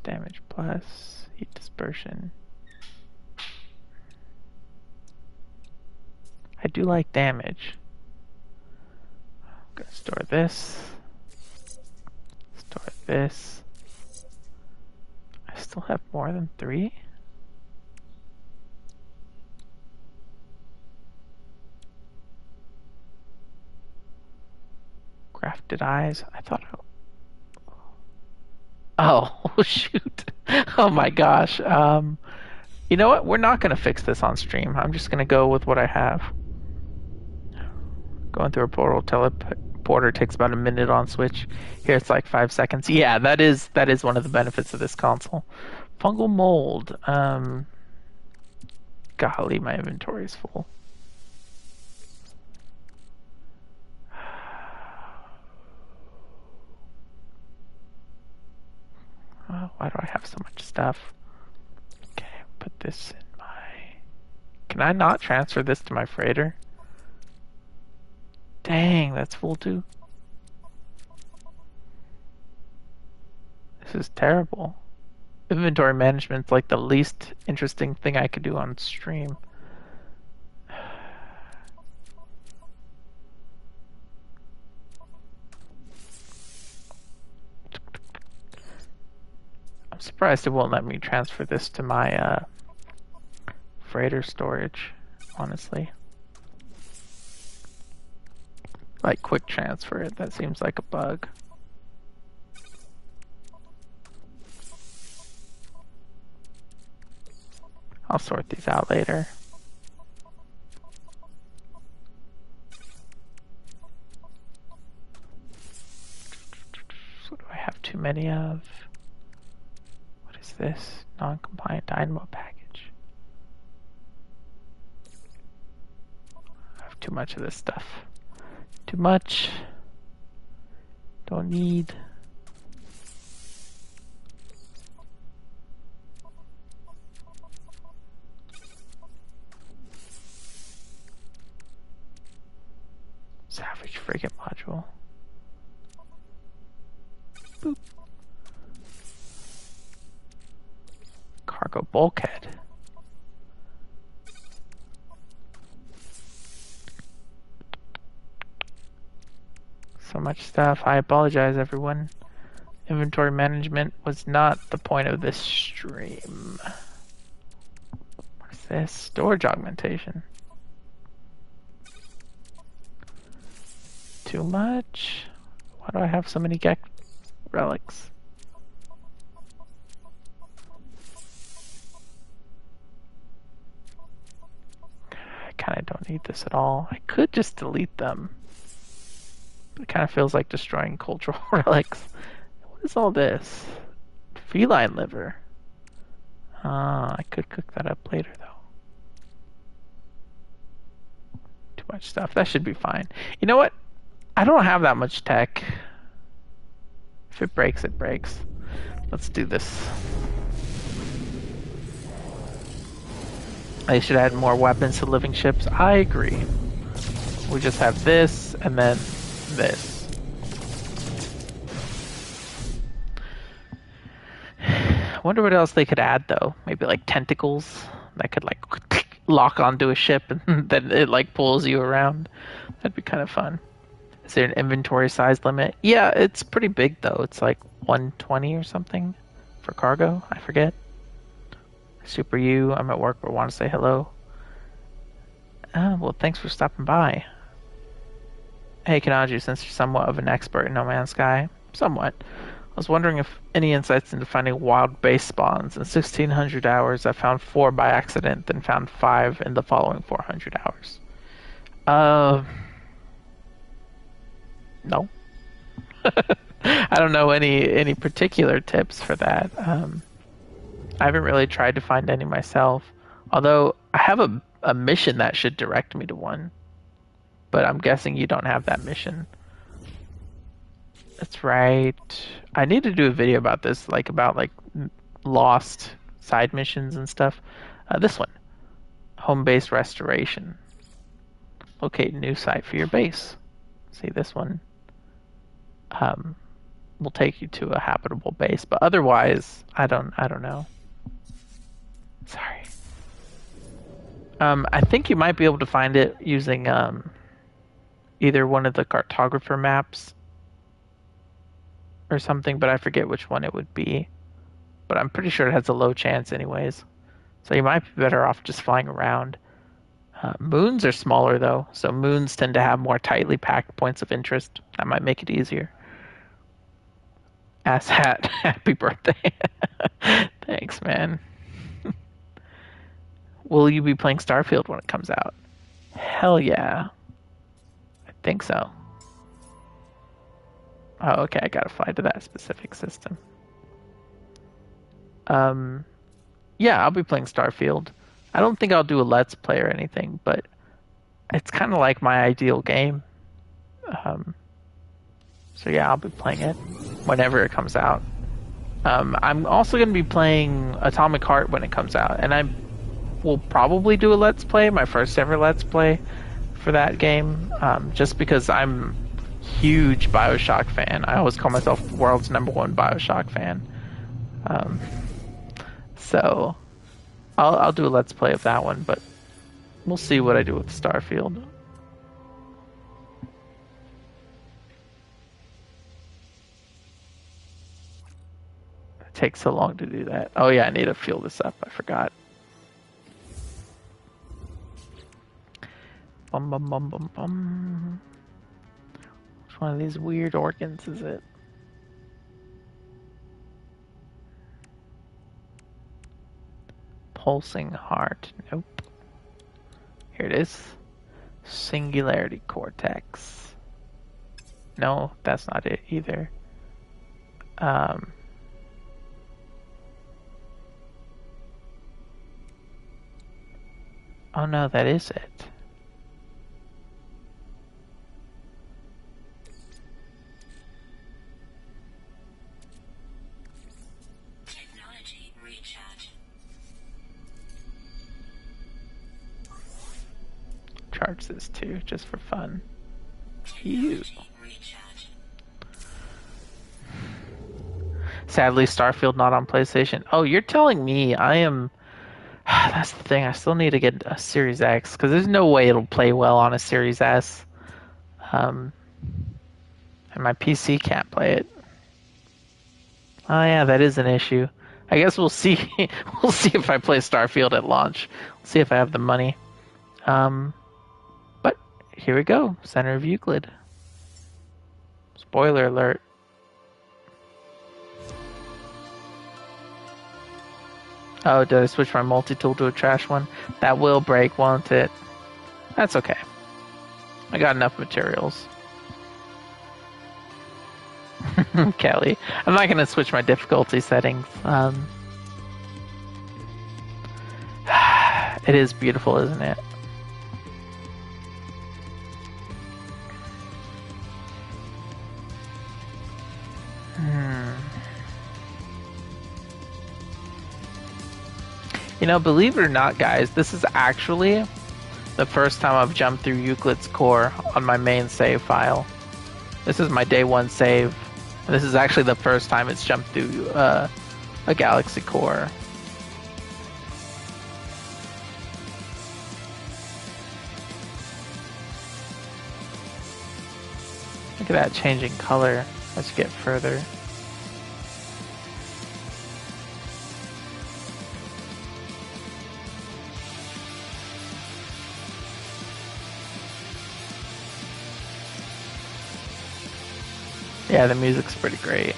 Damage plus, heat dispersion. I do like damage. I'm gonna store this. Store this. I still have more than 3? Crafted eyes. I thought Oh, shoot. Oh my gosh. You know what? We're not going to fix this on stream. I'm just going to go with what I have. Going through a portal teleporter takes about a minute on Switch. Here it's like 5 seconds. Yeah, that is one of the benefits of this console. Fungal mold. Golly, my inventory is full. Oh, why do I have so much stuff? Okay, put this in my... Can I not transfer this to my freighter? Dang, that's full too. This is terrible. Inventory management's like the least interesting thing I could do on stream. I'm surprised it won't let me transfer this to my freighter storage, honestly. Like quick transfer it, that seems like a bug. I'll sort these out later. What do I have too many of? What is this? Non-compliant dynamo package. I have too much of this stuff. Too much. Don't need. Savage frigate module. Boop. cargo bulkhead. So much stuff. I apologize, everyone. Inventory management was not the point of this stream. What's this? Storage augmentation. Too much? Why do I have so many Gek relics? I kind of don't need this at all. I could just delete them. But it kind of feels like destroying cultural relics. What is all this? Feline liver. I could cook that up later, though. Too much stuff. That should be fine. You know what? I don't have that much tech. If it breaks, it breaks. Let's do this. They should add more weapons to living ships. I agree. We just have this and then this. I wonder what else they could add though. Maybe like tentacles that could like lock onto a ship and then it like pulls you around. That'd be kind of fun. Is there an inventory size limit? Yeah, it's pretty big though. It's like 120 or something for cargo. I forget. Super you, I'm at work but want to say hello. Well, thanks for stopping by. Hey Kanaju, since you're somewhat of an expert in No Man's Sky, somewhat, I was wondering if any insights into finding wild base spawns. In 1600 hours, I found 4 by accident, then found 5 in the following 400 hours. No. I don't know any particular tips for that. I haven't really tried to find any myself. Although I have a mission that should direct me to one. But I'm guessing you don't have that mission. That's right. I need to do a video about this, like about like lost side missions and stuff. This one. Home base restoration. Locate a new site for your base. See, this one will take you to a habitable base, but otherwise I don't know. Sorry. I think you might be able to find it using either one of the cartographer maps or something, but I forget which one it would be. But I'm pretty sure it has a low chance anyways. So you might be better off just flying around. Moons are smaller though, so moons tend to have more tightly packed points of interest. That might make it easier. Ass hat, happy birthday. Thanks, man. Will you be playing Starfield when it comes out? Hell yeah. I think so. Oh, okay, I gotta fly to that specific system. Yeah, I'll be playing Starfield. I don't think I'll do a Let's Play or anything, but it's kind of like my ideal game. So yeah, I'll be playing it whenever it comes out. I'm also going to be playing Atomic Heart when it comes out, and I will probably do a Let's Play, my first ever Let's Play for that game, just because I'm a huge BioShock fan. I always call myself the world's #1 BioShock fan. So I'll do a Let's Play of that one, but we'll see what I do with Starfield. It takes so long to do that. Oh yeah, I need to fuel this up. I forgot. Bum bum bum bum bum. Which one of these weird organs is it? Pulsing heart. Nope. Here it is. Singularity cortex. No, that's not it either. Oh no, that is it. Technology recharge. Charge this too, just for fun. Ew. Sadly, Starfield not on PlayStation. Oh, you're telling me I am. That's the thing. I still need to get a Series X because there's no way it'll play well on a Series S. Um, and my PC can't play it. Oh yeah, that is an issue. I guess we'll see. We'll see if I play Starfield at launch. We'll see if I have the money. But here we go. Center of Euclid. Spoiler alert. Oh, did I switch my multi-tool to a trash one? That will break, won't it? That's okay. I got enough materials. Kelly. I'm not going to switch my difficulty settings. It is beautiful, isn't it? You know, believe it or not, guys, this is actually the first time I've jumped through Euclid's core on my main save file. This is my day one save. And this is actually the first time it's jumped through a galaxy core. Look at that changing color as you get further. Yeah, the music's pretty great.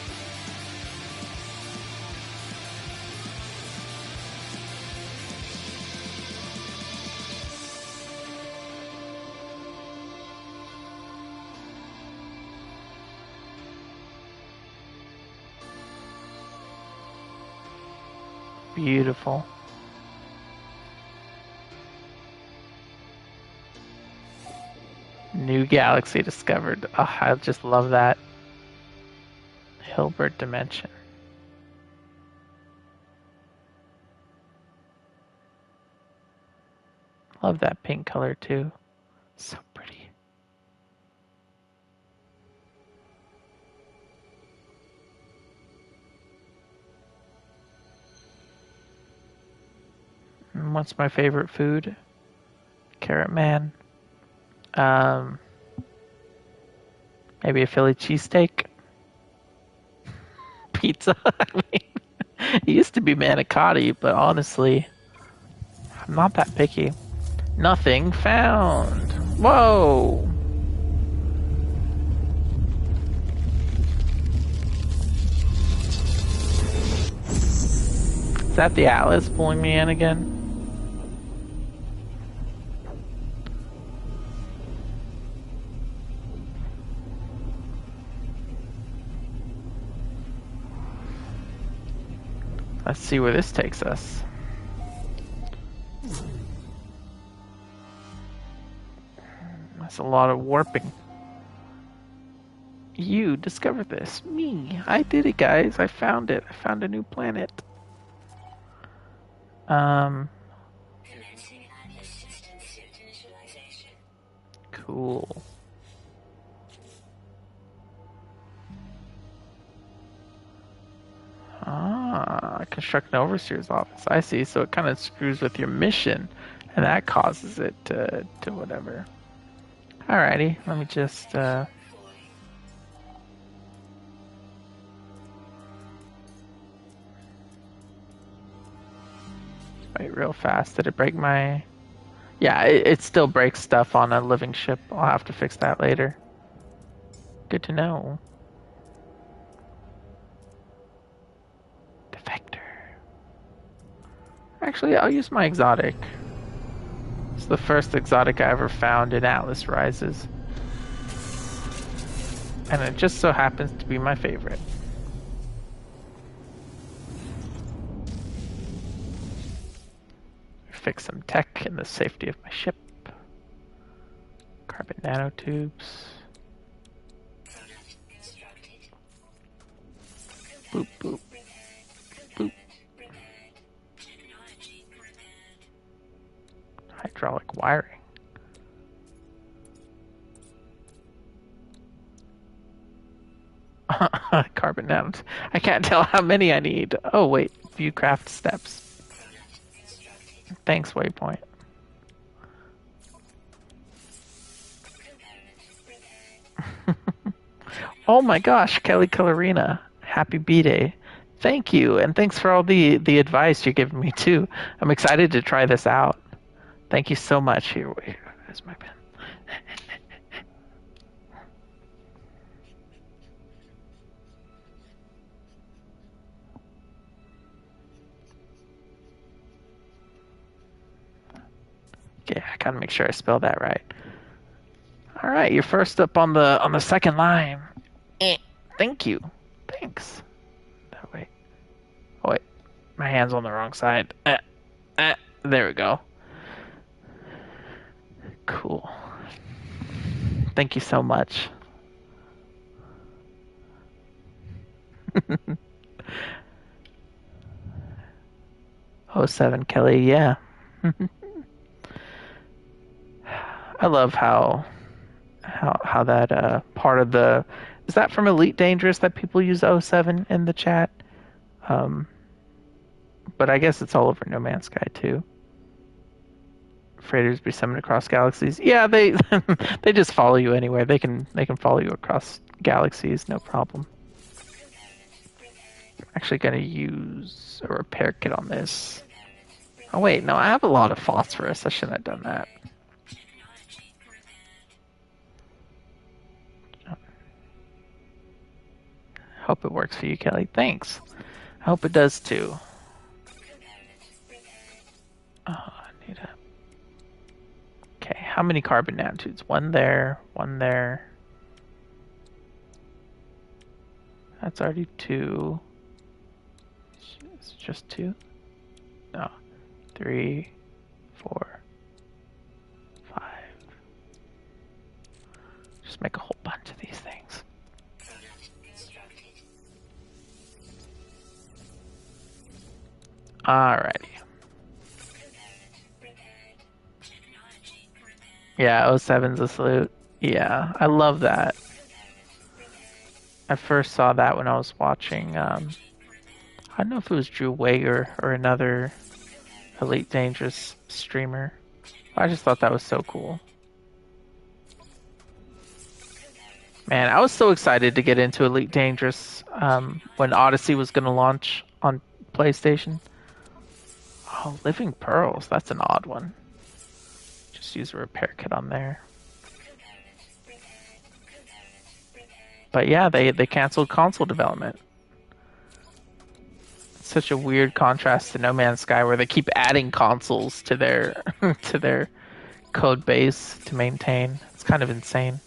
Beautiful. New galaxy discovered. Oh, I just love that. Hilbert dimension. Love that pink color too. So pretty. And what's my favorite food? Carrot Man. Maybe a Philly cheesesteak. Pizza. I mean, it used to be manicotti, but honestly, I'm not that picky. Nothing found. Whoa. Is that the Atlas pulling me in again? Let's see where this takes us. That's a lot of warping. You discovered this. Me. I did it, guys. I found it. I found a new planet. Commencing Atlas system suit initialization. Cool. Ah, construct an overseer's office. I see. So it kind of screws with your mission, and that causes it to whatever. Alrighty, let me just wait real fast. Did it break my? Yeah, it still breaks stuff on a living ship. I'll have to fix that later. Good to know. Defector. Actually, I'll use my exotic. It's the first exotic I ever found in Atlas Rises. And it just so happens to be my favorite. Fix some tech in the safety of my ship. Carbon nanotubes. Product constructed. Boop, boop. Boop. Repaired. Technology repaired. Hydraulic wiring. Carbon down. I can't tell how many I need. Oh, wait. View craft steps. Thanks, waypoint. Oh my gosh, Kelly Colorina. Happy B-Day. Thank you, and thanks for all the advice you're giving me too. I'm excited to try this out. Here's my pen. Okay, I gotta make sure I spell that right. All right, you're first up on the second line. Thank you. Thanks. Oh, wait. Oh, wait. My hand's on the wrong side. There we go. Cool. Thank you so much. Oh, 07 Kelly, yeah. I love how that part of the is that from Elite Dangerous that people use oh 07 in the chat? Um, but I guess it's all over No Man's Sky too. Freighters be summoned across galaxies. Yeah, they they just follow you anywhere. They can follow you across galaxies, no problem. I'm actually gonna use a repair kit on this. Oh wait, no, I have a lot of phosphorus. I shouldn't have done that. Hope it works for you, Kelly. Thanks. I hope it does too. Oh, I need a. Okay, how many carbon nanotubes? One there, one there. That's already two. It's just two? No. 3, 4, 5. Just make a whole bunch of these things. Alrighty. Yeah, 07's a salute. Yeah, I love that. I first saw that when I was watching, I don't know if it was Drew Wager or another Elite Dangerous streamer. I just thought that was so cool. Man, I was so excited to get into Elite Dangerous when Odyssey was going to launch on PlayStation. Oh, Living Pearls. That's an odd one. Just use a repair kit on there. But yeah, they canceled console development. It's such a weird contrast to No Man's Sky, where they keep adding consoles to their to their code base to maintain. It's kind of insane.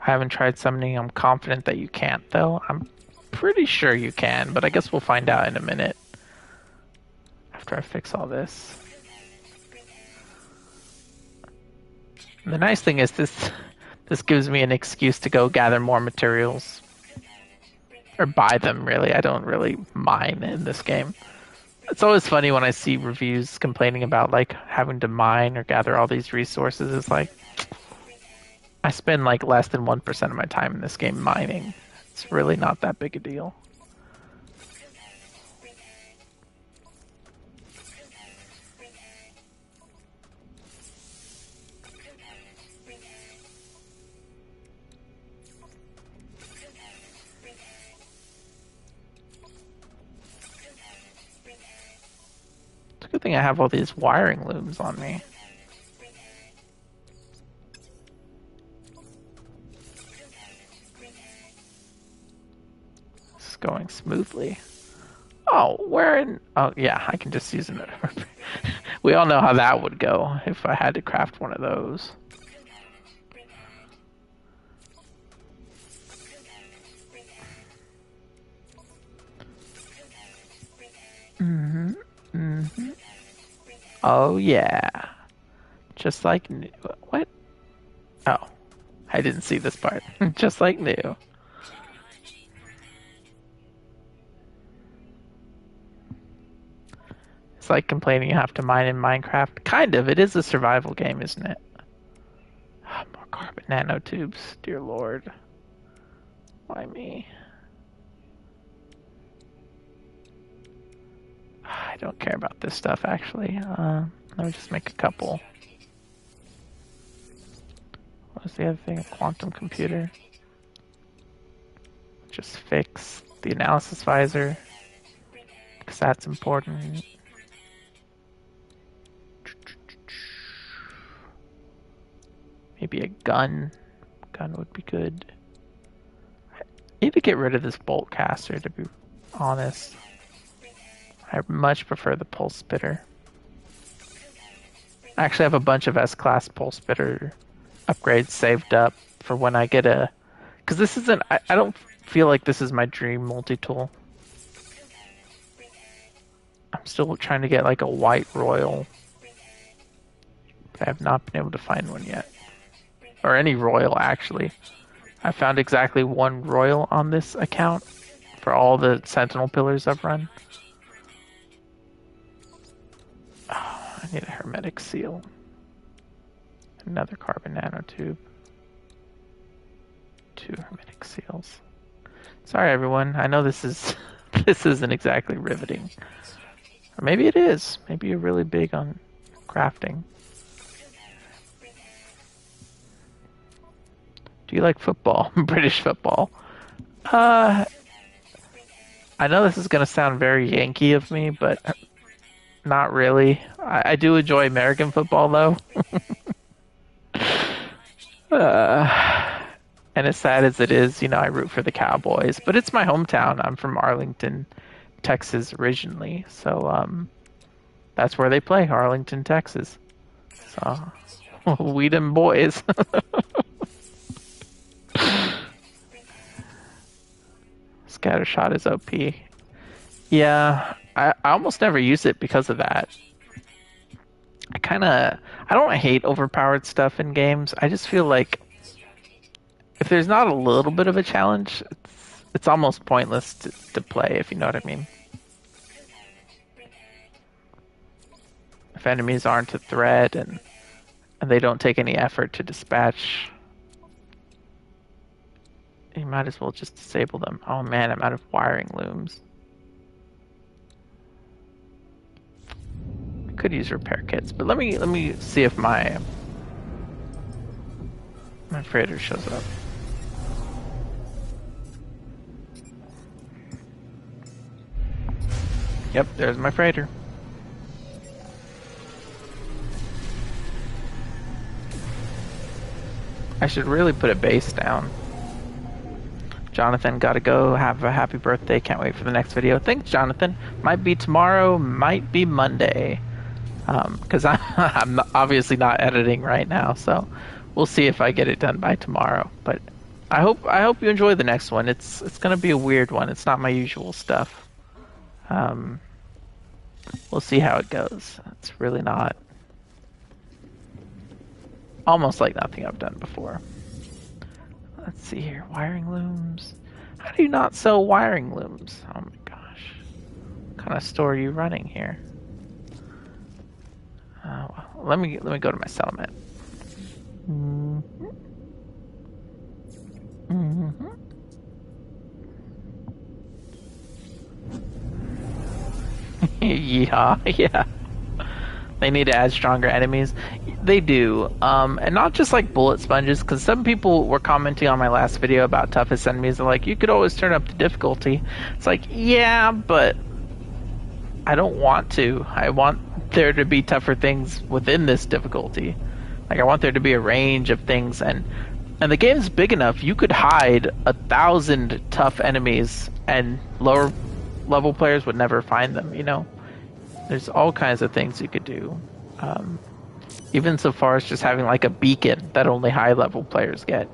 I haven't tried summoning. I'm confident that you can't, though. I'm pretty sure you can, but I guess we'll find out in a minute after I fix all this. The nice thing is this gives me an excuse to go gather more materials. Or buy them, really. I don't really mine in this game. It's always funny when I see reviews complaining about like having to mine or gather all these resources. It's like I spend like less than 1% of my time in this game mining. It's really not that big a deal. It's a good thing I have all these wiring looms on me. It's going smoothly. Oh, where in... Oh, yeah, I can just use it. We all know how that would go if I had to craft one of those. Oh, yeah. Just like new. What? Oh, I didn't see this part. Just like new. It's like complaining you have to mine in Minecraft. Kind of. It is a survival game, isn't it? More carbon nanotubes. Dear Lord. Why me? I don't care about this stuff, actually. Let me just make a couple. What was the other thing? A quantum computer. Just fix the analysis visor, because that's important. Maybe a gun. Gun would be good. I need to get rid of this bolt caster, to be honest. I much prefer the pulse spitter. I actually have a bunch of S-class pulse spitter upgrades saved up for when I get a... Because this isn't... I don't feel like this is my dream multi-tool. I'm still trying to get like a white royal. But I have not been able to find one yet. Or any royal, actually. I found exactly one royal on this account for all the Sentinel pillars I've run. Oh, I need a hermetic seal. Another carbon nanotube. 2 hermetic seals. Sorry, everyone. I know this is this isn't exactly riveting. Or maybe it is. Maybe you're really big on crafting. Do you like football? British football? I know this is going to sound very Yankee of me, but not really. I do enjoy American football, though. And as sad as it is, I root for the Cowboys. But it's my hometown. I'm from Arlington, Texas originally. So that's where they play, Arlington, Texas. So, we them boys. Scattershot is OP. Yeah, I almost never use it because of that. I don't hate overpowered stuff in games. I just feel like if there's not a little bit of a challenge, it's almost pointless to play, if you know what I mean. If enemies aren't a threat and they don't take any effort to dispatch, you might as well just disable them. Oh man, I'm out of wiring looms. I could use repair kits, but let me see if my freighter shows up. Yep, there's my freighter. I should really put a base down. Jonathan, gotta go. Have a happy birthday. Can't wait for the next video. Thanks, Jonathan. Might be tomorrow, might be Monday. Because I'm obviously not editing right now, so we'll see if I get it done by tomorrow. But I hope you enjoy the next one. It's gonna be a weird one. It's not my usual stuff. We'll see how it goes. It's really not. Almost like nothing I've done before. Let's see here. Wiring looms. How do you not sell wiring looms? Oh my gosh. What kind of store are you running here? Well, let me go to my settlement. Yeah. They need to add stronger enemies. They do. And not just like bullet sponges, because some people were commenting on my last video about toughest enemies. They're like, you could always turn up the difficulty. It's like, yeah, but I don't want to. I want there to be tougher things within this difficulty. Like, I want there to be a range of things. And the game's big enough, you could hide 1,000 tough enemies and lower level players would never find them, There's all kinds of things you could do. Even so far as just having like a beacon that only high level players get,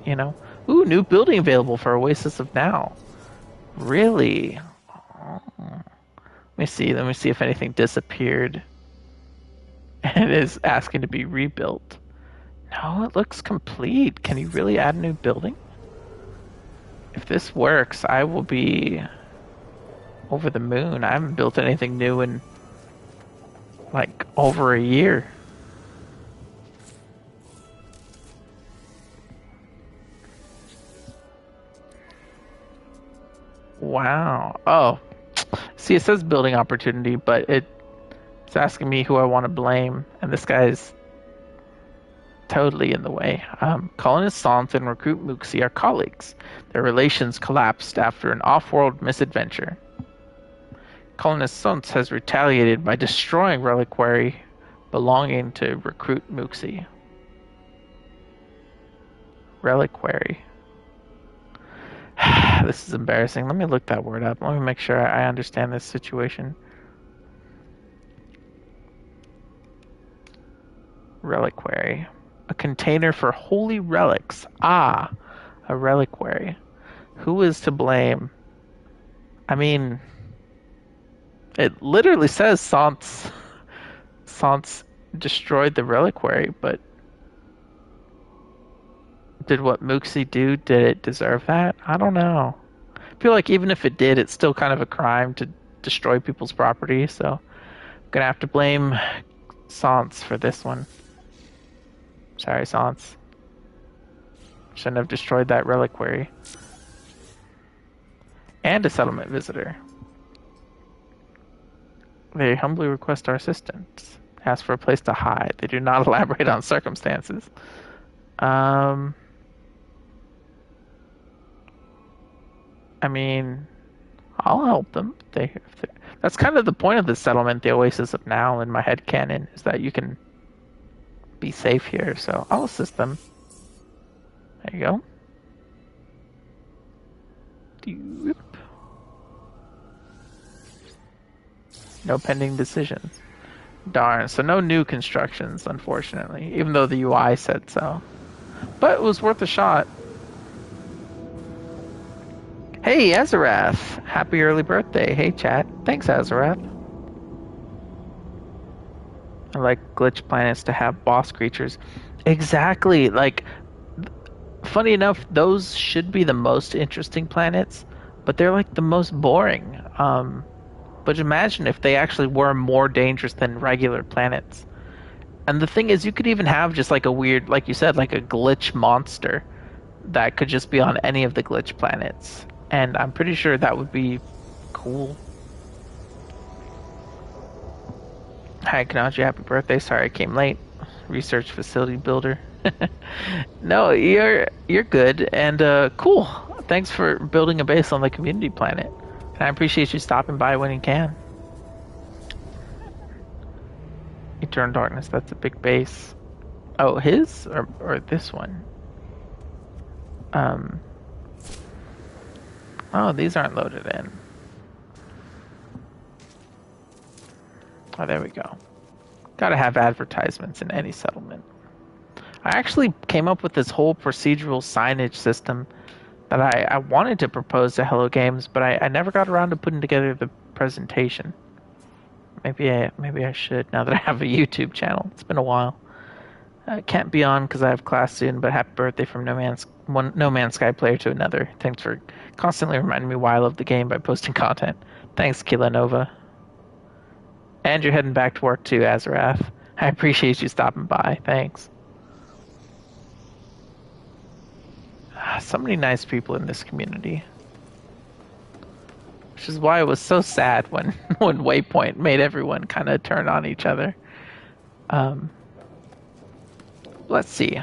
Ooh, new building available for Oasis of Now. Really? Oh. Let me see if anything disappeared and is asking to be rebuilt. No, it looks complete. Can you really add a new building? If this works, I will be over the moon. I haven't built anything new in like over a year. Wow. Oh, see, it says building opportunity, but it's asking me who I want to blame, and this guy's totally in the way. Colonist Sant and recruit Muxi are colleagues. Their relations collapsed after an off-world misadventure. Colonist Sant has retaliated by destroying reliquary belonging to recruit Muxi. Reliquary. This is embarrassing. Let me look that word up. Let me make sure I understand this situation. Reliquary. A container for holy relics. Ah, a reliquary. Who is to blame? I mean, it literally says Sans destroyed the reliquary, but did what Muxi do? Did it deserve that? I don't know. I feel like even if it did, it's still kind of a crime to destroy people's property, so I'm gonna have to blame Sans for this one. Sorry, Sans. Shouldn't have destroyed that reliquary. And a settlement visitor. They humbly request our assistance. Ask for a place to hide. They do not elaborate on circumstances. I mean, I'll help them. That's kind of the point of this settlement, the Oasis of Now, in my head canon, is that you can be safe here. So I'll assist them. There you go. Doop. No pending decisions. Darn, so no new constructions, unfortunately, even though the UI said so. But it was worth a shot. Hey, Azarath! Happy early birthday. Hey, chat. Thanks, Azarath. I like glitch planets to have boss creatures. Exactly. Like, funny enough, those should be the most interesting planets, but they're like the most boring. But imagine if they actually were more dangerous than regular planets. And the thing is, you could even have just like a weird, like you said, like a glitch monster that could just be on any of the glitch planets. And I'm pretty sure that would be cool. Hi, Kanaju, happy birthday. Sorry I came late. Research facility builder. No, you're good and cool. Thanks for building a base on the community planet. And I appreciate you stopping by when you can. Eternal Darkness, that's a big base. Oh, his or this one? Oh, these aren't loaded in. Oh, there we go. Gotta have advertisements in any settlement. I actually came up with this whole procedural signage system that I wanted to propose to Hello Games, but I never got around to putting together the presentation. Maybe I should now that I have a YouTube channel. It's been a while. Can't be on because I have class soon, but happy birthday from No Man's Sky player to another. Thanks for constantly reminding me why I love the game by posting content. Thanks, Kila Nova. And you're heading back to work too, Azarath. I appreciate you stopping by. Thanks. So many nice people in this community. Which is why it was so sad when Waypoint made everyone kind of turn on each other. Let's see.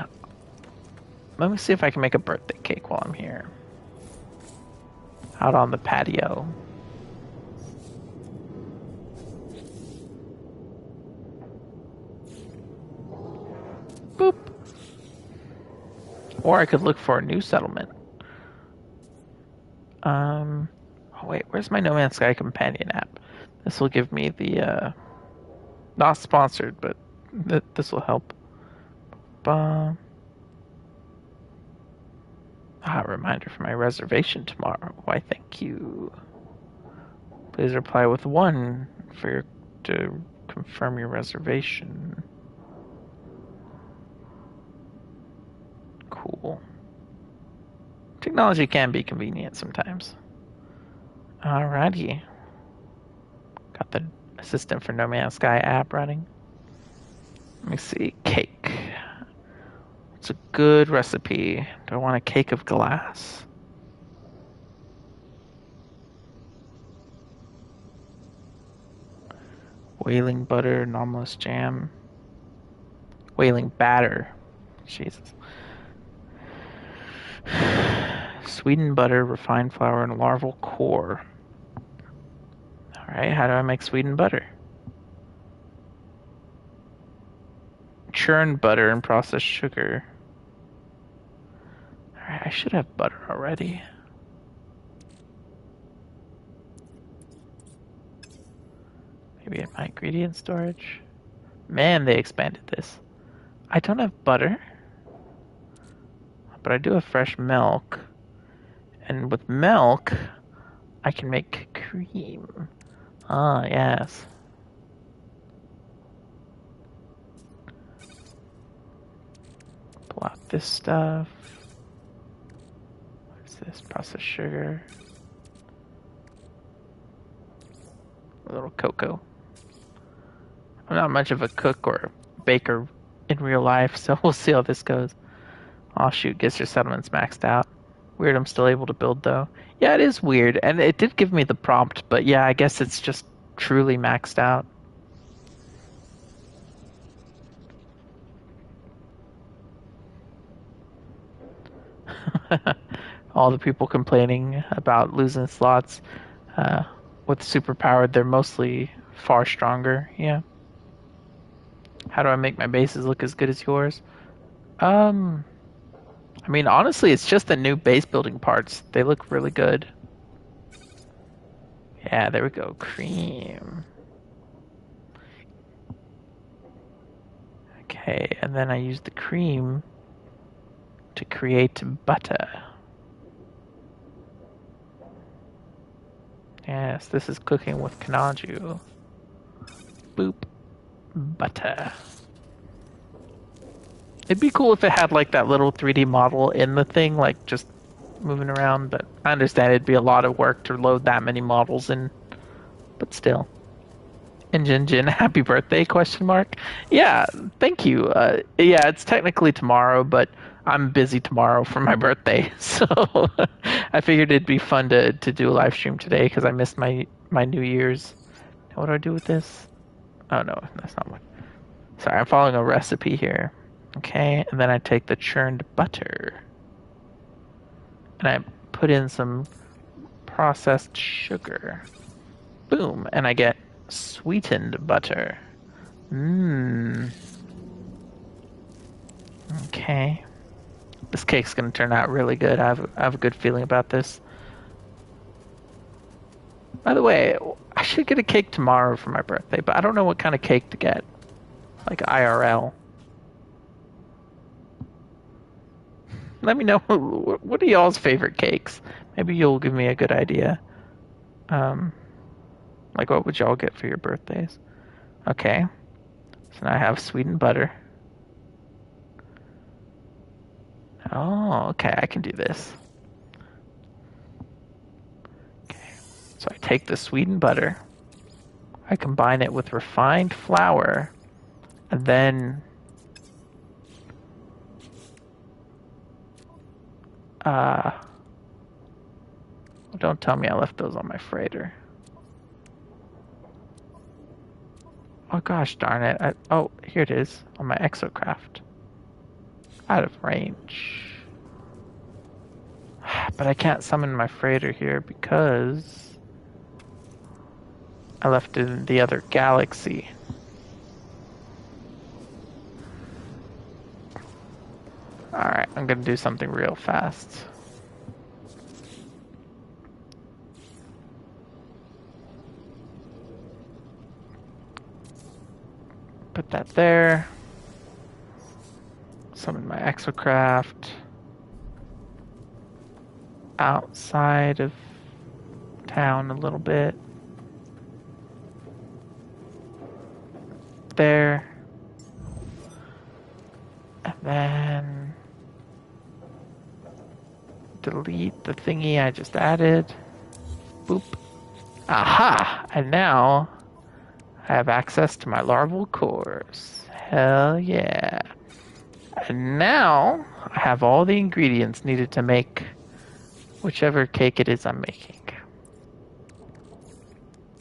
Let me see if I can make a birthday cake while I'm here. Out on the patio. Boop. Or I could look for a new settlement. Oh wait, where's my No Man's Sky companion app? This will give me the, not sponsored, but this will help. Reminder for my reservation tomorrow. Why, thank you. Please reply with 1 to confirm your reservation. Cool. Technology can be convenient sometimes. Alrighty. Got the Assistant for No Man's Sky app running. Let me see. Cake. It's a good recipe. Do I want a cake of glass? Whaling butter, anomalous jam. Whaling batter. Jesus. Sweetened butter, refined flour, and larval core. Alright, how do I make sweetened butter? Churned butter and processed sugar. Alright, I should have butter already. Maybe in my ingredient storage. Man, they expanded this. I don't have butter, but I do have fresh milk. And with milk, I can make cream. Ah, yes. Pull out this stuff. What is this? Processed sugar. A little cocoa. I'm not much of a cook or baker in real life, so we'll see how this goes. Oh shoot, guess your settlement's maxed out. Weird, I'm still able to build though. Yeah, it is weird, and it did give me the prompt, but yeah, I guess it's just truly maxed out. All the people complaining about losing slots with superpowered, they're mostly far stronger. Yeah. How do I make my bases look as good as yours? Um, I mean, honestly, it's just the new base building parts. They look really good. Yeah, there we go. Cream. Okay, and then I use the cream to create butter. Yes, this is cooking with Kanaju. Boop. Butter. It'd be cool if it had like that little 3D model in the thing, like just moving around, but I understand it'd be a lot of work to load that many models in, but still. And Jin, happy birthday, question mark. Yeah, thank you. Yeah, it's technically tomorrow, but I'm busy tomorrow for my birthday, so I figured it'd be fun to do a live stream today because I missed my New Year's. What do I do with this? Oh no, that's not what. Sorry, I'm following a recipe here. Okay, and then I take the churned butter and I put in some processed sugar. Boom, and I get sweetened butter. Mmm. Okay. This cake's gonna turn out really good. I have a good feeling about this. By the way, I should get a cake tomorrow for my birthday, but I don't know what kind of cake to get. Like IRL. Let me know what are y'all's favorite cakes. Maybe you'll give me a good idea. Like what would y'all get for your birthdays? Okay. So now I have sweetened butter. Oh, okay, I can do this. Okay. So I take the sweetened butter. I combine it with refined flour. And then don't tell me I left those on my freighter. Oh gosh darn it. Oh, here it is on my exocraft. Out of range. But I can't summon my freighter here because I left it in the other galaxy. Alright, I'm gonna do something real fast. Put that there. Summon my exocraft. Outside of town a little bit. There. And then delete the thingy I just added. Boop. Aha! And now I have access to my larval cores. Hell yeah. And now I have all the ingredients needed to make whichever cake it is I'm making.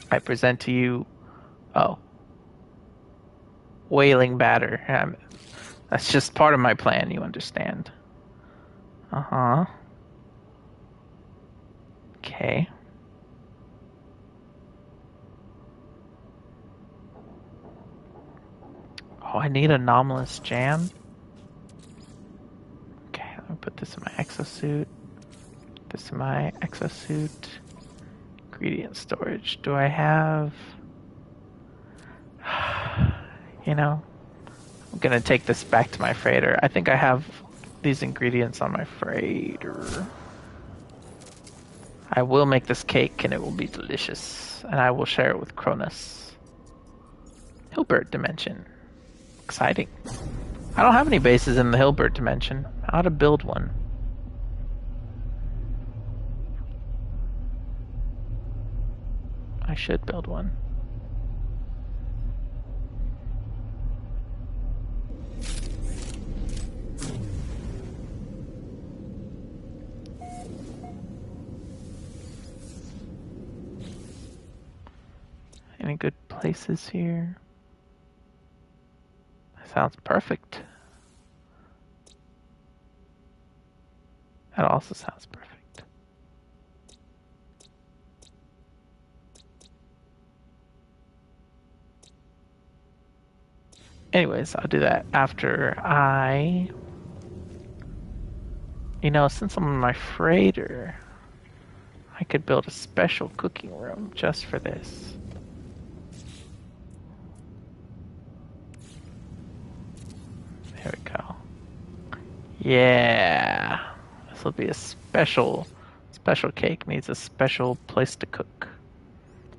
I present to you... Oh. whaling batter. That's just part of my plan, you understand. Uh-huh. Okay. Oh, I need anomalous jam. Okay, let me put this in my exosuit. This in my exosuit. Ingredient storage. Do I have... You know, I'm gonna take this back to my freighter. I think I have these ingredients on my freighter. I will make this cake and it will be delicious. And I will share it with Cronus. Hilbert dimension. Exciting. I don't have any bases in the Hilbert dimension. How to build one. I should build one. Any good places here? That sounds perfect. That also sounds perfect. Anyways, I'll do that after I... You know, since I'm on my freighter, I could build a special cooking room just for this. There we go. Yeah. This will be a special cake. Needs a special place to cook.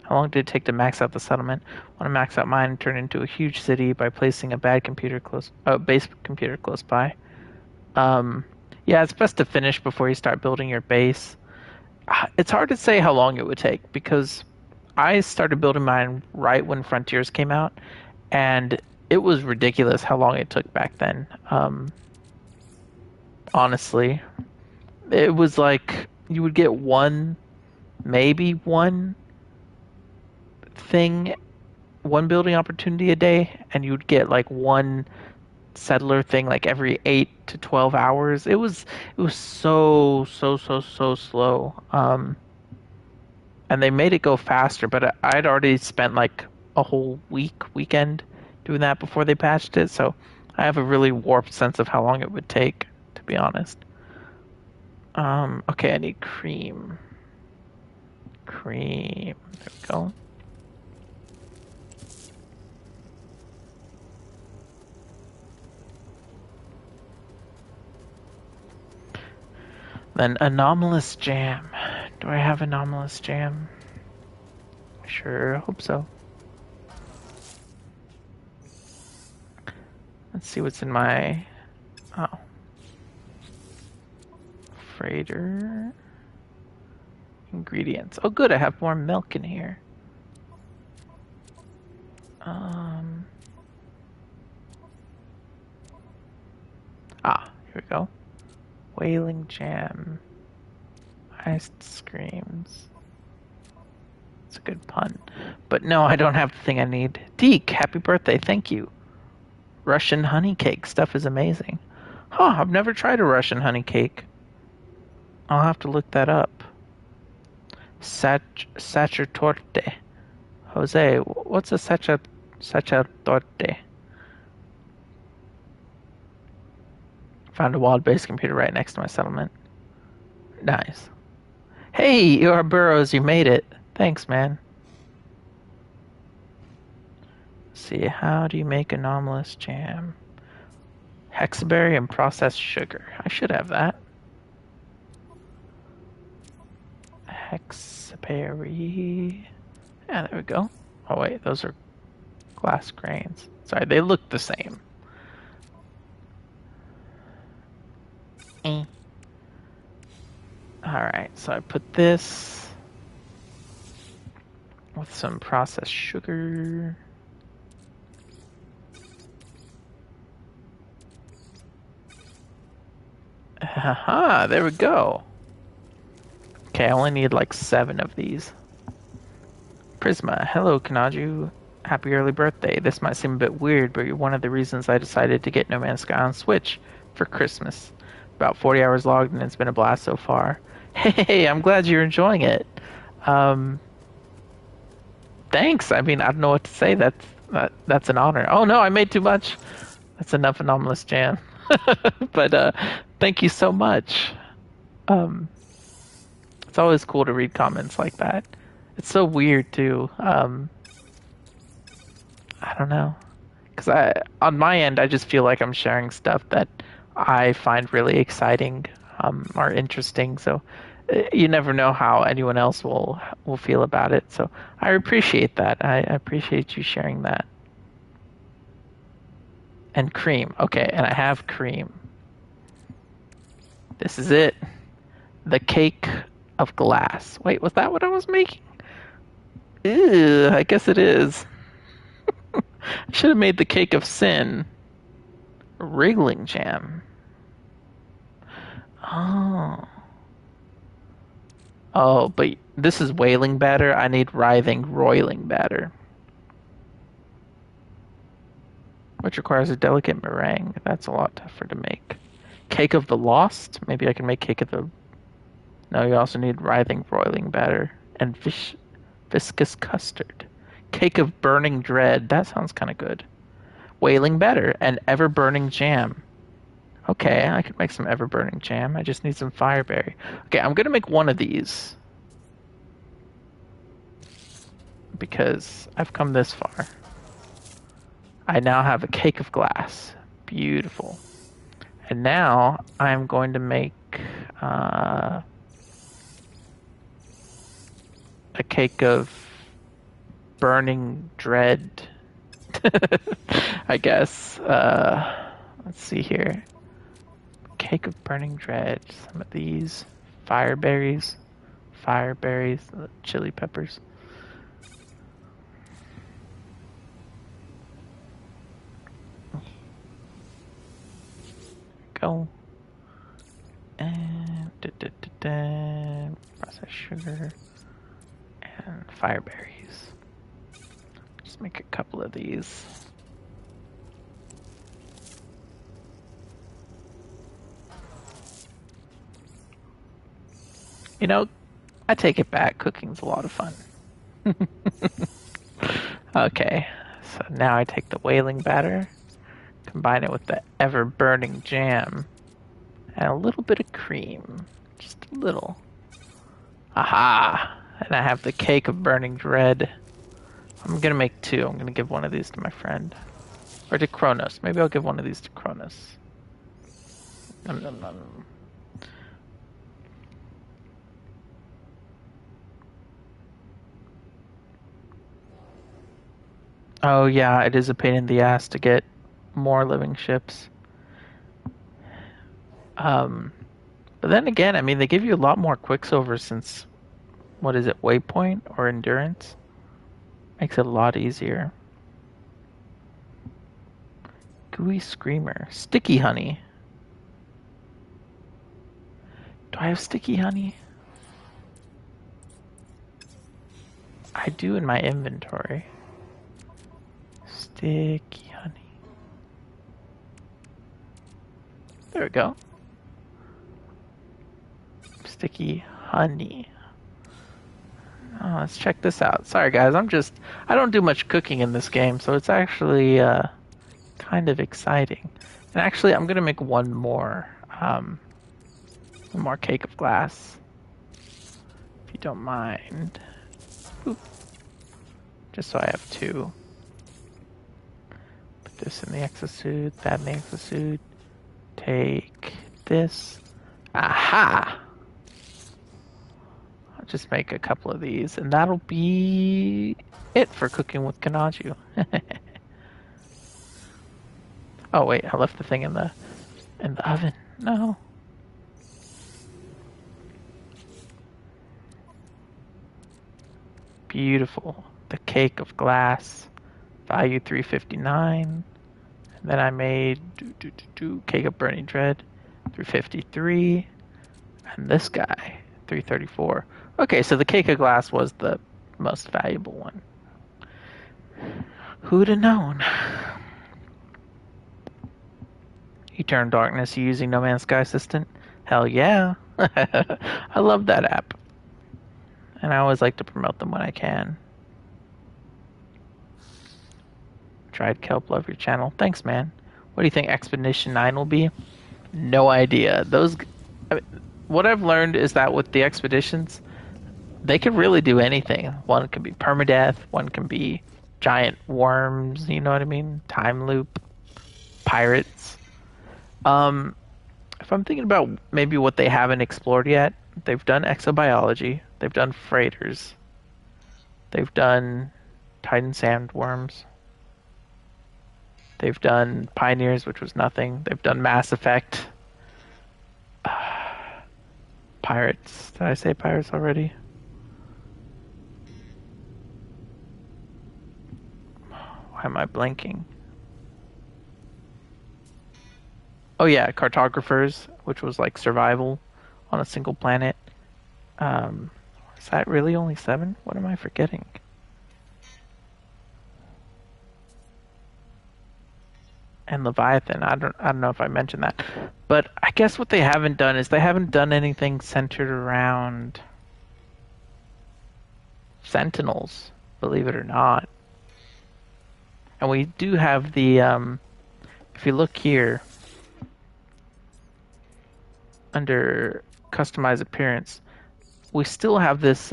How long did it take to max out the settlement? I want to max out mine and turn it into a huge city by placing a base computer close by. Yeah, it's best to finish before you start building your base. It's hard to say how long it would take because I started building mine right when Frontiers came out, and it was ridiculous how long it took back then. Honestly, it was like you would get maybe one building opportunity a day, and you'd get like one settler thing like every 8 to 12 hours. It was so slow. And they made it go faster, but I'd already spent like a whole weekend doing that before they patched it, so I have a really warped sense of how long it would take, to be honest. Okay, I need cream. There we go. Then anomalous jam. Do I have anomalous jam? Sure, hope so. Let's see what's in my... Oh. Freighter. Ingredients. Oh good, I have more milk in here. Here we go. Whaling jam. Ice screams. It's a good pun. But no, I don't have the thing I need. Deke, happy birthday, thank you. Russian honey cake. Stuff is amazing. Huh, I've never tried a Russian honey cake. I'll have to look that up. Sacerdote. Jose, what's a sacerdote? Found a wild base computer right next to my settlement. Nice. Hey, you're Burrows, you made it. Thanks, man. Let's see, how do you make anomalous jam? Hexaberry and processed sugar. I should have that. Hexaberry. Yeah, there we go. Oh wait, those are glass grains. Sorry, they look the same. Alright, so I put this with some processed sugar. Aha, there we go. Okay, I only need like 7 of these. Prisma, hello Kanaju. Happy early birthday. This might seem a bit weird, but you're one of the reasons I decided to get No Man's Sky on Switch for Christmas. About 40 hours logged, and it's been a blast so far. Hey, I'm glad you're enjoying it. Um, Thanks. I mean, I don't know what to say. That's an honor. Oh no, I made too much. That's enough anomalous jam. But thank you so much. Um, it's always cool to read comments like that. It's so weird too. I don't know, because on my end, I just feel like I'm sharing stuff that I find really exciting, or interesting. So you never know how anyone else will feel about it. So I appreciate that. I appreciate you sharing that. And cream. Okay, and I have cream. This is it. The cake of glass. Wait, was that what I was making? Ew, I guess it is. I should have made the cake of sin. Wriggling jam. Oh. Oh, but this is wailing batter. I need writhing, roiling batter, which requires a delicate meringue. That's a lot tougher to make. Cake of the lost. Maybe I can make cake of the. No, you also need writhing, roiling batter and viscous custard. Cake of burning dread. That sounds kind of good. Wailing batter and ever burning jam. Okay, I could make some ever burning jam. I just need some fireberry. Okay, I'm gonna make one of these because I've come this far. I now have a cake of glass. Beautiful. And now I'm going to make a cake of burning dread. I guess. Let's see here. Cake of burning dread. Some of these fireberries, chili peppers. Go. And processed sugar and fireberries. Just make a couple of these. You know, I take it back. Cooking's a lot of fun. Okay, so now I take the wailing batter, combine it with the ever burning jam, and a little bit of cream. Just a little. Aha! And I have the cake of burning dread. I'm gonna make two. I'm gonna give one of these to my friend. Or to Kronos. Maybe I'll give one of these to Kronos. Nom, nom, nom. Oh yeah, it is a pain in the ass to get more living ships. Um, but then again, I mean, they give you a lot more Quicksilver since, what is it, Waypoint or Endurance? Makes it a lot easier. Gooey Screamer. Sticky Honey. Do I have Sticky Honey? I do in my inventory. Sticky Honey. There we go. Sticky Honey. Oh, let's check this out. Sorry guys, I don't do much cooking in this game, so it's actually kind of exciting. And actually, I'm gonna make one more cake of glass, if you don't mind. Oop. Just so I have two. Put this in the exosuit, that in the exosuit. Take this. Aha! I'll just make a couple of these, and that'll be it for cooking with Kanaju. Oh wait, I left the thing in the oven. No. Beautiful. The cake of glass, value 359. And then I made cake of burning dread, 353, and this guy, 334. Okay, so the cake of glass was the most valuable one. Who'd have known? Eternal Darkness using No Man's Sky Assistant? Hell yeah. I love that app. And I always like to promote them when I can. Tried Kelp, love your channel. Thanks, man. What do you think Expedition 9 will be? No idea. I mean, what I've learned is that with the expeditions, they can really do anything. One can be permadeath, one can be giant worms, you know what I mean? Time loop, pirates. If I'm thinking about maybe what they haven't explored yet, they've done exobiology, they've done freighters, they've done Titan sandworms, they've done pioneers, which was nothing, they've done Mass Effect, pirates. Did I say pirates already? Why am I blanking? Oh yeah, cartographers, which was like survival on a single planet. Is that really only 7? What am I forgetting? And Leviathan. I don't know if I mentioned that. But I guess what they haven't done is they haven't done anything centered around Sentinels, believe it or not. And we do have the if you look here under customize appearance, we still have this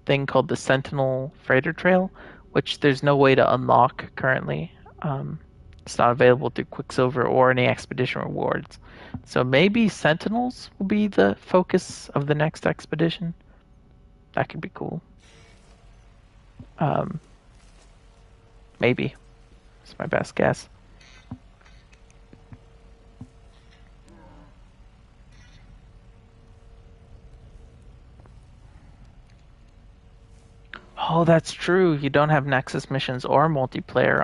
thing called the Sentinel Freighter Trail, which there's no way to unlock currently. It's not available through Quicksilver or any expedition rewards. So maybe Sentinels will be the focus of the next expedition. That could be cool. Maybe. It's my best guess. Oh, that's true. You don't have Nexus missions or multiplayer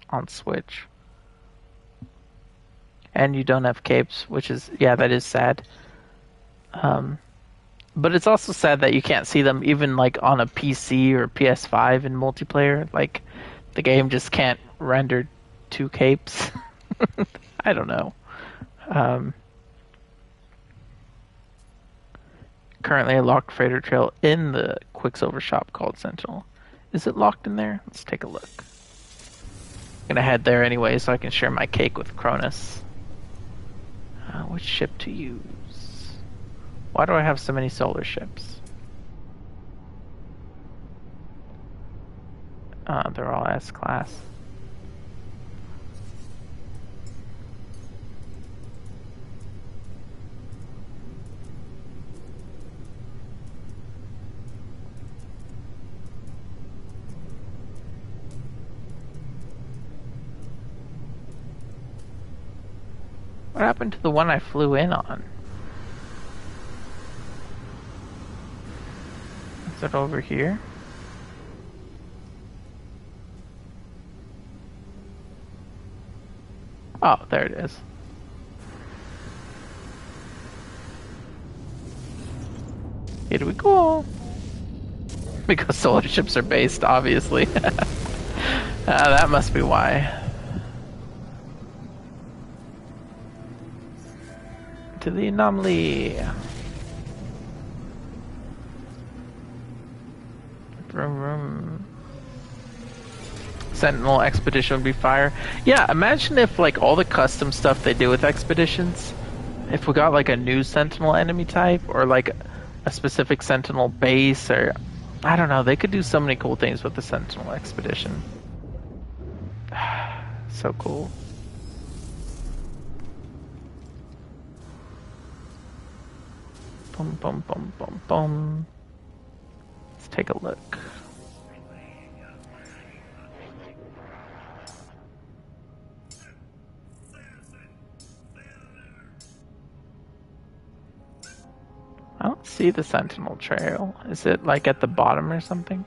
on Switch. And you don't have capes, which is, yeah, that is sad. But it's also sad that you can't see them even like on a PC or PS5 in multiplayer. Like the game just can't render 2 capes. I don't know. Currently a locked freighter trail in the Quicksilver shop called Sentinel. Is it locked in there? Let's take a look. I'm gonna head there anyway so I can share my cake with Cronus. Which ship to use? Why do I have so many solar ships? They're all S-class. What happened to the one I flew in on? Is it over here? Oh, there it is. Here we go. Because solar ships are based, obviously. That must be why. To the anomaly. Vroom, vroom. Sentinel expedition would be fire. Yeah, imagine if like all the custom stuff they do with expeditions, if we got like a new Sentinel enemy type or like a specific Sentinel base, or I don't know, they could do so many cool things with the Sentinel expedition. So cool. Boom, boom, boom, boom, boom. Let's take a look. I don't see the Sentinel trail. Is it like at the bottom or something?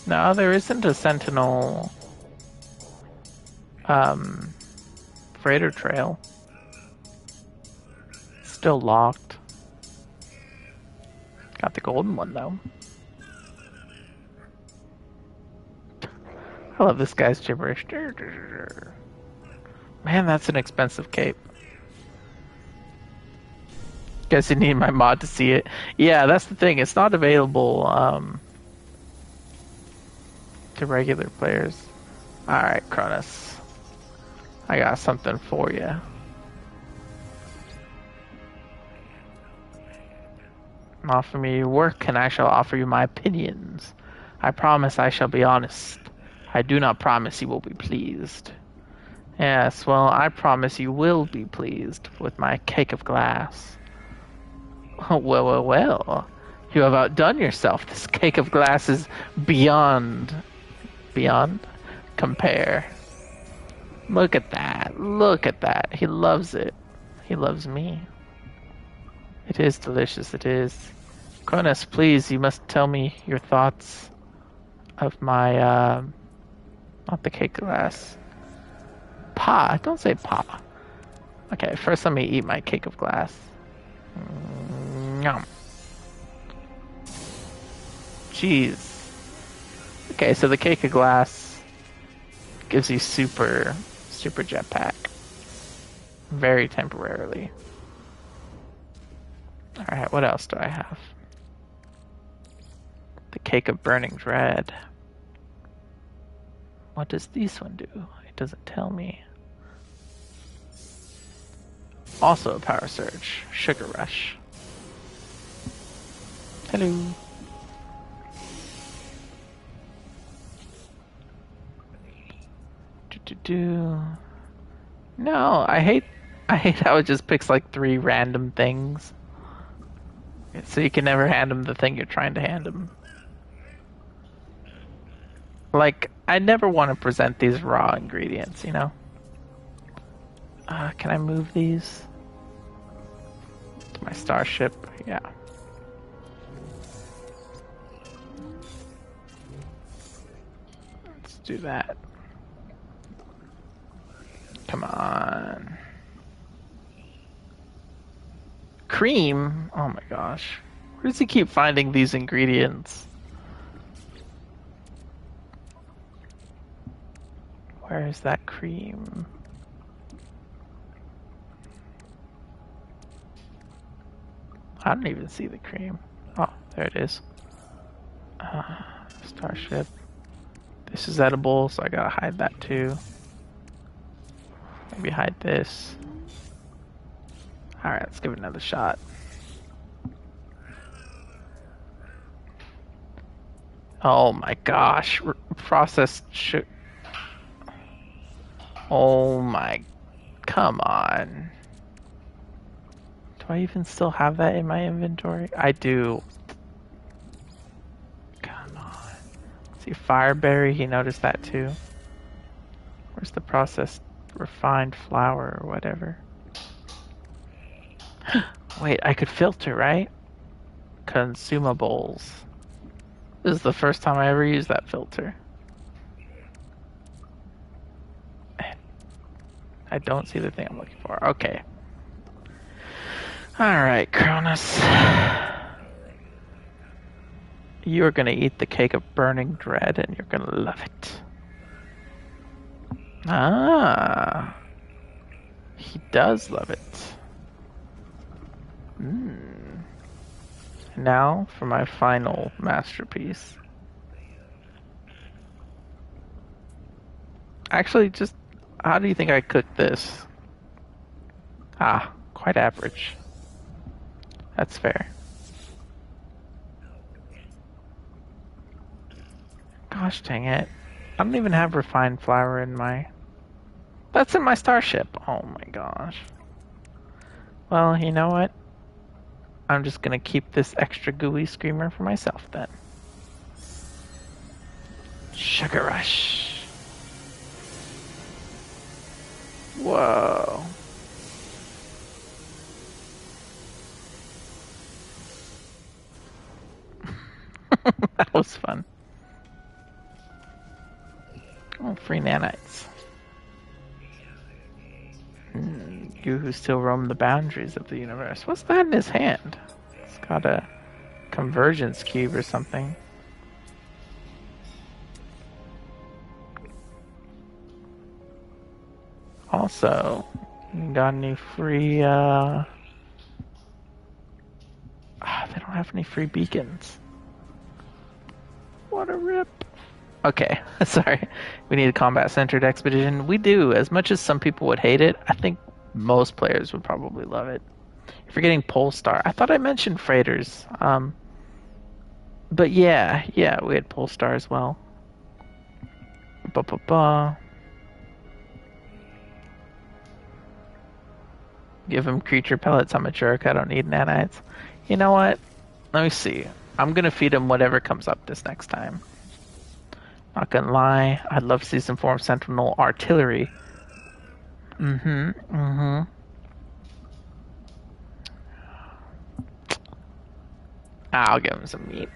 No, there isn't a Sentinel um, freighter trail. Still locked. Got the golden one though. I love this guy's gibberish. Man, that's an expensive cape. Guess you need my mod to see it. Yeah, that's the thing. It's not available to regular players. Alright, Cronus. I got something for you. Offer me your work, and I shall offer you my opinions. I promise I shall be honest. I do not promise you will be pleased. Yes, well, I promise you will be pleased with my cake of glass. Well. You have outdone yourself. This cake of glass is beyond compare. Look at that. Look at that. He loves it. He loves me. It is delicious. It is. Cronus, please, you must tell me your thoughts of my, not the cake glass. Pa. Don't say pa. Okay, first let me eat my cake of glass. Yum. Jeez. Okay, so the cake of glass gives you super jetpack. Very temporarily. Alright, what else do I have? The cake of burning dread. What does this one do? It doesn't tell me. Also a power surge. Sugar rush. Hello. No, I hate how it just picks like 3 random things. So you can never hand him the thing you're trying to hand him. Like, I never want to present these raw ingredients, you know? Can I move these? To my starship? Yeah. Let's do that. Come on. Cream? Oh my gosh. Where does he keep finding these ingredients? Where is that cream? I don't even see the cream. Oh, there it is. Starship. This is edible, so I gotta hide that too. Maybe hide this. Alright, let's give it another shot. Oh my gosh. Processed sugar. Oh my. Come on. Do I even still have that in my inventory? I do. Come on. See, Fireberry, he noticed that too. Where's the processed refined flour or whatever? Wait, I could filter, right? Consumables. This is the first time I ever used that filter. I don't see the thing I'm looking for. Okay. Alright, Cronus. You're gonna eat the cake of burning dread and you're gonna love it. Ah. He does love it. Now for my final masterpiece. Actually, just how do you think I cooked this? Ah, quite average. That's fair. Gosh dang it. I don't even have refined flour in my... That's in my starship. Oh my gosh. Well, you know what? I'm just gonna keep this extra gooey screamer for myself then. Sugar rush. Whoa. That was fun. Oh, free nanites. You who still roam the boundaries of the universe. What's that in his hand? It's got a convergence cube or something. Also, you got any free, they don't have any free beacons. What a rip. Okay, sorry. We need a combat-centered expedition. We do. As much as some people would hate it, I think most players would probably love it. If you're getting Polestar, I thought I mentioned freighters. But yeah, we had Polestar as well. Ba-ba-ba. Give him creature pellets. I'm a jerk. I don't need nanites. You know what? Let me see. I'm gonna feed him whatever comes up this next time. Not gonna lie. I'd love to see some form of Sentinel artillery. I'll give him some meat.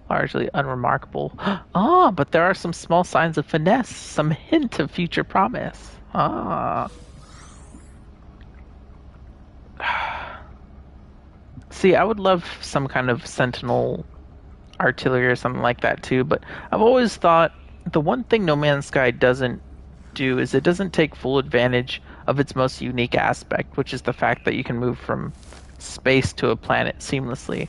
Largely unremarkable. Ah, but there are some small signs of finesse. Some hint of future promise. Ah. See, I would love some kind of Sentinel artillery or something like that too, but I've always thought the one thing No Man's Sky doesn't do is it doesn't take full advantage of its most unique aspect, which is the fact that you can move from space to a planet seamlessly.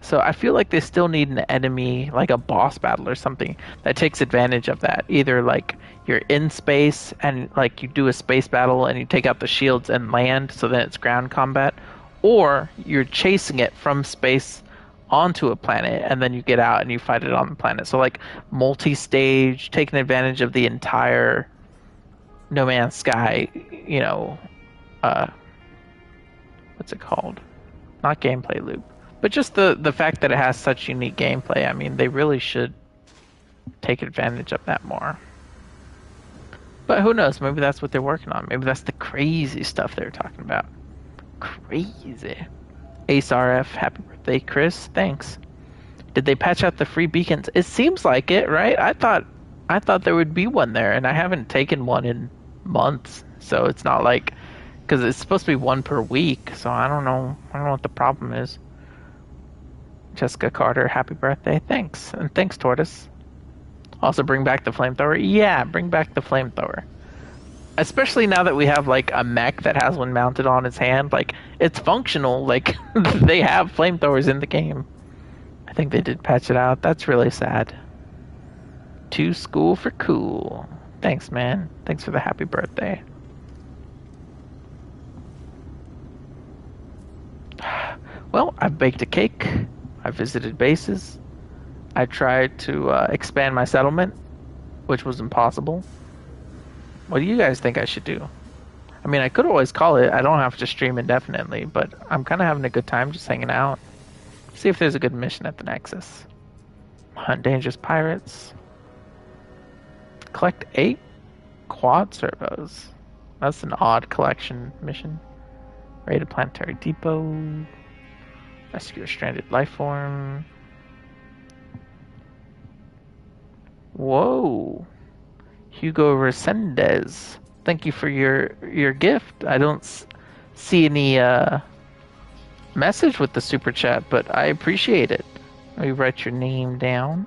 So I feel like they still need an enemy, like a boss battle or something, that takes advantage of that. Either like you're in space and like you do a space battle and you take out the shields and land, so then it's ground combat, or you're chasing it from space onto a planet and then you get out and you fight it on the planet. So like multi-stage, taking advantage of the entire No Man's Sky, what's it called? Not gameplay loop, but just the fact that it has such unique gameplay. I mean, they really should take advantage of that more. But who knows? Maybe that's what they're working on. Maybe that's the crazy stuff they were talking about. Crazy. Ace RF, happy birthday, Chris. Thanks. Did they patch out the free beacons? It seems like it, right? I thought there would be one there, and I haven't taken one in months. So it's not like, because it's supposed to be one per week. So I don't know what the problem is. Jessica Carter, happy birthday. Thanks. And thanks, Tortoise. Also bring back the flamethrower. Yeah, bring back the flamethrower. Especially now that we have like a mech that has one mounted on his hand. Like, it's functional. Like, they have flamethrowers in the game. I think they did patch it out. That's really sad. To school for cool. Thanks, man. Thanks for the happy birthday. Well, I've baked a cake. I visited bases. I tried to expand my settlement, which was impossible. What do you guys think I should do? I mean, I could always call it. I don't have to stream indefinitely, but I'm kind of having a good time just hanging out. See if there's a good mission at the Nexus. Hunt dangerous pirates. Collect 8 quad servos. That's an odd collection mission. Raid a planetary depot. Rescue a stranded life form. Whoa. Hugo Resendez. Thank you for your gift. I don't see any message with the super chat, but I appreciate it. Let me write your name down.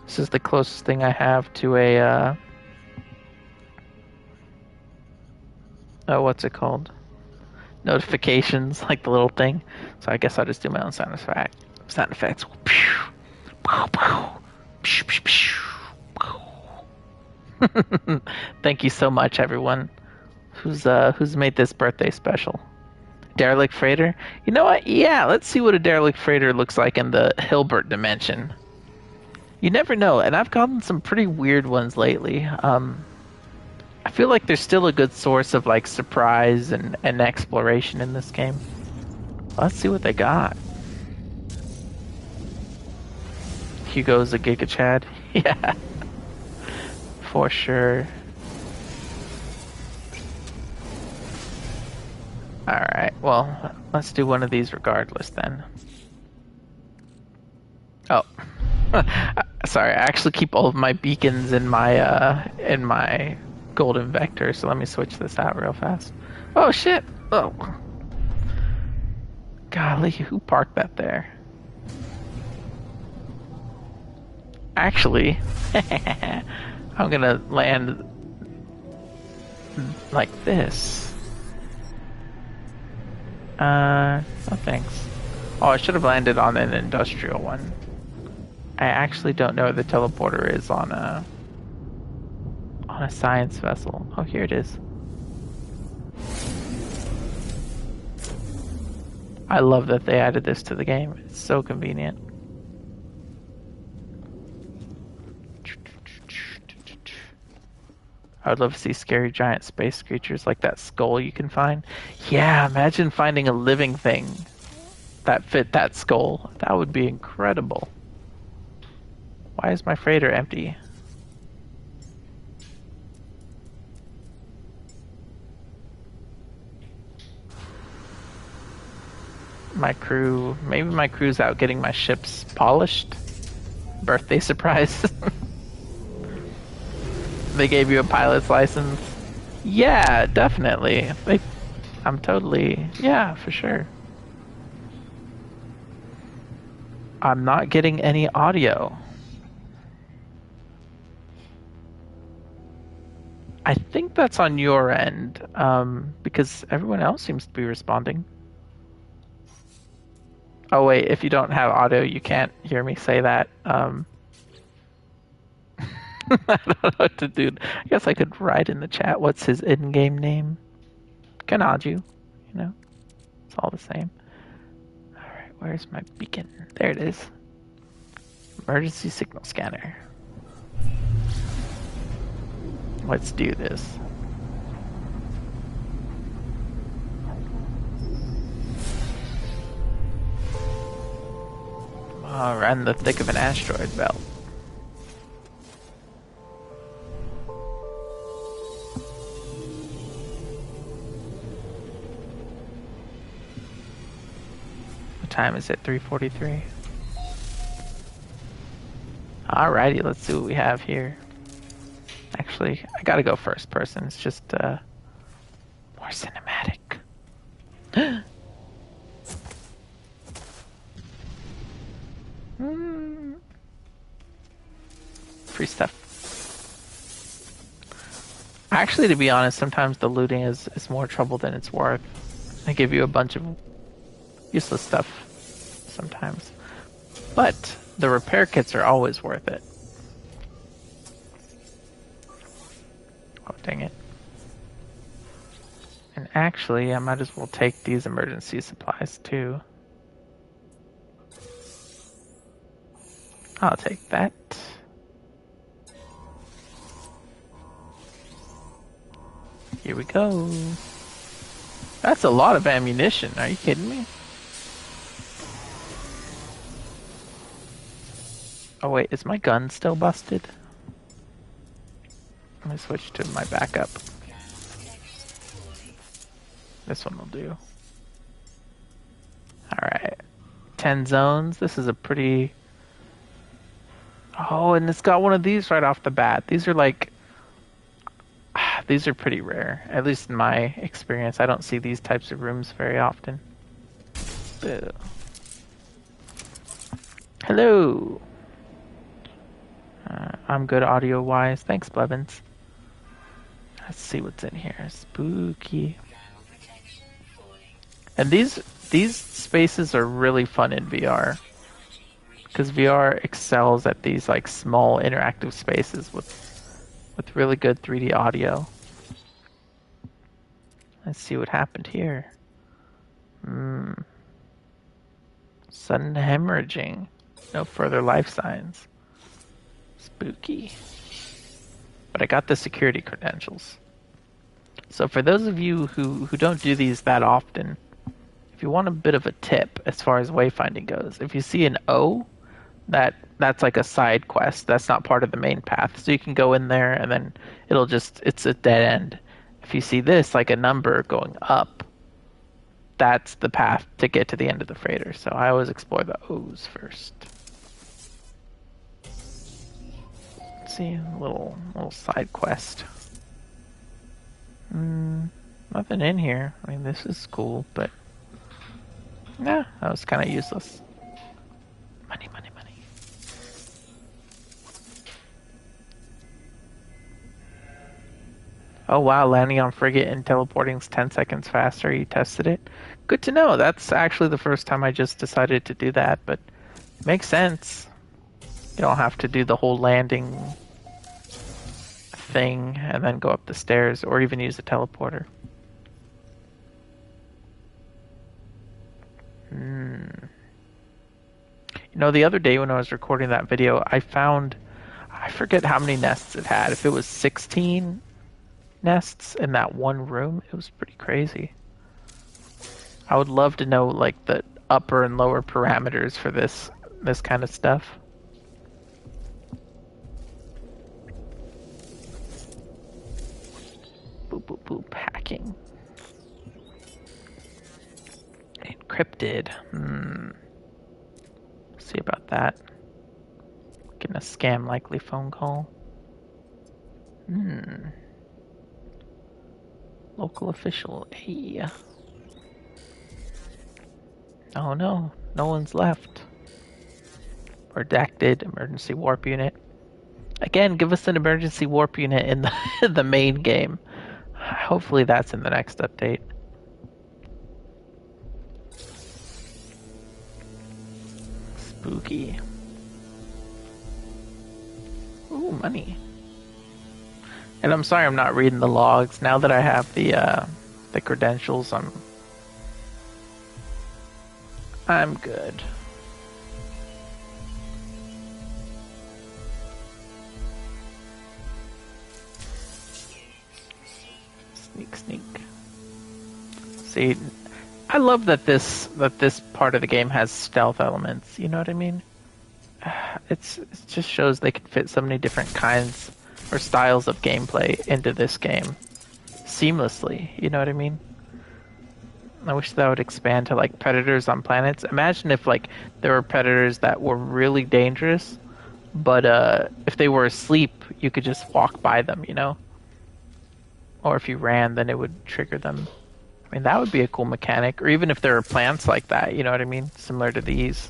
This is the closest thing I have to a what's it called? Notifications, like the little thing. So I guess I'll just do my own sound effects. Thank you so much, everyone who's made this birthday special. Derelict freighter. You know what? Yeah, let's see what a derelict freighter looks like in the Hilbert dimension. You never know, and I've gotten some pretty weird ones lately. I feel like there's still a good source of like surprise and exploration in this game. Let's see what they got. Hugo's a Giga Chad. Yeah. For sure. Alright, well, let's do one of these regardless then. Oh. sorry. I actually keep all of my beacons in my golden vector. So let me switch this out real fast. Oh shit! Oh, golly, who parked that there? Actually, I'm gonna land like this. No thanks. Oh, I should have landed on an industrial one. I actually don't know where the teleporter is on a science vessel. Oh, here it is. I love that they added this to the game. It's so convenient. I would love to see scary giant space creatures like that skull you can find. Yeah, imagine finding a living thing that fit that skull. That would be incredible. Why is my freighter empty? My crew, maybe my crew's out getting my ships polished. Birthday surprise. They gave you a pilot's license. Yeah, definitely. I'm totally, yeah, for sure. I'm not getting any audio. I think that's on your end, because everyone else seems to be responding. Oh wait, if you don't have audio, you can't hear me say that. I don't know what to do. I guess I could write in the chat what's his in-game name. Kanaju, you know? It's all the same. Alright, where's my beacon? There it is. Emergency signal scanner. Let's do this. Oh, we're in the thick of an asteroid belt. What time is it? 3:43. Alrighty, let's see what we have here. Actually, I gotta go first person. It's just more cinematic. Free stuff. Actually, to be honest, sometimes the looting is more trouble than it's worth. They give you a bunch of useless stuff sometimes. But the repair kits are always worth it. Oh, dang it. And actually, I might as well take these emergency supplies too. I'll take that. Here we go. That's a lot of ammunition. Are you kidding me? Oh wait, is my gun still busted? Let me switch to my backup. This one will do. Alright. 10 zones. This is a pretty... Oh, and it's got one of these right off the bat. These are like... These are pretty rare. At least in my experience. I don't see these types of rooms very often. Ew. Hello! I'm good audio-wise. Thanks, Blevins. Let's see what's in here. Spooky. And these spaces are really fun in VR. Because VR excels at these like small interactive spaces with really good 3D audio. Let's see what happened here. Sudden hemorrhaging. No further life signs. Spooky. But I got the security credentials. So for those of you who don't do these that often, if you want a bit of a tip as far as wayfinding goes, if you see an O, that's like a side quest. That's not part of the main path. So you can go in there and then it's a dead end. If you see this, like a number going up, that's the path to get to the end of the freighter. So I always explore the O's first. see, a little side quest. Nothing in here. I mean, this is cool, but nah, that was kind of useless. Money, money, money. Oh wow, landing on frigate and teleporting's 10 seconds faster. You tested it? Good to know. That's actually the first time I just decided to do that, but it makes sense. You don't have to do the whole landing thing and then go up the stairs or even use the teleporter. You know, the other day when I was recording that video, I forget how many nests it had. If it was 16 nests in that one room, it was pretty crazy. I would love to know like the upper and lower parameters for this kind of stuff. Boop boop boop, hacking. Encrypted. See about that. Getting a scam likely phone call. Local official. Hey. Oh no, no one's left. Redacted emergency warp unit. Again, give us an emergency warp unit in the main game. Hopefully that's in the next update. Spooky. Ooh, money. And I'm sorry I'm not reading the logs. Now that I have the credentials, I'm good. Sneak, sneak. See, I love that this part of the game has stealth elements. You know what I mean? It just shows they can fit so many different kinds or styles of gameplay into this game seamlessly. You know what I mean? I wish that would expand to like predators on planets. Imagine if like there were predators that were really dangerous, but if they were asleep, you could just walk by them, you know? Or if you ran, then it would trigger them. I mean, that would be a cool mechanic. Or even if there are plants like that, you know what I mean? Similar to these.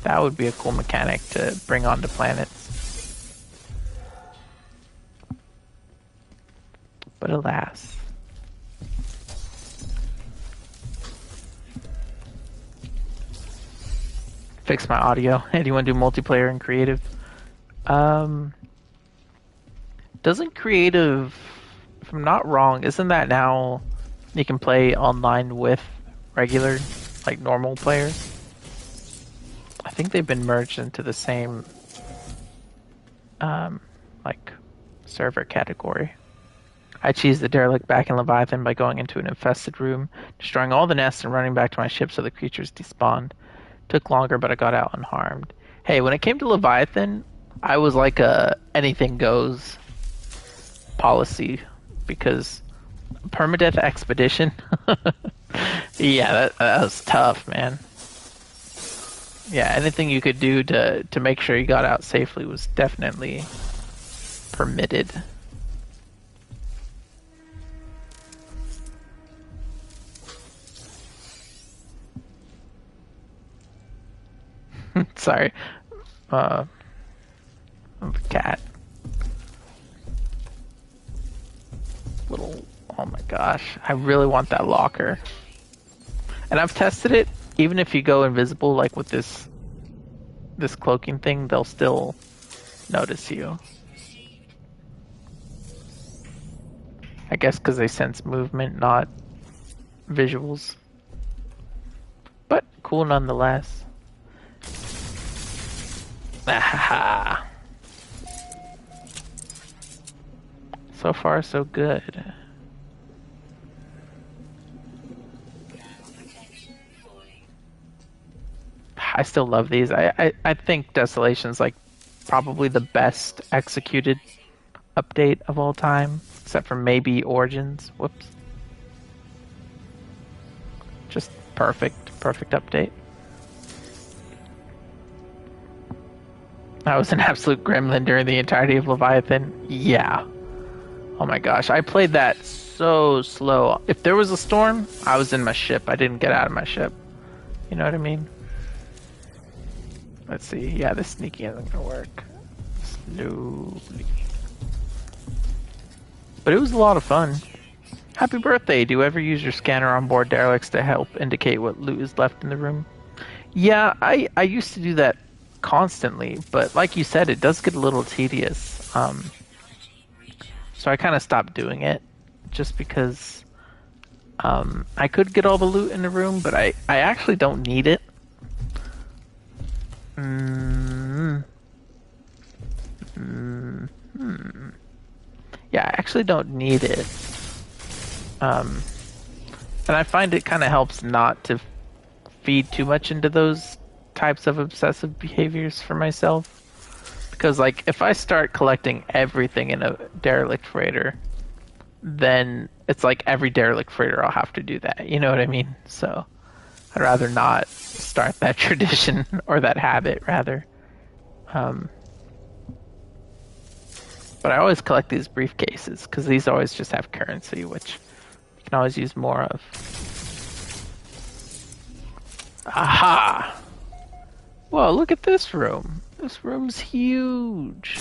That would be a cool mechanic to bring onto planets. But alas. Fix my audio. Anyone do multiplayer and creative? Doesn't creative, if I'm not wrong, isn't that now you can play online with regular, like normal players? I think they've been merged into the same, like, server category. I cheesed the Derelict back in Leviathan by going into an infested room, destroying all the nests and running back to my ship so the creatures despawned. Took longer, but I got out unharmed. Hey, when it came to Leviathan, I was like a anything goes policy because permadeath expedition. Yeah, that was tough, man. Yeah, anything you could do to make sure you got out safely was definitely permitted. Sorry. I'm a cat. Oh my gosh. I really want that locker. And I've tested it. Even if you go invisible, like with this cloaking thing, they'll still notice you. I guess because they sense movement, not visuals. But cool nonetheless. Ah, so far, so good. I still love these. I think Desolation's like probably the best executed update of all time, except for maybe Origins. Whoops. Just perfect update. I was an absolute gremlin during the entirety of Leviathan. Yeah. Oh my gosh, I played that so slow. If there was a storm, I was in my ship. I didn't get out of my ship. You know what I mean? Let's see. Yeah, this sneaky isn't gonna work. Slowly. But it was a lot of fun. Happy birthday. Do you ever use your scanner on board derelicts to help indicate what loot is left in the room? Yeah, I used to do that constantly, but like you said, it does get a little tedious. So I kind of stopped doing it just because I could get all the loot in the room, but I actually don't need it. Yeah, I actually don't need it. And I find it kind of helps not to feed too much into those types of obsessive behaviors for myself. Because, like, if I start collecting everything in a derelict freighter, then it's like every derelict freighter I'll have to do that. You know what I mean? So I'd rather not start that tradition, or that habit, rather. But I always collect these briefcases, because these always just have currency, which you can always use more of. Aha! Whoa, look at this room. This room's huge.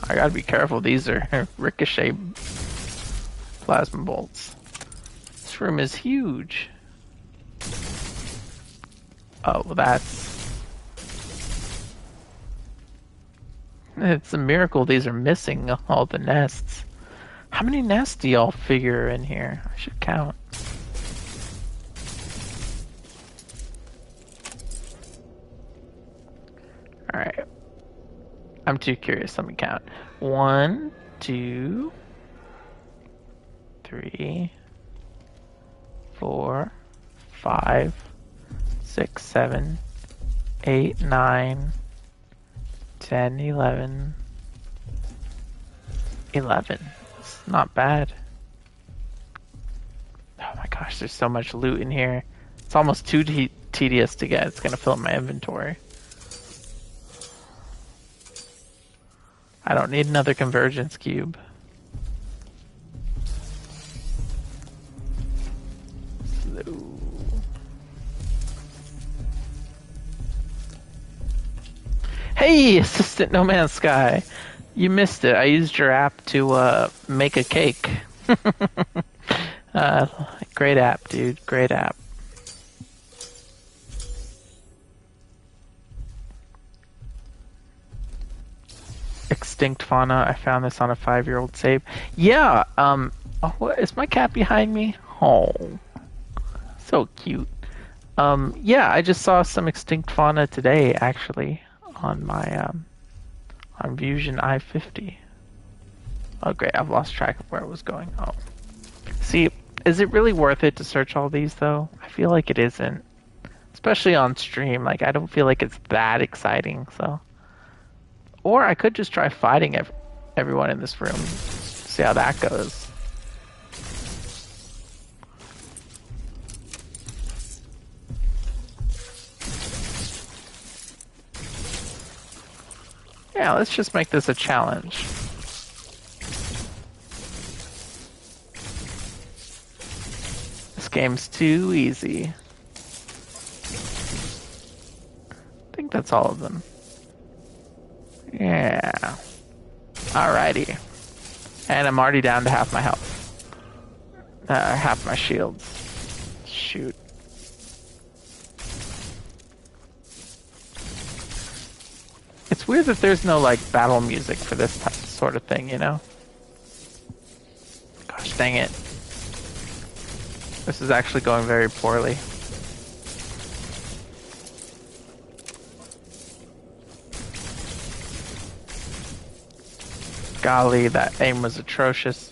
I gotta be careful, these are ricochet plasma bolts. This room is huge. Oh, well, that's... It's a miracle these are missing all the nests. How many nests do y'all figure in here? I should count. Alright. I'm too curious. Let me count. 1, 2, 3, 4, 5, 6, 7, 8, 9, 10, 11. 11. It's not bad. Oh my gosh, there's so much loot in here. It's almost too tedious to get. It's gonna fill up my inventory. I don't need another convergence cube. Slow. Hey, Assistant No Man's Sky. You missed it. I used your app to make a cake. Great app, dude. Great app. Extinct fauna. I found this on a 5-year-old save. Yeah. Oh, what, is my cat behind me? Oh, so cute. Yeah, I just saw some extinct fauna today, actually, on my on Fusion I-50. Oh, great. I've lost track of where I was going. Oh. See, is it really worth it to search all these, though? I feel like it isn't. Especially on stream. Like, I don't feel like it's that exciting, so... Or I could just try fighting everyone in this room. See how that goes. Yeah, let's just make this a challenge. This game's too easy. I think that's all of them. Yeah. Alrighty. And I'm already down to half my health. Half my shields. Shoot. It's weird that there's no, like, battle music for this sort of thing, you know? Gosh dang it. This is actually going very poorly. Golly, that aim was atrocious.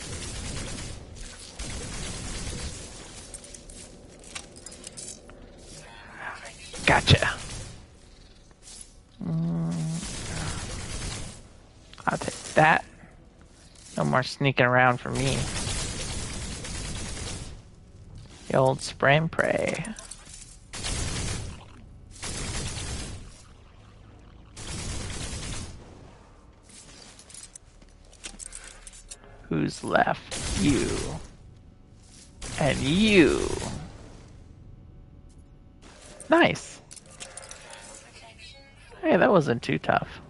Gotcha. I'll take that. No more sneaking around for me. The old spray and pray. Who's left? You. And you. Nice. Protection. Hey, that wasn't too tough.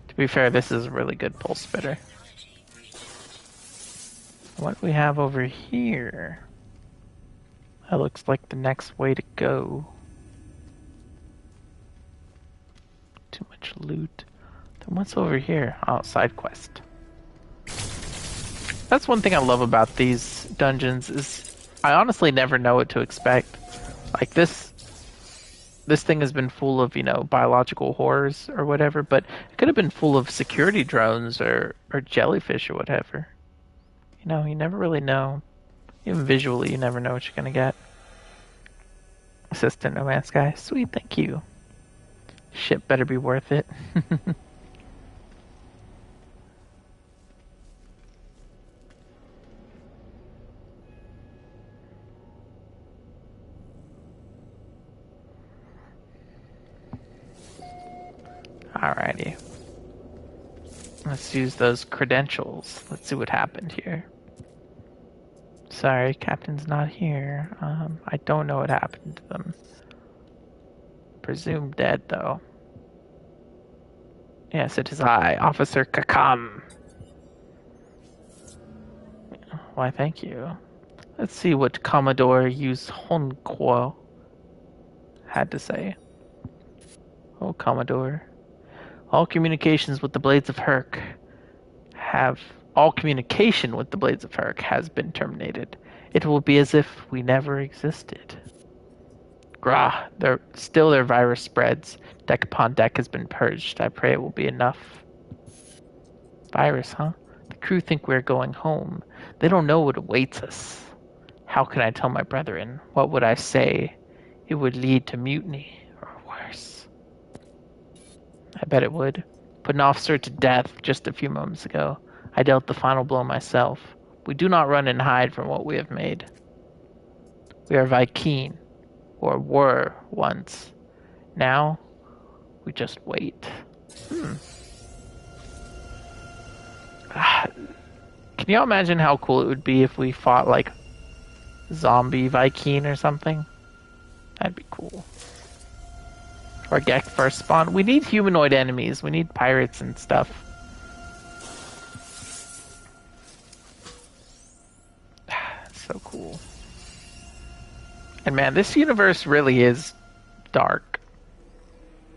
To be fair, this is a really good pulse spitter. Technology research. What do we have over here? That looks like the next way to go. Too much loot. Then what's over here? Oh, side quest. That's one thing I love about these dungeons is I honestly never know what to expect. Like this thing has been full of, biological horrors or whatever, but it could have been full of security drones or jellyfish or whatever. You never really know. Even visually, you never know what you're gonna get. Assistant No Man's Sky. Sweet, thank you. Shit better be worth it. Alrighty. Let's use those credentials. Let's see what happened here. Sorry, Captain's not here. I don't know what happened to them. Presumed dead, though. Yes, it is I, Officer Kakam. Why, thank you. Let's see what Commodore Use Honquo had to say. Oh, Commodore. All communication with the Blades of Herc has been terminated. It will be as if we never existed. Grah, their virus spreads. Deck upon deck has been purged. I pray it will be enough. Virus, huh? The crew think we're going home. They don't know what awaits us. How can I tell my brethren? What would I say? It would lead to mutiny, or worse. I bet it would. Put an officer to death just a few moments ago. I dealt the final blow myself. We do not run and hide from what we have made. We are Vy'keen, or were once. Now, we just wait. Can you imagine how cool it would be if we fought like zombie Vy'keen or something? That'd be cool. Or Gek first spawn. We need humanoid enemies. We need pirates and stuff. So cool. And man, this universe really is dark.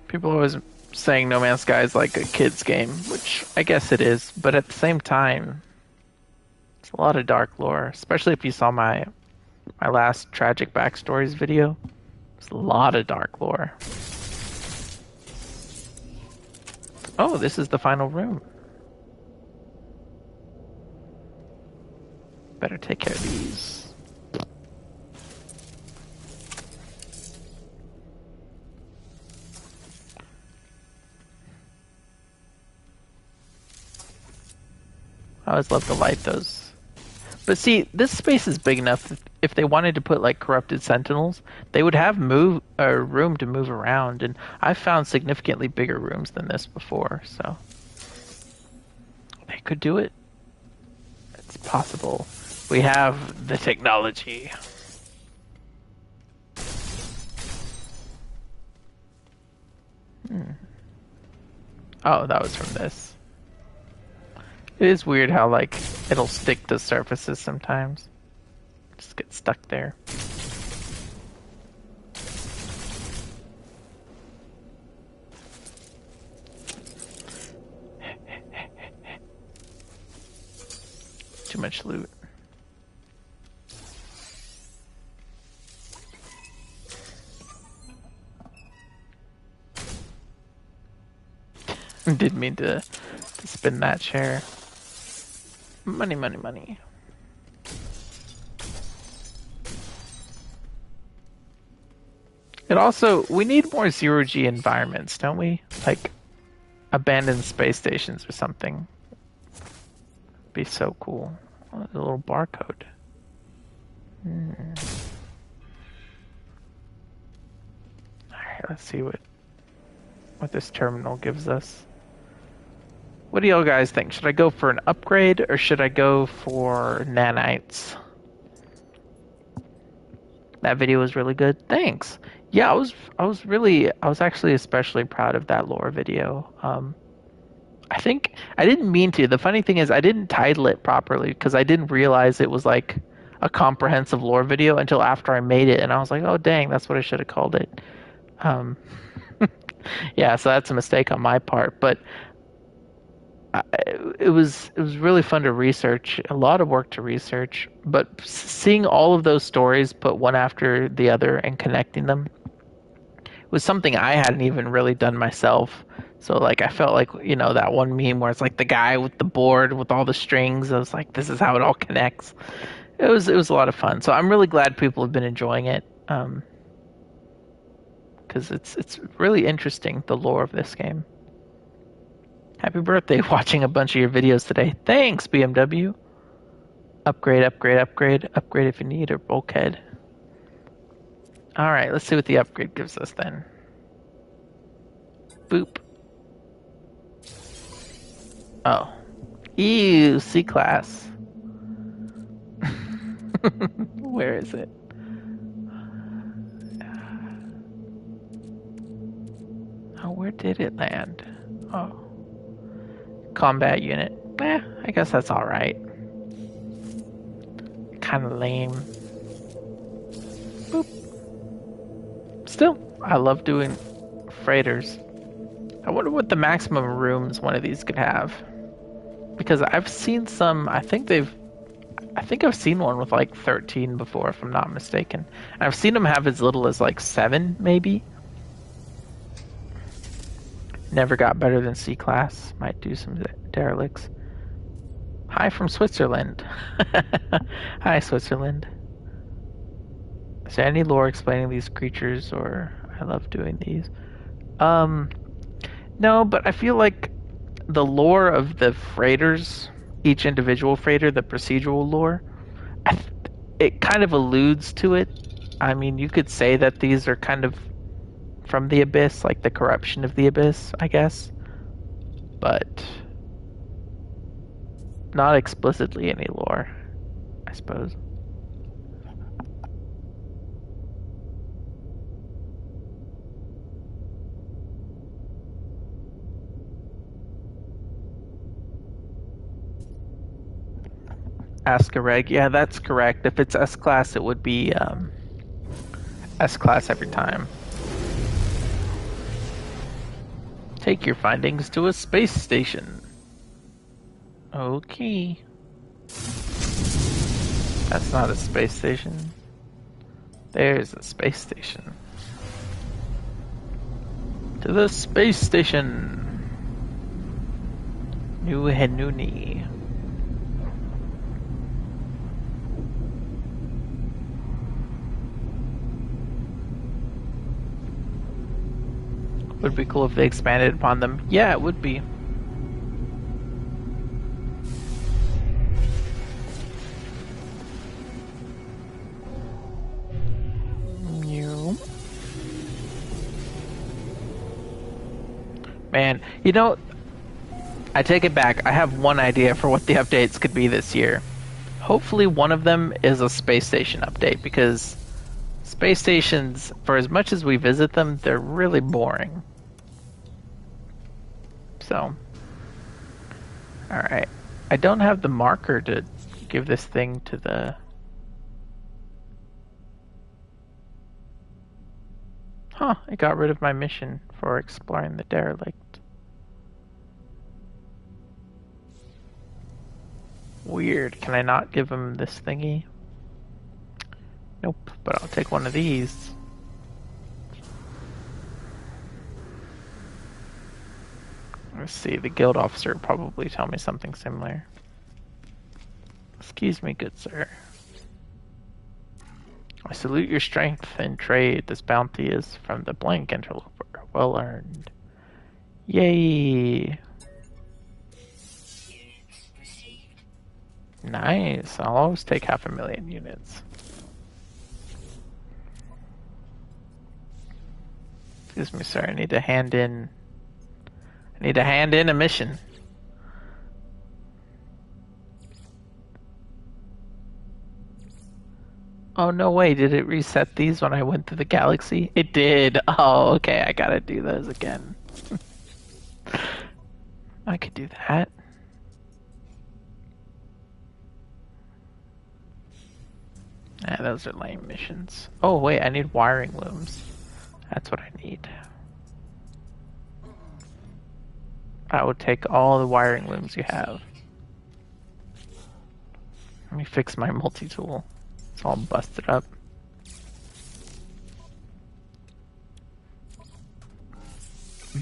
People are always saying No Man's Sky is like a kid's game, which I guess it is, but at the same time, it's a lot of dark lore, especially if you saw my last tragic backstories video. There's a lot of dark lore. Oh, this is the final room. Better take care of these. I always love to light those. But see, this space is big enough. If they wanted to put like corrupted sentinels, they would have room to move around. And I've found significantly bigger rooms than this before, so they could do it. It's possible. We have the technology. Oh, that was from this. It is weird how, like, it'll stick to surfaces sometimes. Just get stuck there. Too much loot. Didn't mean to spin that chair. Money, money, money. It also, we need more zero-G environments, don't we? Like, abandoned space stations or something. Be so cool. Oh, a little barcode. Alright, let's see what this terminal gives us. What do y'all guys think? Should I go for an upgrade or should I go for nanites? That video was really good. Thanks. Yeah, I was actually especially proud of that lore video. I think I didn't mean to. The funny thing is I didn't title it properly because I didn't realize it was like a comprehensive lore video until after I made it, and I was like, oh dang, that's what I should have called it. Um, yeah, so that's a mistake on my part, but it was really fun to research, a lot of work to research, but seeing all of those stories put one after the other and connecting them was something I hadn't even really done myself. So like I felt like, that one meme where it's like the guy with the board with all the strings. I was like, this is how it all connects. It was a lot of fun. So I'm really glad people have been enjoying it. Because it's really interesting, the lore of this game. Happy birthday, watching a bunch of your videos today. Thanks, BMW. Upgrade, upgrade, upgrade. Upgrade if you need, or bulkhead. Alright, let's see what the upgrade gives us then. Boop. Oh. Ew, C-class. Where is it? Oh, where did it land? Oh. Combat unit. I guess that's alright. Kinda lame. Boop. Still, I love doing freighters. I wonder what the maximum rooms one of these could have. Because I've seen some, I think I've seen one with like 13 before, if I'm not mistaken. And I've seen them have as little as like 7, maybe. Never got better than C-class. Might do some derelicts. Hi from Switzerland. Hi, Switzerland. Is there any lore explaining these creatures, or I love doing these? No, but I feel like the lore of the freighters, each individual freighter, the procedural lore, it kind of alludes to it. I mean, you could say that these are kind of from the Abyss, like the corruption of the Abyss, I guess. But not explicitly any lore, I suppose. Ask a reg. Yeah, that's correct. If it's S-class, it would be S-class every time. Take your findings to a space station. Okay. That's not a space station. There's a space station. To the space station. New Henuni. Would be cool if they expanded upon them. Yeah, it would be. Man, I take it back. I have one idea for what the updates could be this year. Hopefully one of them is a space station update, because space stations, for as much as we visit them, they're really boring. So, alright. I don't have the marker to give this thing to the... Huh, I got rid of my mission for exploring the derelict. Weird. Can I not give him this thingy? Nope, but I'll take one of these. Let's see, the guild officer will probably tell me something similar. Excuse me, good sir. I salute your strength and trade. This bounty is from the blank interloper. Well earned. Yay! Nice. I'll always take 500,000 units. Excuse me, sir. I need to hand in a mission. Oh, no way. Did it reset these when I went to the galaxy? It did. Oh, okay. I gotta do those again. I could do that. Yeah, those are lame missions. Oh, wait. I need wiring looms. That's what I need. I will take all the wiring looms you have. Let me fix my multi-tool. It's all busted up.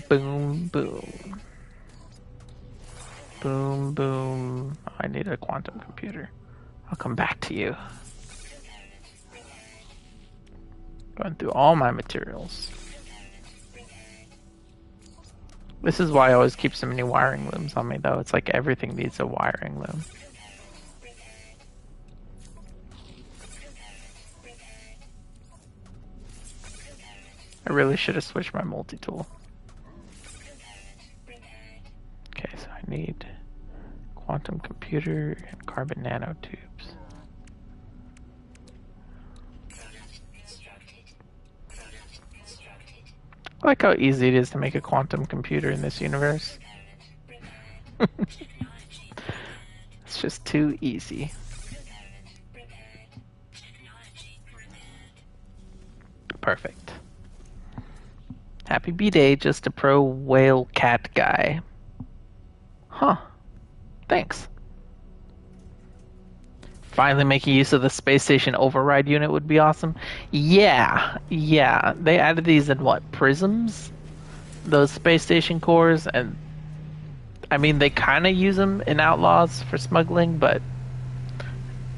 Boom, boom. Boom, boom. Oh, I need a quantum computer. I'll come back to you. Going through all my materials. This is why I always keep so many wiring looms on me, though. It's like everything needs a wiring loom. I really should have switched my multi-tool. Okay, so I need quantum computer and carbon nanotubes. I like how easy it is to make a quantum computer in this universe. It's just too easy. Perfect. Happy B-Day, just a pro whale cat guy. Huh. Thanks. Finally making use of the space station override unit would be awesome. Yeah. They added these in what? Prisms? Those space station cores, and I mean, they kind of use them in Outlaws for smuggling, but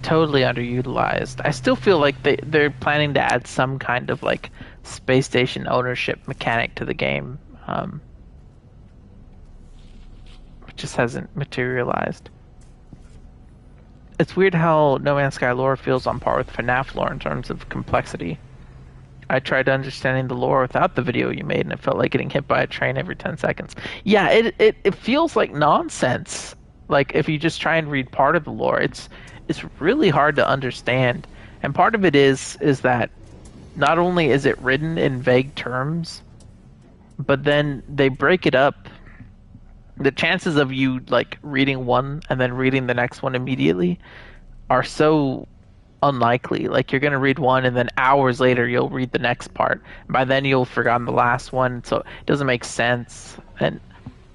totally underutilized. I still feel like they're planning to add some kind of like space station ownership mechanic to the game. It just hasn't materialized. It's weird how No Man's Sky lore feels on par with FNAF lore in terms of complexity. I tried understanding the lore without the video you made, and it felt like getting hit by a train every 10 seconds. Yeah, it feels like nonsense. Like, if you just try and read part of the lore, it's really hard to understand. And part of it is that not only is it written in vague terms, but then they break it up. The chances of you, like, reading one and then reading the next one immediately are so unlikely. Like, you're going to read one and then hours later you'll read the next part. By then you'll have forgotten the last one, so it doesn't make sense. And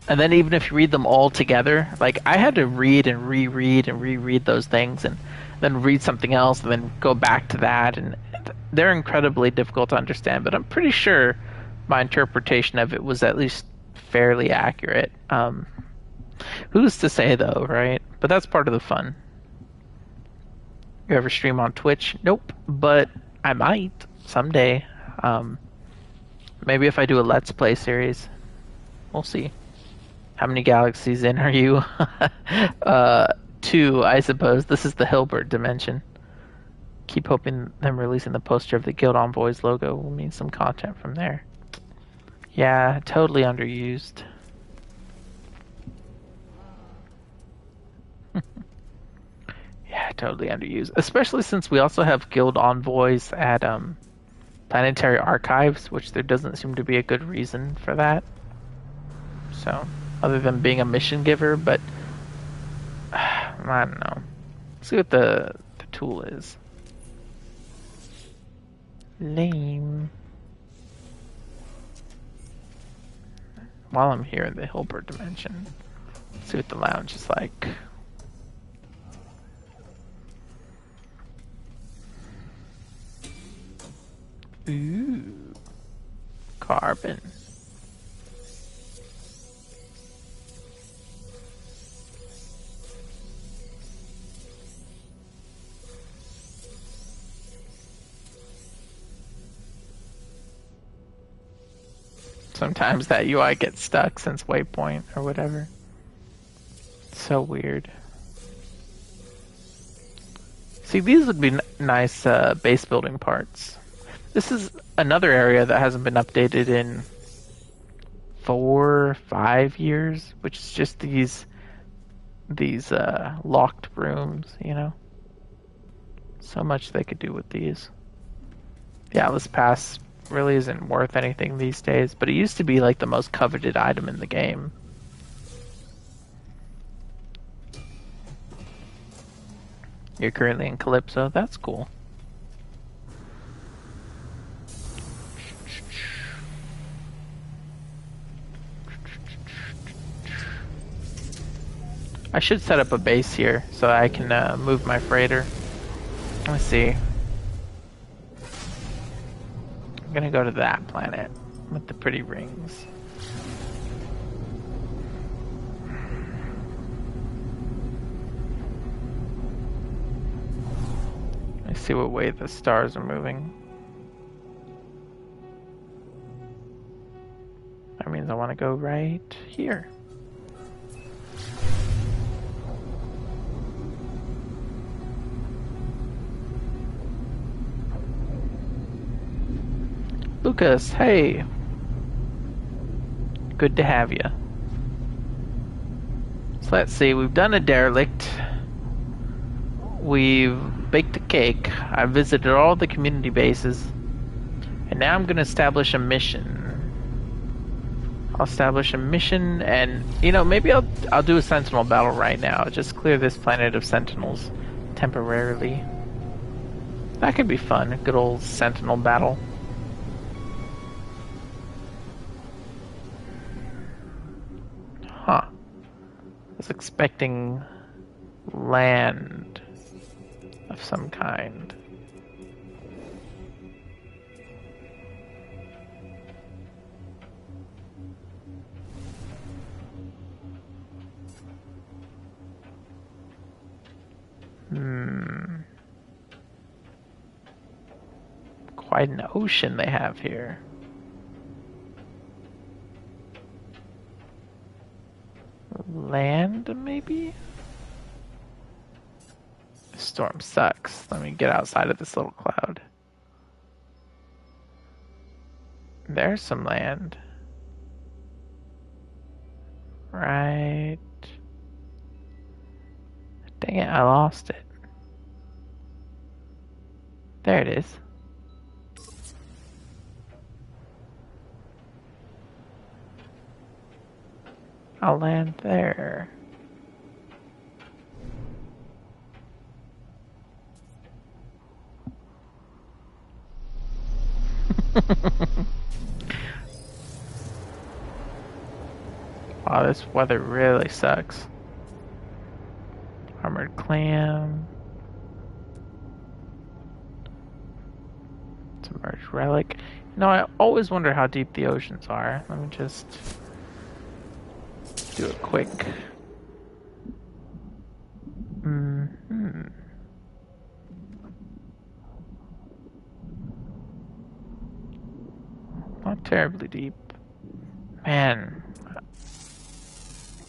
then even if you read them all together, like, I had to read and reread those things, and then read something else and then go back to that, and they're incredibly difficult to understand, but I'm pretty sure my interpretation of it was at least fairly accurate. Who's to say though, right? But that's part of the fun. You ever stream on Twitch? Nope, but I might someday. Maybe if I do a Let's Play series. We'll see. How many galaxies in are you? 2, I suppose. This is the Hilbert dimension. Keep hoping them releasing the poster of the Guild Envoys logo will mean some content from there. Yeah, totally underused. Yeah, totally underused. Especially since we also have Guild Envoys at Planetary Archives, which there doesn't seem to be a good reason for that. So, other than being a mission giver, but I don't know. Let's see what the tool is. Lame. While I'm here in the Hilbert dimension, let's see what the lounge is like. Ooh, carbon. Sometimes that UI gets stuck since waypoint or whatever. So weird. See, these would be nice base building parts. This is another area that hasn't been updated in 4, 5 years, which is just these locked rooms, you know. So much they could do with these. The Atlas Pass really isn't worth anything these days, but it used to be like the most coveted item in the game. You're currently in Calypso. That's cool. I should set up a base here so I can move my freighter. Let's see. I'm gonna go to that planet with the pretty rings. Let's see what way the stars are moving. That means I want to go right here. Lucas, hey. Good to have you. So let's see, we've done a derelict. We've baked a cake. I visited all the community bases. And now I'm going to establish a mission. I'll establish a mission and, you know, maybe I'll do a Sentinel battle right now. Just clear this planet of Sentinels temporarily. That could be fun, a good old Sentinel battle. Huh. I was expecting land of some kind. Quite an ocean they have here. Land, maybe? The storm sucks. Let me get outside of this little cloud. There's some land. Right. Dang it, I lost it. There it is. I'll land there. Wow, this weather really sucks. Armored clam. Submerged relic. You know, I always wonder how deep the oceans are. Let me just do a quick. Not terribly deep. Man,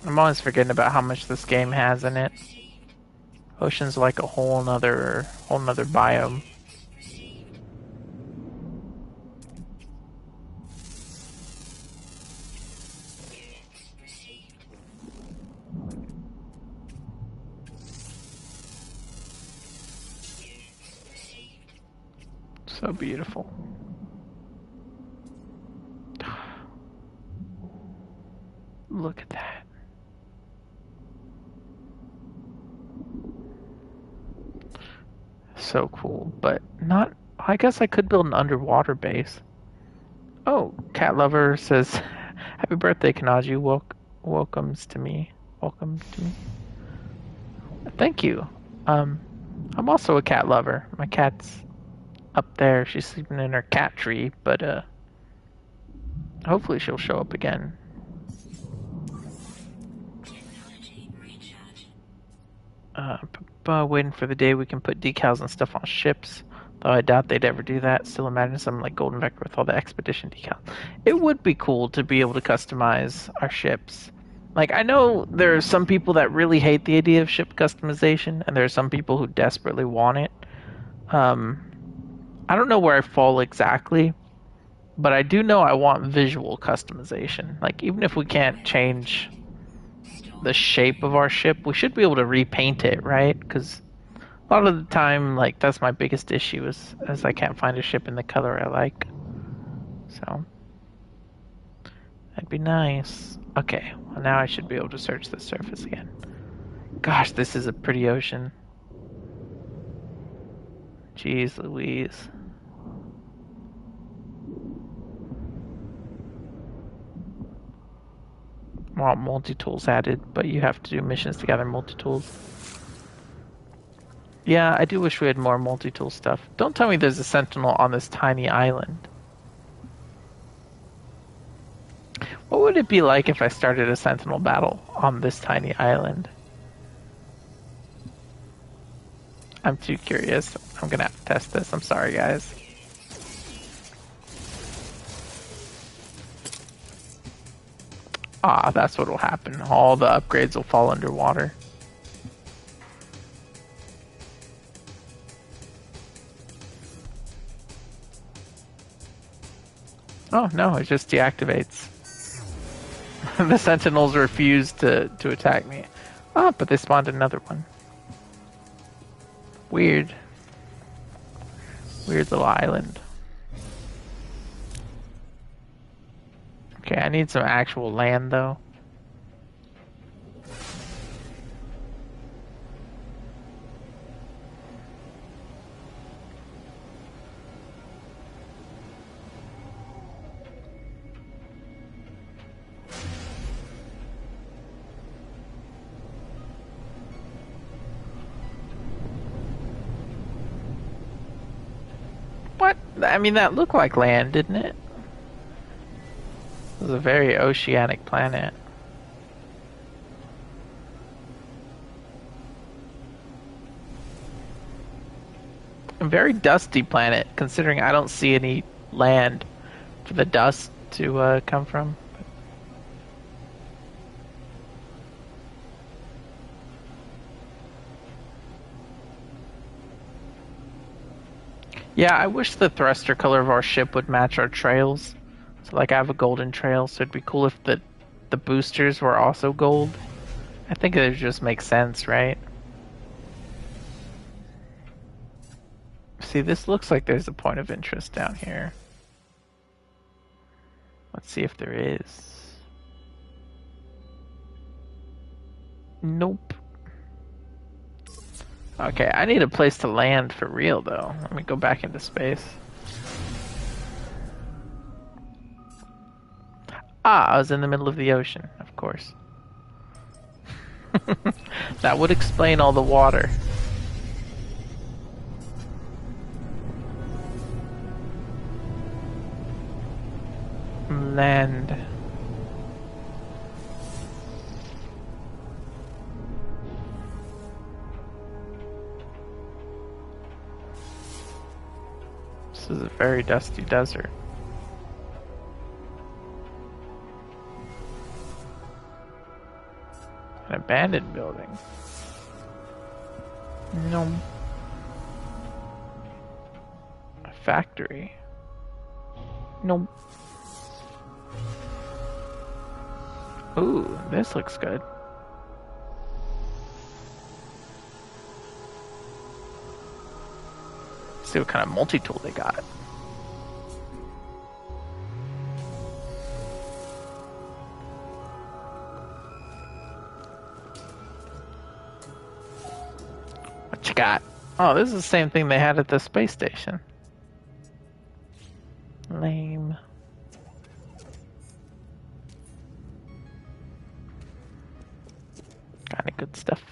I'm always forgetting about how much this game has in it. Ocean's like a whole nother biome. So beautiful. Look at that. So cool, but not. I guess I could build an underwater base. Oh, Cat Lover says, "Happy birthday, Kanaju. Welcomes to me. Welcome to me." Thank you. I'm also a cat lover. My cat's up there. She's sleeping in her cat tree, but hopefully she'll show up again. Waiting for the day we can put decals and stuff on ships. Though I doubt they'd ever do that. Still imagine something like Golden Vector with all the expedition decals. It would be cool to be able to customize our ships. Like, I know there are some people that really hate the idea of ship customization, and there are some people who desperately want it. I don't know where I fall exactly, but I do know I want visual customization. Like, even if we can't change the shape of our ship, we should be able to repaint it, right? Because A lot of the time, like, that's my biggest issue is I can't find a ship in the color I like. So, that'd be nice. Okay, well now I should be able to search the surface again. Gosh, this is a pretty ocean. Jeez Louise. Want multi-tools added, but you have to do missions to gather multi-tools. Yeah, I do wish we had more multi-tool stuff. Don't tell me there's a Sentinel on this tiny island. What would it be like if I started a Sentinel battle on this tiny island? I'm too curious. I'm gonna have to test this. I'm sorry, guys. Ah, that's what will happen. All the upgrades will fall underwater. Oh, no, it just deactivates. The Sentinels refuse to attack me. Oh, but they spawned another one. Weird. Weird little island. Okay, I need some actual land, though. What? I mean, that looked like land, didn't it? It was a very oceanic planet. A very dusty planet, considering I don't see any land for the dust to come from. Yeah, I wish the thruster color of our ship would match our trails. So, like, I have a golden trail, so it'd be cool if the boosters were also gold. I think it would just make sense, right? See, this looks like there's a point of interest down here. Let's see if there is. Nope. Okay, I need a place to land for real, though. Let me go back into space. Ah, I was in the middle of the ocean, of course. That would explain all the water. Land. This is a very dusty desert. An abandoned building. No. A factory. Nope. Ooh, this looks good. Let's see what kind of multi-tool they got. What you got? Oh, this is the same thing they had at the space station. Lame. Kinda good stuff.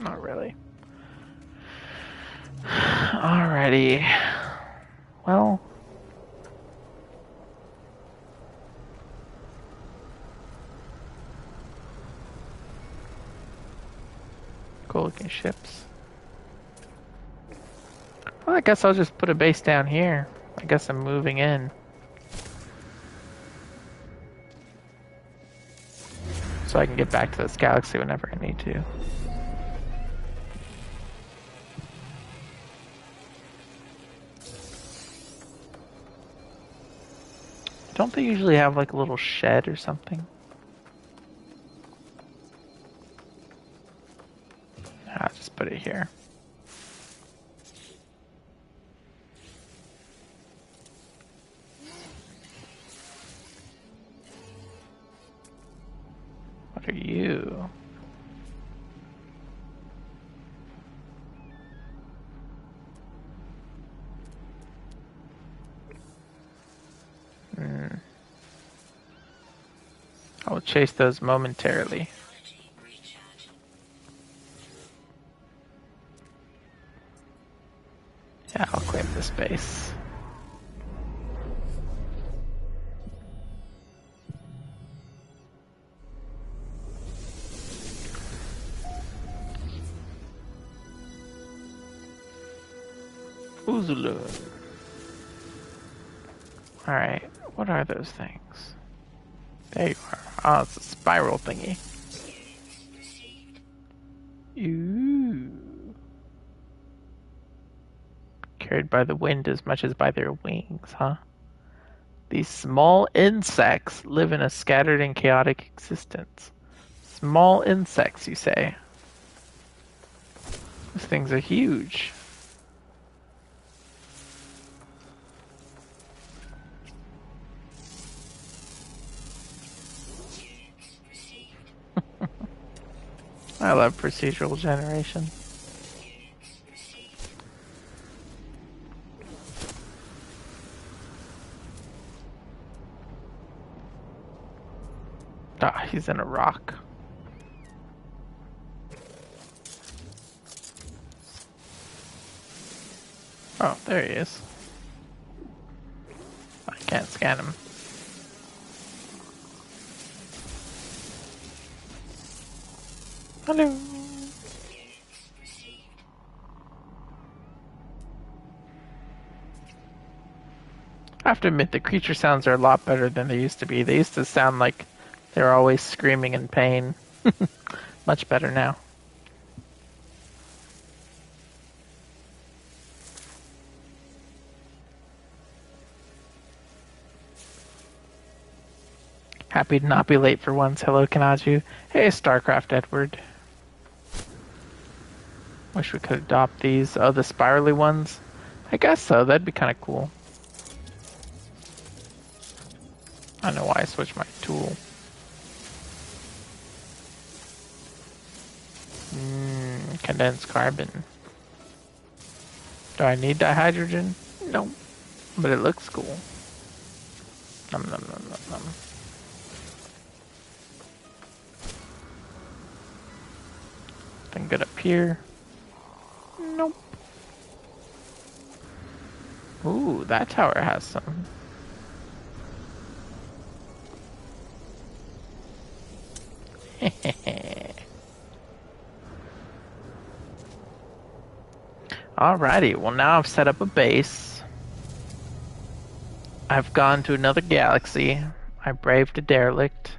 Not really. Alrighty. Well. Cool looking ships. Well, I guess I'll just put a base down here. I guess I'm moving in. So I can get back to this galaxy whenever I need to. Don't they usually have like a little shed or something? I'll just put it here. What are you? I will chase those momentarily. Energy recharge. Yeah, I'll claim the space. Uzulu. Alright, what are those things? There you are. Oh, it's a spiral thingy. Units received. Ooh. Carried by the wind as much as by their wings, huh? These small insects live in a scattered and chaotic existence. Small insects, you say? These things are huge. Units received. I love procedural generation. Units received. Ah, he's in a rock. Oh, there he is. I can't scan him. Hello. Units received. I have to admit, the creature sounds are a lot better than they used to be. They used to sound like they were always screaming in pain. Much better now. Happy to not be late for once. Hello, Kanaju. Hey, StarCraft Edward. Wish we could adopt these. Oh, the spirally ones? I guess so. That'd be kind of cool. I don't know why I switched my tool. Condensed carbon. Do I need dihydrogen? No. But it looks cool. Nom nom nom nom nom. Anything good up here? Nope. Ooh, that tower has some. Alrighty, well now I've set up a base. I've gone to another galaxy. I braved a derelict.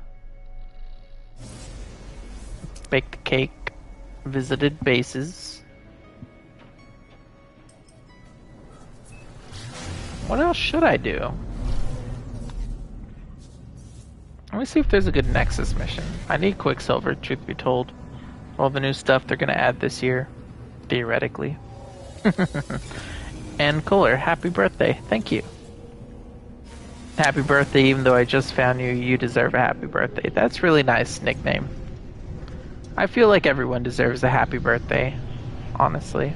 Baked a cake. Visited bases. What else should I do? Let me see if there's a good Nexus mission. I need Quicksilver, truth be told. All the new stuff they're gonna add this year. Theoretically. And Kohler, happy birthday. Thank you. Happy birthday, even though I just found you, you deserve a happy birthday. That's really nice nickname. I feel like everyone deserves a happy birthday, honestly.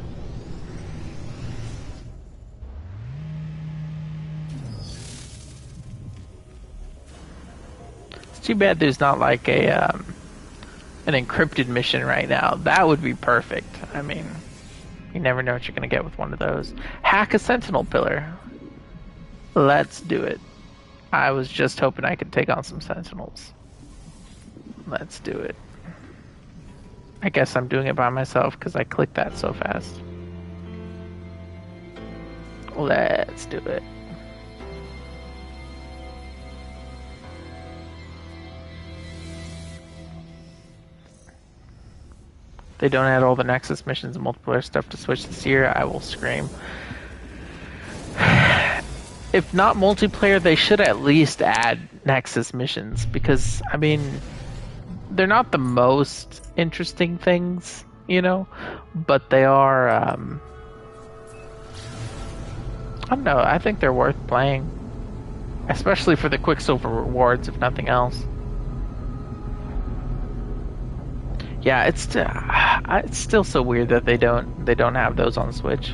It's too bad there's not like a an encrypted mission right now. That would be perfect. I mean, you never know what you're gonna get with one of those. Hack a Sentinel pillar. Let's do it. I was just hoping I could take on some Sentinels. Let's do it. I guess I'm doing it by myself because I clicked that so fast. Let's do it. If they don't add all the Nexus missions and multiplayer stuff to Switch this year, I will scream. if not multiplayer, they should at least add Nexus missions because I mean, they're not the most interesting things, you know, but they are. I don't know. I think they're worth playing, especially for the Quicksilver rewards, if nothing else. Yeah, it's still so weird that they don't have those on Switch.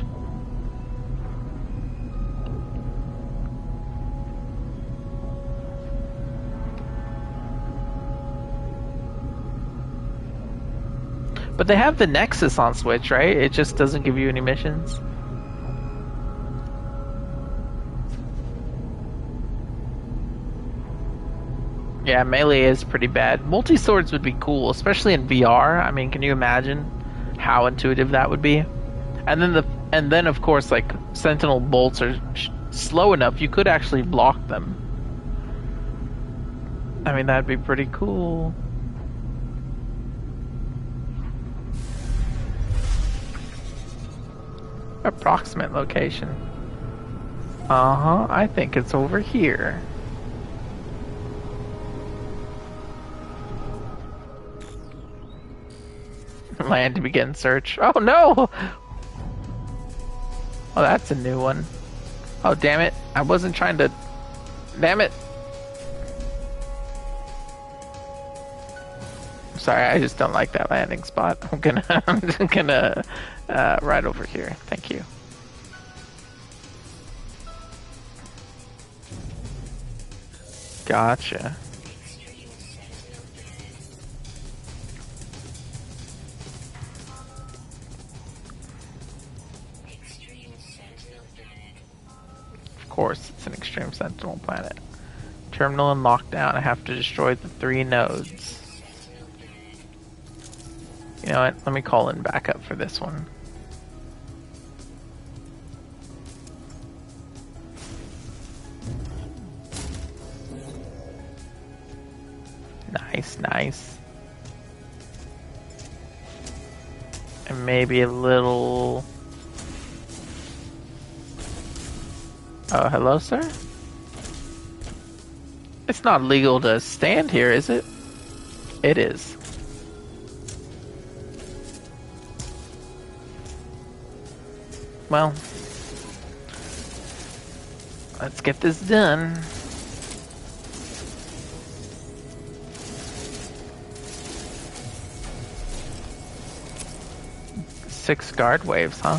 But they have the Nexus on Switch, right? It just doesn't give you any missions. Yeah, melee is pretty bad. Multi-swords would be cool, especially in VR. I mean, can you imagine how intuitive that would be? And then of course, like Sentinel bolts are slow enough you could actually block them. I mean, that'd be pretty cool. Approximate location. Uh-huh, I think it's over here. Land to begin search. Oh no! Oh, that's a new one. Oh, damn it. I wasn't trying to... Damn it. Sorry, I just don't like that landing spot. I'm gonna right over here. Thank you. Gotcha. Of course, it's an extreme sentinel planet. Terminal and lockdown. I have to destroy the 3 nodes. You know what? Let me call in backup for this one. Nice, nice. And maybe a little... Oh, hello, sir? It's not legal to stand here, is it? It is. Well, let's get this done. Six guard waves, huh?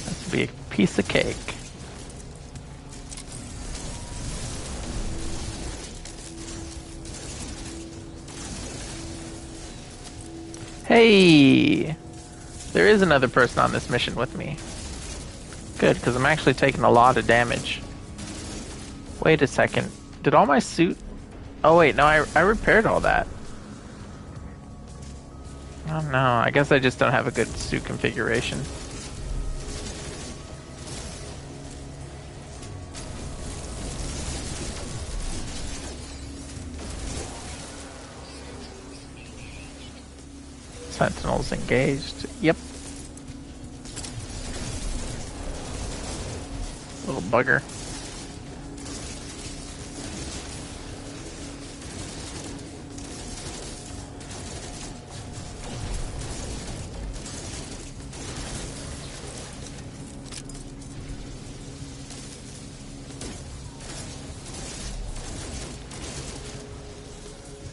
This would be a piece of cake. Hey! There is another person on this mission with me. Good, because I'm actually taking a lot of damage. Wait a second. Did all my suit... Oh wait, no, I repaired all that. Oh no, I guess I just don't have a good suit configuration. Sentinels engaged. Yep. Little bugger.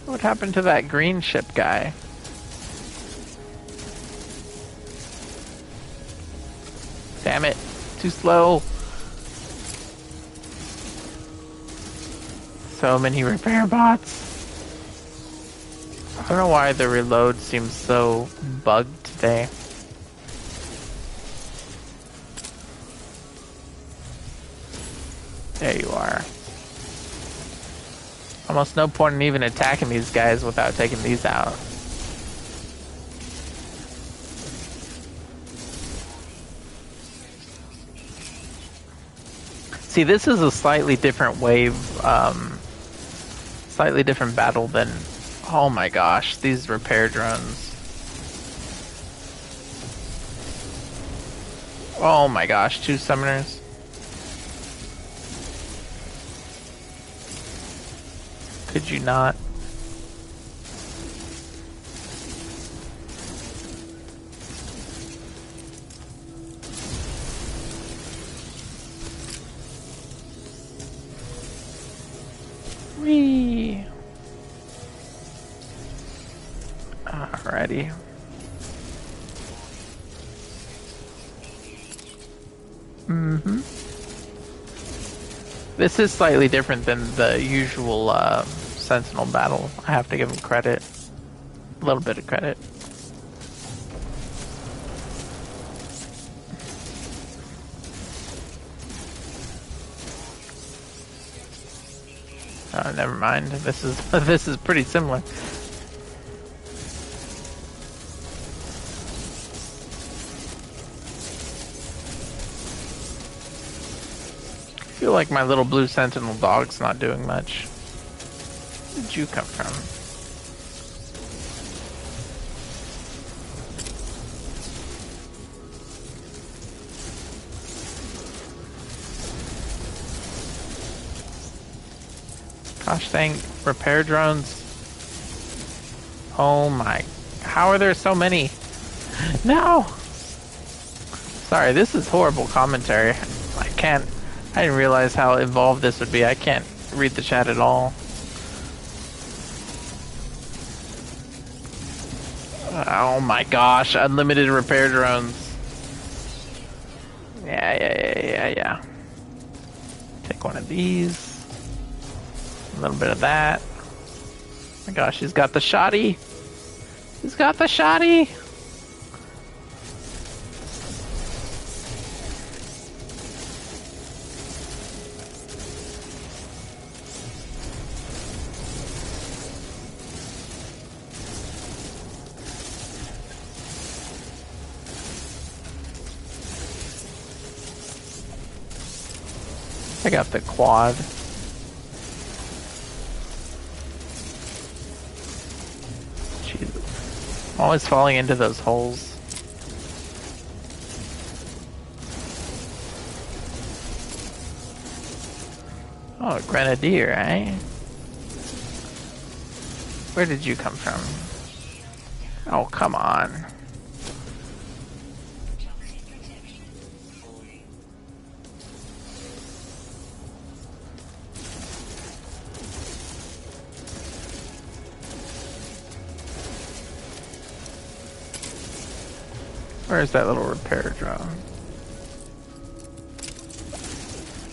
What happened to that green ship guy? Damn it. Too slow. So many repair bots. I don't know why the reload seems so bugged today. There you are. Almost no point in even attacking these guys without taking these out. See, this is a slightly different wave, slightly different battle than... Oh my gosh, these repair drones. Oh my gosh, 2 summoners. Could you not? Whee! Alrighty. Mm-hmm. This is slightly different than the usual Sentinel battle. I have to give him credit. A little bit of credit. Oh, never mind. This is this is pretty similar. I feel like my little blue sentinel dog's not doing much. Where did you come from? Gosh dang, repair drones. Oh my, how are there so many? No! Sorry, this is horrible commentary. I didn't realize how involved this would be. I can't read the chat at all. Oh my gosh, unlimited repair drones. Yeah. Take one of these. A little bit of that. Oh my gosh, he's got the shoddy. He's got the shoddy. I got the quad. Jesus. I'm always falling into those holes. Oh, a grenadier, eh? Where did you come from? Oh, come on. Where's that little repair drone?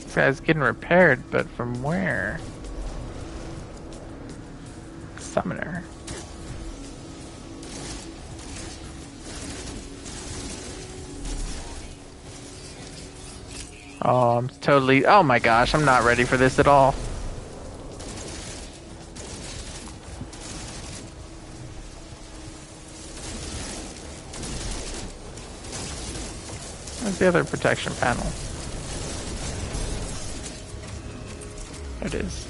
This guy's getting repaired, but from where? Summoner. Oh, I'm totally... Oh my gosh, I'm not ready for this at all. Where's the other protection panel? There it is.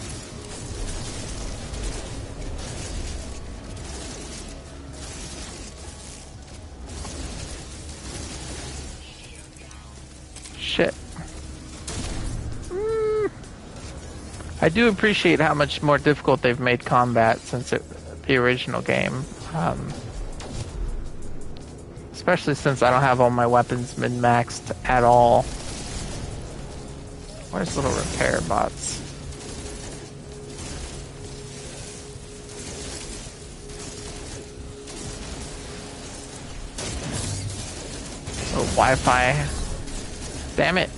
Shit. I do appreciate how much more difficult they've made combat since the original game. Especially since I don't have all my weapons min-maxed at all. Where's little repair bots? Oh, Wi-Fi. Damn it.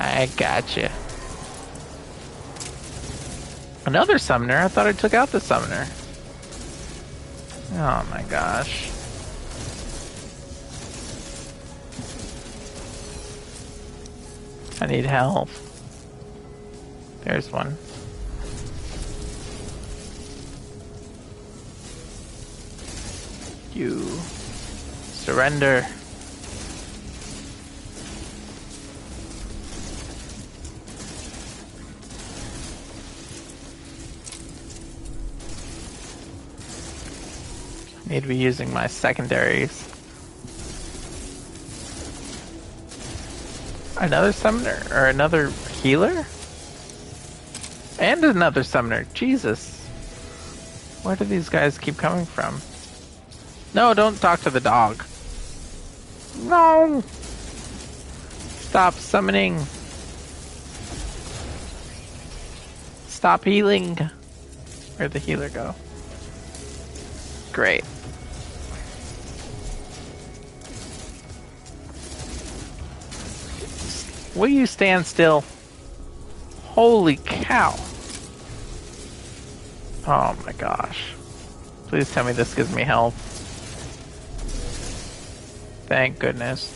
I gotcha. Another summoner? I thought I took out the summoner. Oh my gosh. I need help. There's one. you surrender. Need to be using my secondaries. Another summoner or another healer? And another summoner. Jesus. Where do these guys keep coming from? No, don't talk to the dog. No! Stop summoning. Stop healing. Where'd the healer go? Great. Will you stand still? Holy cow. Oh my gosh. Please tell me this gives me health. Thank goodness.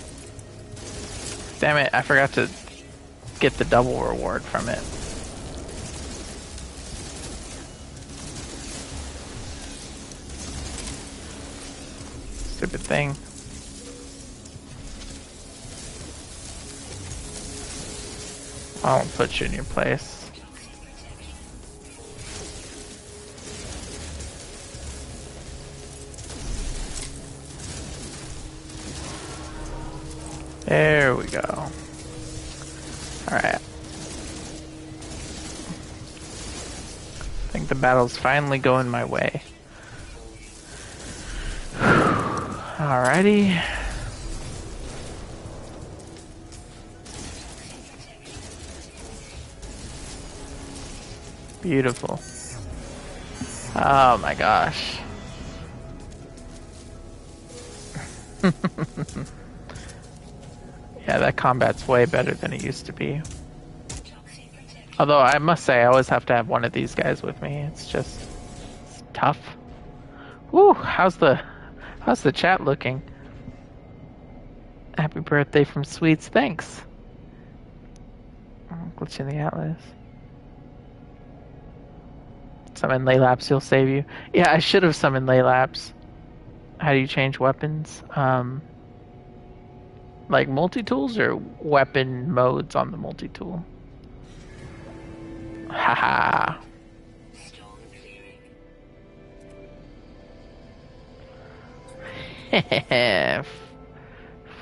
Damn it, I forgot to get the double reward from it. Stupid thing. I won't put you in your place. There we go. Alright. I think the battle's finally going my way. Alrighty. Beautiful. Oh my gosh. Yeah, that combat's way better than it used to be. Although I must say, I always have to have one of these guys with me. It's tough. Woo! How's the chat looking? Happy birthday from Sweets. Thanks. Glitch in the Atlas. Summon Laylaps, he'll save you. Yeah, I should have summoned Laylaps. How do you change weapons? Like multi-tools or weapon modes on the multi-tool? Haha.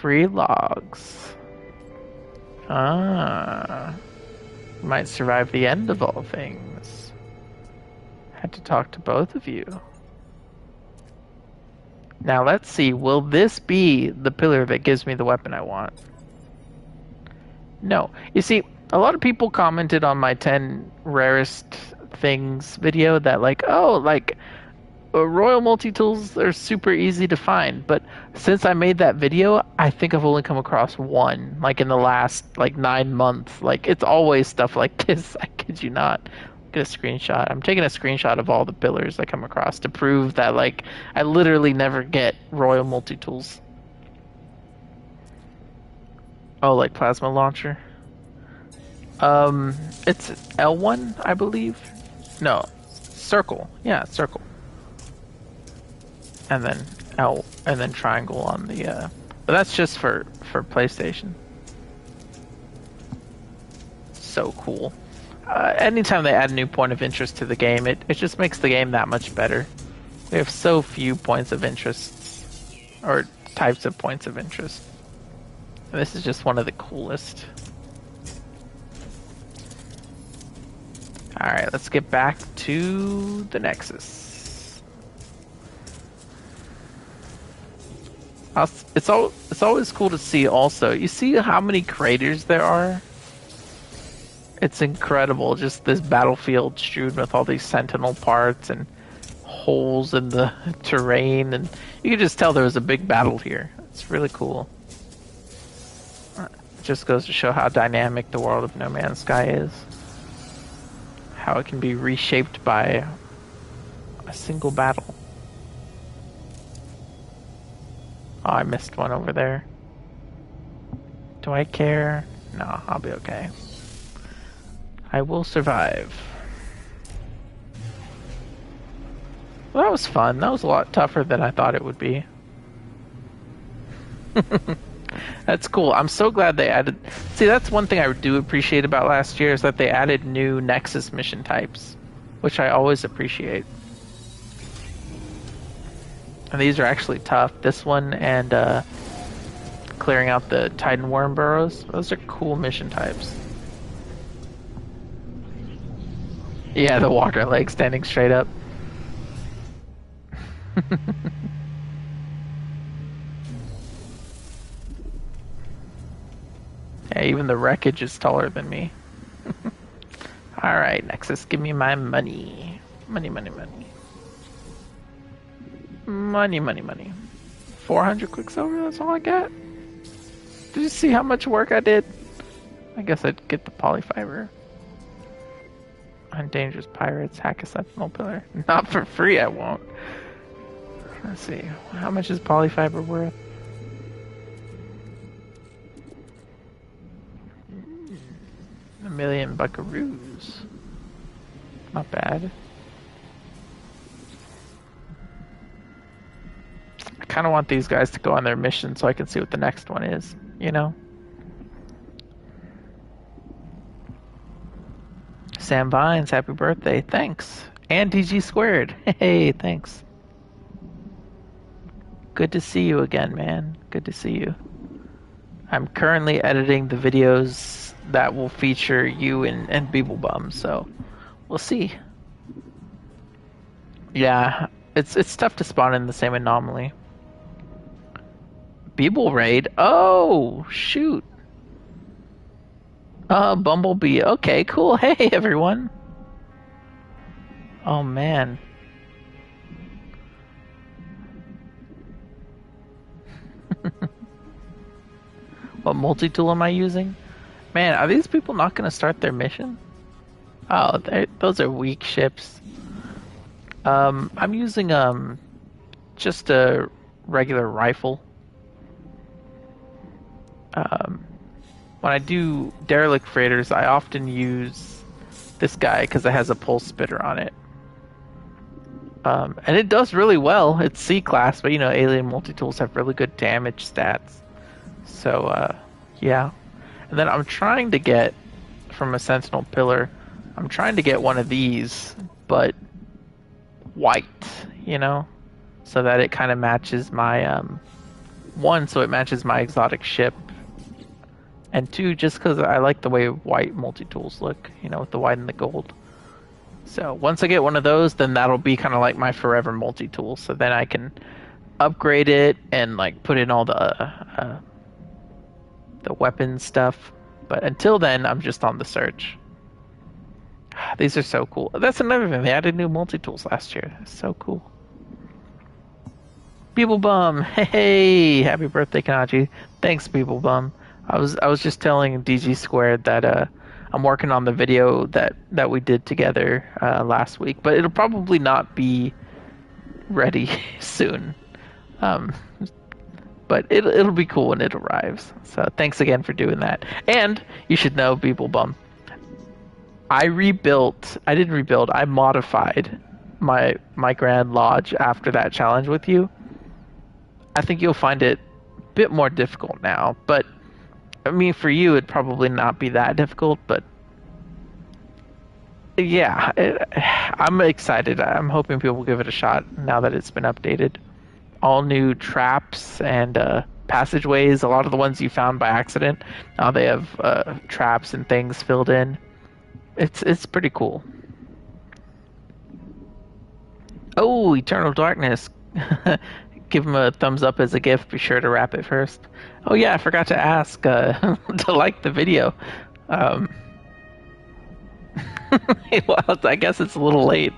Free logs. Ah. Might survive the end of all things. Had to talk to both of you. Now let's see, will this be the pillar that gives me the weapon I want? No. You see, a lot of people commented on my 10 rarest things video that like, oh, like, royal multi-tools are super easy to find. But since I made that video, I think I've only come across one, like in the last, like, 9 months. Like, it's always stuff like this, I kid you not. Get a screenshot. I'm taking a screenshot of all the pillars I come across to prove that, like, I literally never get royal multi-tools. Oh, like plasma launcher? It's L1, I believe. No, circle. Yeah, circle. And then L, and then triangle on the. But that's just for PlayStation. So cool. Anytime they add a new point of interest to the game, it just makes the game that much better. We have so few points of interest, or types of points of interest. And this is just one of the coolest. Alright, let's get back to the Nexus. It's always cool to see also. You see how many craters there are? It's incredible, just this battlefield strewn with all these Sentinel parts and holes in the terrain, and you can just tell there was a big battle here. It's really cool. It just goes to show how dynamic the world of No Man's Sky is. How it can be reshaped by a single battle. Oh, I missed one over there. Do I care? No, I'll be okay. I will survive. Well, that was fun. That was a lot tougher than I thought it would be. That's cool. I'm so glad they added. See, that's one thing I do appreciate about last year is that they added new Nexus mission types, which I always appreciate. And these are actually tough. This one and clearing out the Titan worm burrows. Those are cool mission types. Yeah, the water leg standing straight up. Yeah, even the wreckage is taller than me. Alright, Nexus, give me my money. Money, money, money. Money, money, money. 400 quicksilver, that's all I got? Did you see how much work I did? I guess I'd get the polyfiber. On dangerous pirates, hack a sentinel pillar. Not for free, I won't. Let's see. How much is polyfiber worth? A million buckaroos. Not bad. I kind of want these guys to go on their mission so I can see what the next one is, you know? Sam Vines, happy birthday. Thanks. And DG squared. Hey, thanks. Good to see you again, man. Good to see you. I'm currently editing the videos that will feature you and Beeblebum, so we'll see. Yeah, it's tough to spawn in the same anomaly. Beeble raid? Oh, shoot. Bumblebee. Okay, cool. Hey, everyone. Oh, man. What multi-tool am I using? Man, are these people not going to start their mission? Oh, those are weak ships. I'm using just a regular rifle. When I do Derelict freighters, I often use this guy because it has a pulse spitter on it. And it does really well. It's C-class, but you know, alien multi-tools have really good damage stats. So, yeah. And then I'm trying to get, from a Sentinel pillar, I'm trying to get one of these, but white, you know? So that it kind of matches my, one, so it matches my exotic ship. And two, just because I like the way white multi-tools look, you know, with the white and the gold. So once I get one of those, then that'll be kind of like my forever multi-tool. So then I can upgrade it and like put in all the weapon stuff. But until then, I'm just on the search. These are so cool. That's another thing. They added new multi-tools last year. That's so cool. Beeblebum, hey, happy birthday, Kanaju. Thanks, Beeblebum. I was just telling DG Squared that I'm working on the video that we did together last week, but it'll probably not be ready soon. But it'll be cool when it arrives. So thanks again for doing that. And you should know, Beeblebum, I didn't rebuild, I modified my Grand Lodge after that challenge with you. I think you'll find it a bit more difficult now, but I mean, for you, it'd probably not be that difficult, but yeah, I'm excited. I'm hoping people will give it a shot now that it's been updated. All new traps and passageways. A lot of the ones you found by accident, now they have traps and things filled in. It's pretty cool. Oh, Eternal Darkness. Give him a thumbs up as a gift. Be sure to wrap it first. Oh yeah, I forgot to ask to like the video. Well, I guess it's a little late,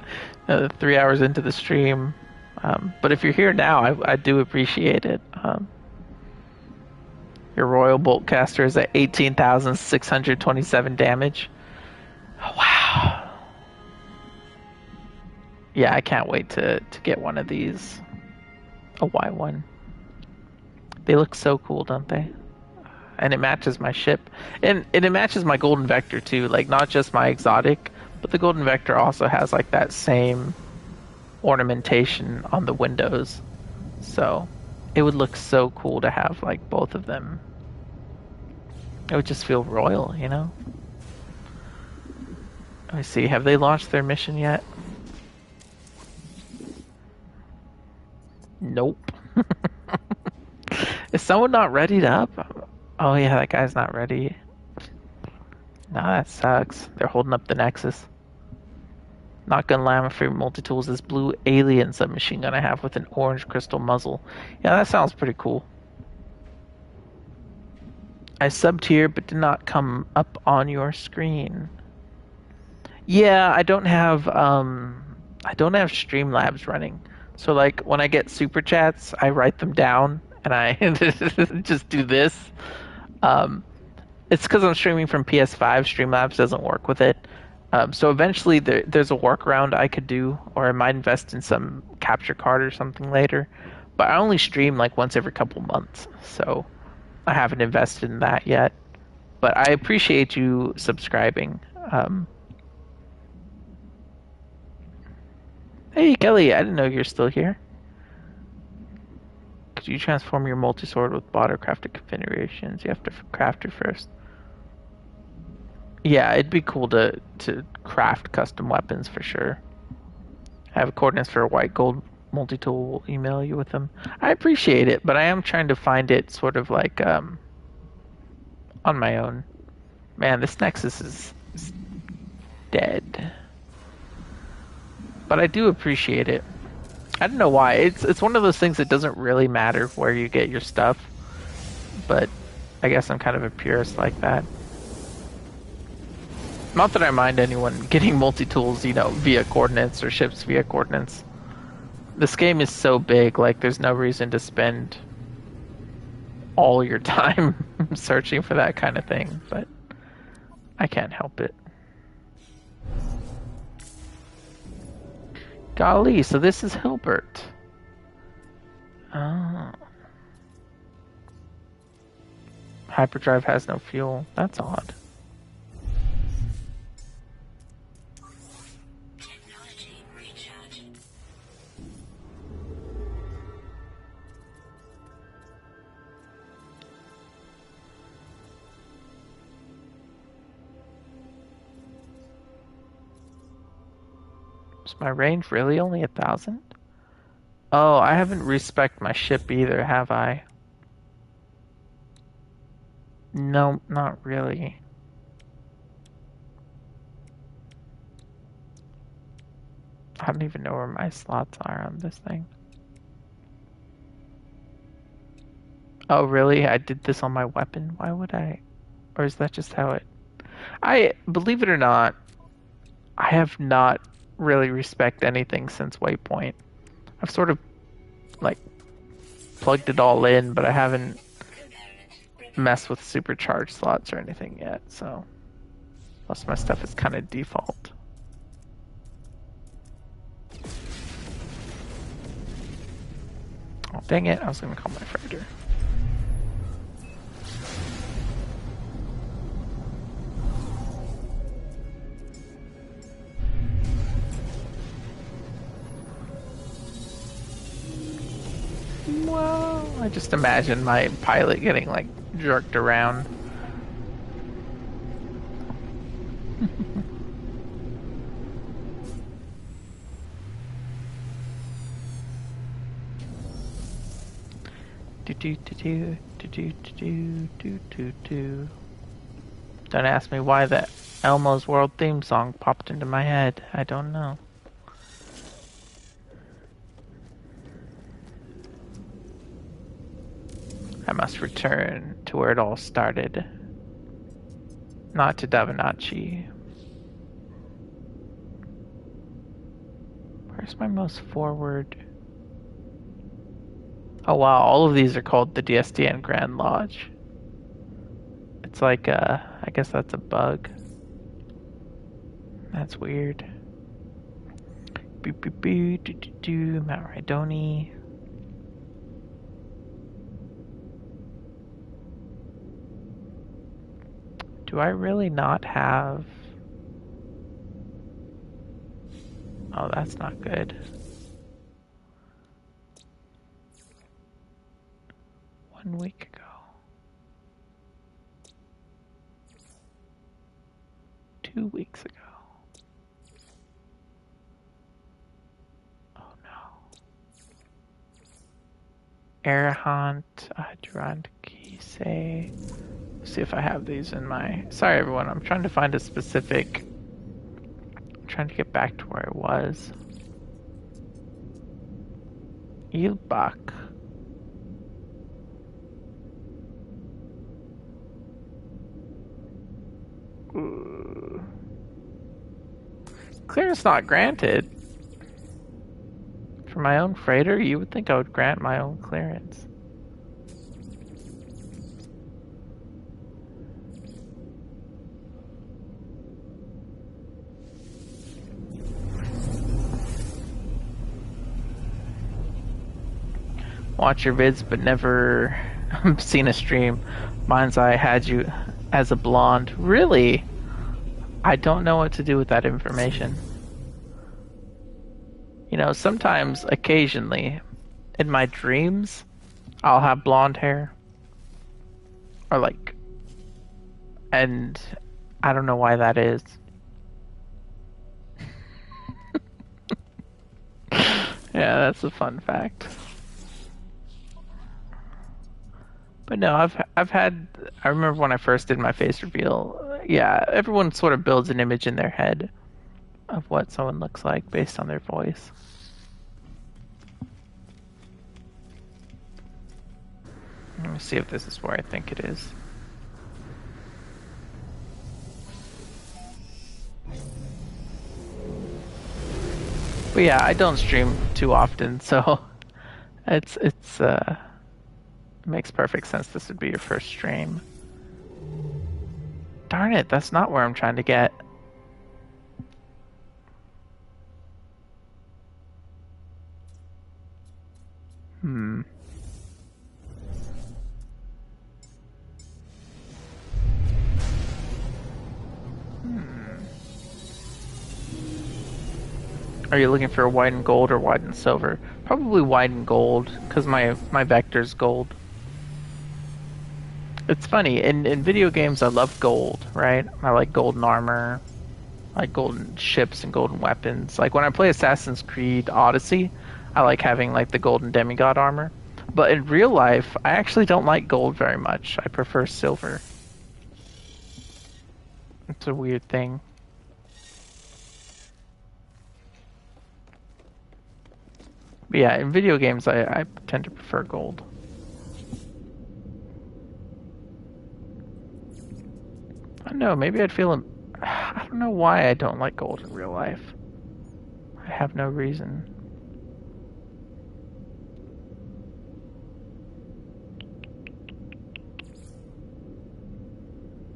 3 hours into the stream. But if you're here now, I do appreciate it. Your Royal Boltcaster is at 18,627 damage. Oh, wow. Yeah, I can't wait to get one of these. A Y1. They look so cool, don't they? And it matches my ship. And it matches my Golden Vector too. Like, not just my exotic, but the Golden Vector also has like that same ornamentation on the windows. So It would look so cool to have like both of them. It would just feel royal, you know? Let me see, have they launched their mission yet? Nope. Is someone not readied up? Oh yeah, that guy's not ready. Nah, that sucks. They're holding up the Nexus. Not gonna lie, my favorite multi-tool is this blue alien submachine gun I have with an orange crystal muzzle. Yeah, that sounds pretty cool. I subbed here but did not come up on your screen. Yeah, I don't have Streamlabs running. So like when I get super chats, I write them down and I just do this. Um, it's because I'm streaming from PS5. Streamlabs doesn't work with it. So eventually there's a workaround I could do, or I might invest in some capture card or something later. But I only stream like once every couple months, so I haven't invested in that yet. But I appreciate you subscribing. Um, Hey Kelly, I didn't know you're still here. Could you transform your multi-sword with bot or crafted configurations? You have to craft it first. Yeah, it'd be cool to craft custom weapons for sure. I have coordinates for a white gold multi-tool. Will email you with them. I appreciate it, but I am trying to find it sort of like on my own. Man, this Nexus is dead. But I do appreciate it. I don't know why. It's one of those things that doesn't really matter where you get your stuff, but I guess I'm kind of a purist like that. Not that I mind anyone getting multi-tools, via coordinates or ships via coordinates. This game is so big, like there's no reason to spend all your time searching for that kind of thing, but I can't help it. Golly, so this is Hilbert. Oh. Hyperdrive has no fuel. That's odd. Technology recharge. Is my range really only 1,000? Oh, I haven't respec'd my ship either, have I? No, not really. I don't even know where my slots are on this thing. Oh, really? I did this on my weapon? Why would I? Or is that just how it... believe it or not, I have not really respect anything since Waypoint. I've sort of, like, plugged it all in, but I haven't messed with supercharged slots or anything yet, so most of my stuff is kind of default. Oh, dang it, I was gonna call my freighter. Well, I just imagine my pilot getting, like, jerked around. Do. Don't ask me why that Elmo's World theme song popped into my head. I don't know. I must return to where it all started. Not to Davinachi. Where's my most forward? Oh wow, all of these are called the DSDN Grand Lodge. It's like, I guess that's a bug. That's weird. Boop boop boop, do Mount Rydoni. Do I really not have... Oh, that's not good. 1 week ago. 2 weeks ago. Oh no. Arahant, Durandkise. See if I have these in my... Sorry everyone, I'm trying to find a specific... I'm trying to get back to where I was. Ilbach. Clearance not granted. For my own freighter, you would think I would grant my own clearance. Watch your vids, but never seen a stream. Mind's Eye had you as a blonde. Really? I don't know what to do with that information. You know, sometimes, occasionally, in my dreams, I'll have blonde hair. Or like... And I don't know why that is. Yeah, that's a fun fact. But no, I've had... I remember when I first did my face reveal, yeah, everyone sort of builds an image in their head of what someone looks like based on their voice. Let me see if this is where I think it is. But yeah, I don't stream too often, so it makes perfect sense this would be your first stream. Darn it, that's not where I'm trying to get. Are you looking for white and gold or white and silver? Probably white and gold, because my vector's gold. It's funny, in video games I love gold, right? I like golden armor, I like golden ships and golden weapons. Like when I play Assassin's Creed Odyssey, I like having like the golden demigod armor. But in real life, I actually don't like gold very much. I prefer silver. It's a weird thing. But yeah, in video games, I tend to prefer gold. I don't know, maybe I'd feel... I don't know why I don't like gold in real life. I have no reason.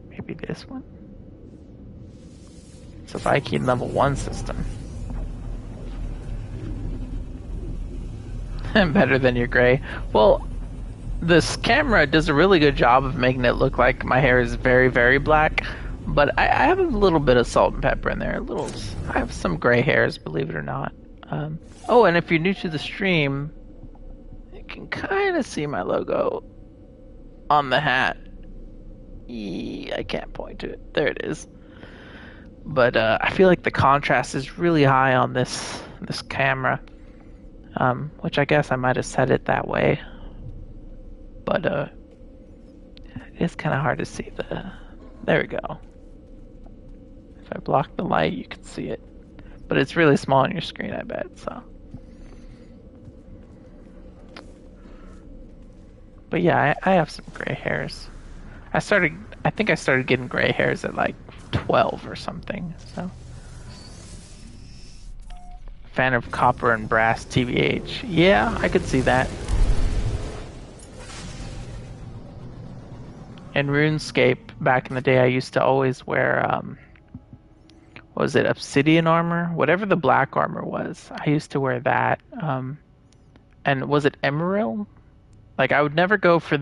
Maybe this one? It's a Viking level 1 system. Better than your gray. Well, this camera does a really good job of making it look like my hair is very, very black. But I have a little bit of salt and pepper in there. I have some gray hairs, believe it or not. Oh, and if you're new to the stream, you can kind of see my logo on the hat. I can't point to it. There it is. But I feel like the contrast is really high on this camera. Which I guess I might have set it that way. But it's kind of hard to see there we go. If I block the light, you can see it. But it's really small on your screen, I bet, so. But yeah, I have some gray hairs. I think I started getting gray hairs at like 12 or something, so. Fan of copper and brass TVH. Yeah, I could see that. In RuneScape, back in the day, I used to always wear, what was it, obsidian armor? Whatever the black armor was, I used to wear that. And was it emerald? Like, I would never go for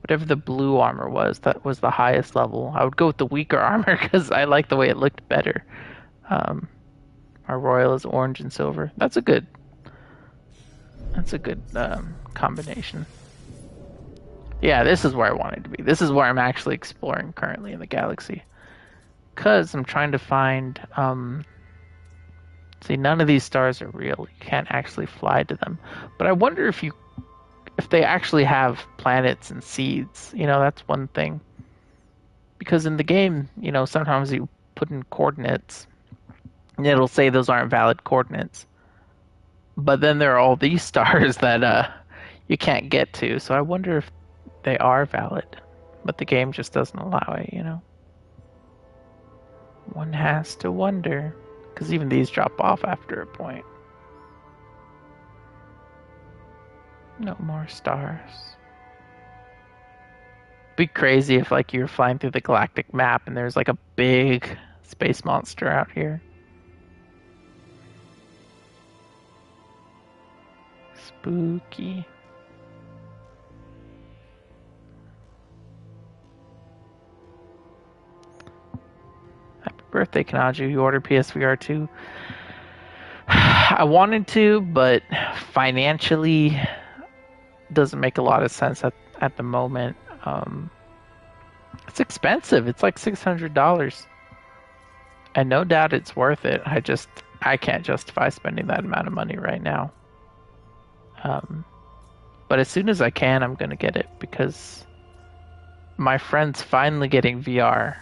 whatever the blue armor was, that was the highest level. I would go with the weaker armor because I liked the way it looked better. Our royal is orange and silver. That's a good combination. Yeah, this is where I wanted to be. This is where I'm actually exploring currently in the galaxy. Because I'm trying to find. See, none of these stars are real. You can't actually fly to them. But I wonder if they actually have planets and seeds. That's one thing. Because in the game, sometimes you put in coordinates and it'll say those aren't valid coordinates. But then there are all these stars that you can't get to. So I wonder if they are valid. But the game just doesn't allow it. One has to wonder. Because even these drop off after a point. No more stars. Be crazy if like you're flying through the galactic map and there's like a big space monster out here. Spooky. Happy birthday, Kanaju. You ordered PSVR 2. I wanted to, but financially doesn't make a lot of sense at the moment. It's expensive. It's like $600. And no doubt it's worth it. I can't justify spending that amount of money right now. But as soon as I can, I'm going to get it because my friend's finally getting VR.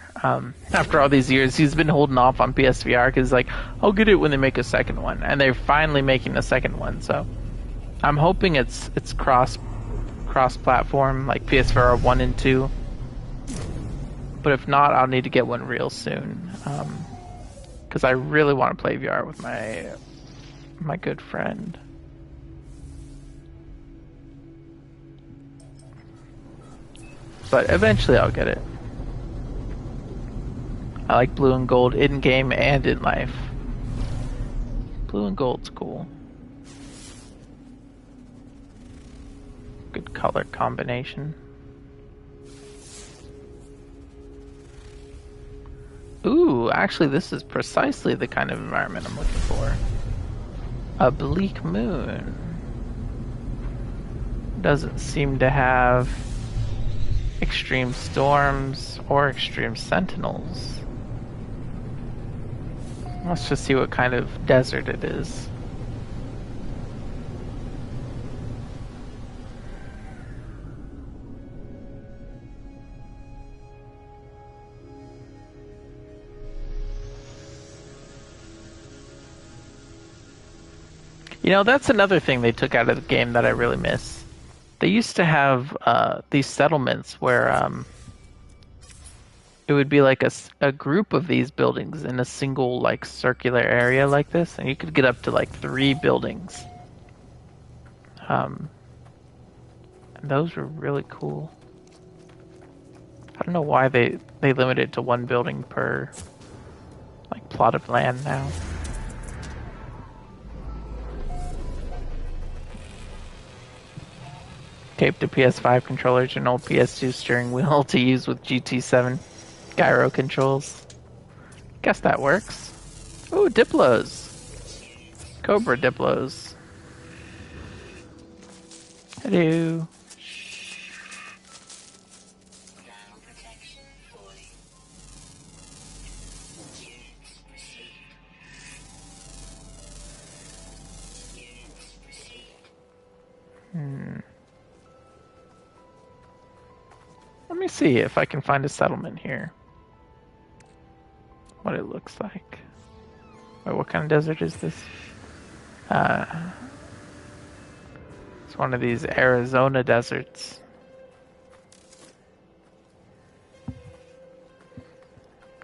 After all these years, he's been holding off on PSVR because like, I'll get it when they make a second one. And they're finally making a second one. So I'm hoping it's cross-platform, like PSVR 1 and 2. But if not, I'll need to get one real soon. Because I really want to play VR with my good friend. But eventually I'll get it. I like blue and gold in game and in life. Blue and gold's cool. Good color combination. Ooh, actually this is precisely the kind of environment I'm looking for. A bleak moon. Doesn't seem to have extreme storms or extreme sentinels. Let's just see what kind of desert it is. That's another thing they took out of the game that I really miss. They used to have these settlements where it would be like a group of these buildings in a single like circular area like this, and you could get up to like 3 buildings. And those were really cool. I don't know why they limited it to 1 building per like plot of land now. Taped to PS5 controllers and old PS2 steering wheel to use with GT7 gyro controls. Guess that works. Ooh, Diplos. Cobra Diplos. Hello. Let me see if I can find a settlement here. What it looks like. Wait, what kind of desert is this? It's one of these Arizona deserts.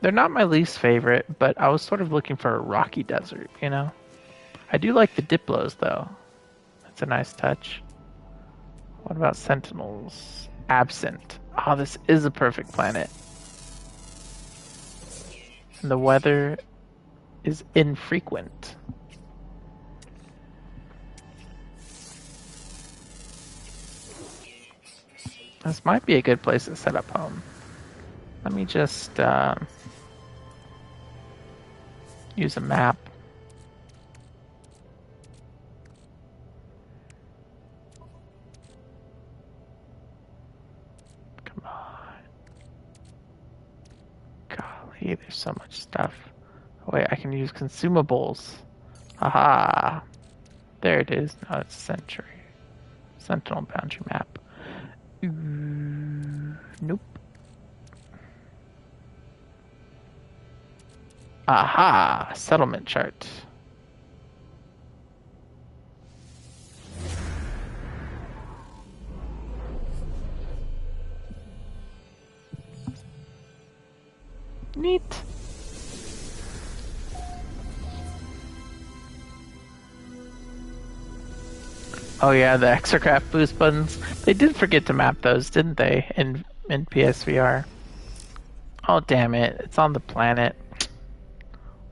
They're not my least favorite, but I was sort of looking for a rocky desert, I do like the Diplos, though. That's a nice touch. What about Sentinels? Absent. Oh, this is a perfect planet. And the weather is infrequent. This might be a good place to set up home. Let me just use a map. see, there's so much stuff. Oh, wait, I can use consumables. Aha! There it is. No, it's Sentinel boundary map. Nope. Aha! Settlement chart. Neat. Oh yeah, the extracraft boost buttons. They did forget to map those, didn't they, in PSVR? Oh damn it, it's on the planet.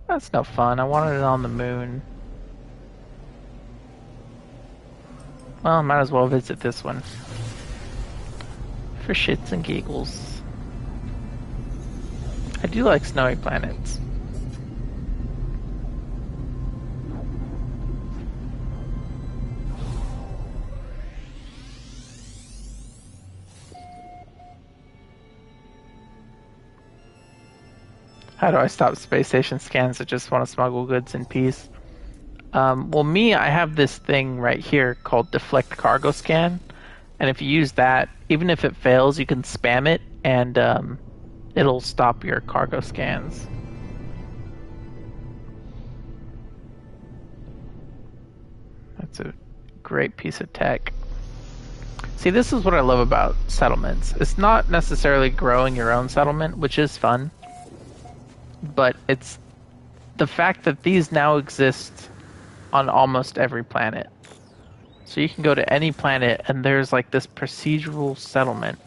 That's no fun. I wanted it on the moon. Well, might as well visit this one. For shits and giggles. I do like snowy planets. How do I stop space station scans that just want to smuggle goods in peace? Well, I have this thing right here called Deflect Cargo Scan. And if you use that, even if it fails, you can spam it and it'll stop your cargo scans. That's a great piece of tech. See, this is what I love about settlements. It's not necessarily growing your own settlement, which is fun. But it's the fact that these now exist on almost every planet. So you can go to any planet and there's like this procedural settlement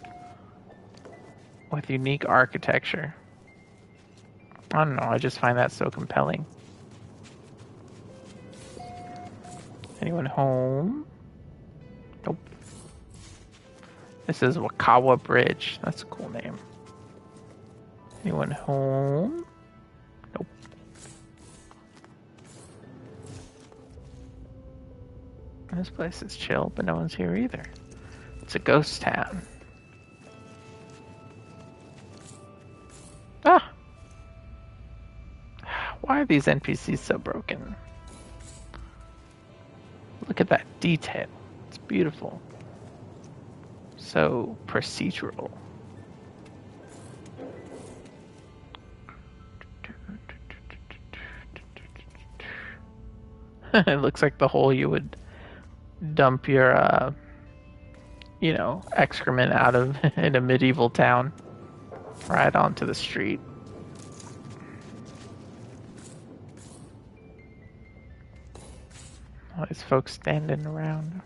with unique architecture. I don't know, I just find that so compelling. Anyone home? Nope. This is Wakawa Bridge. That's a cool name. Anyone home? Nope. This place is chill, but no one's here either. It's a ghost town. Ah! Why are these NPCs so broken? Look at that detail. It's beautiful. So procedural. It looks like the hole you would dump your, excrement out of in a medieval town. Right onto the street. All these folks standing around.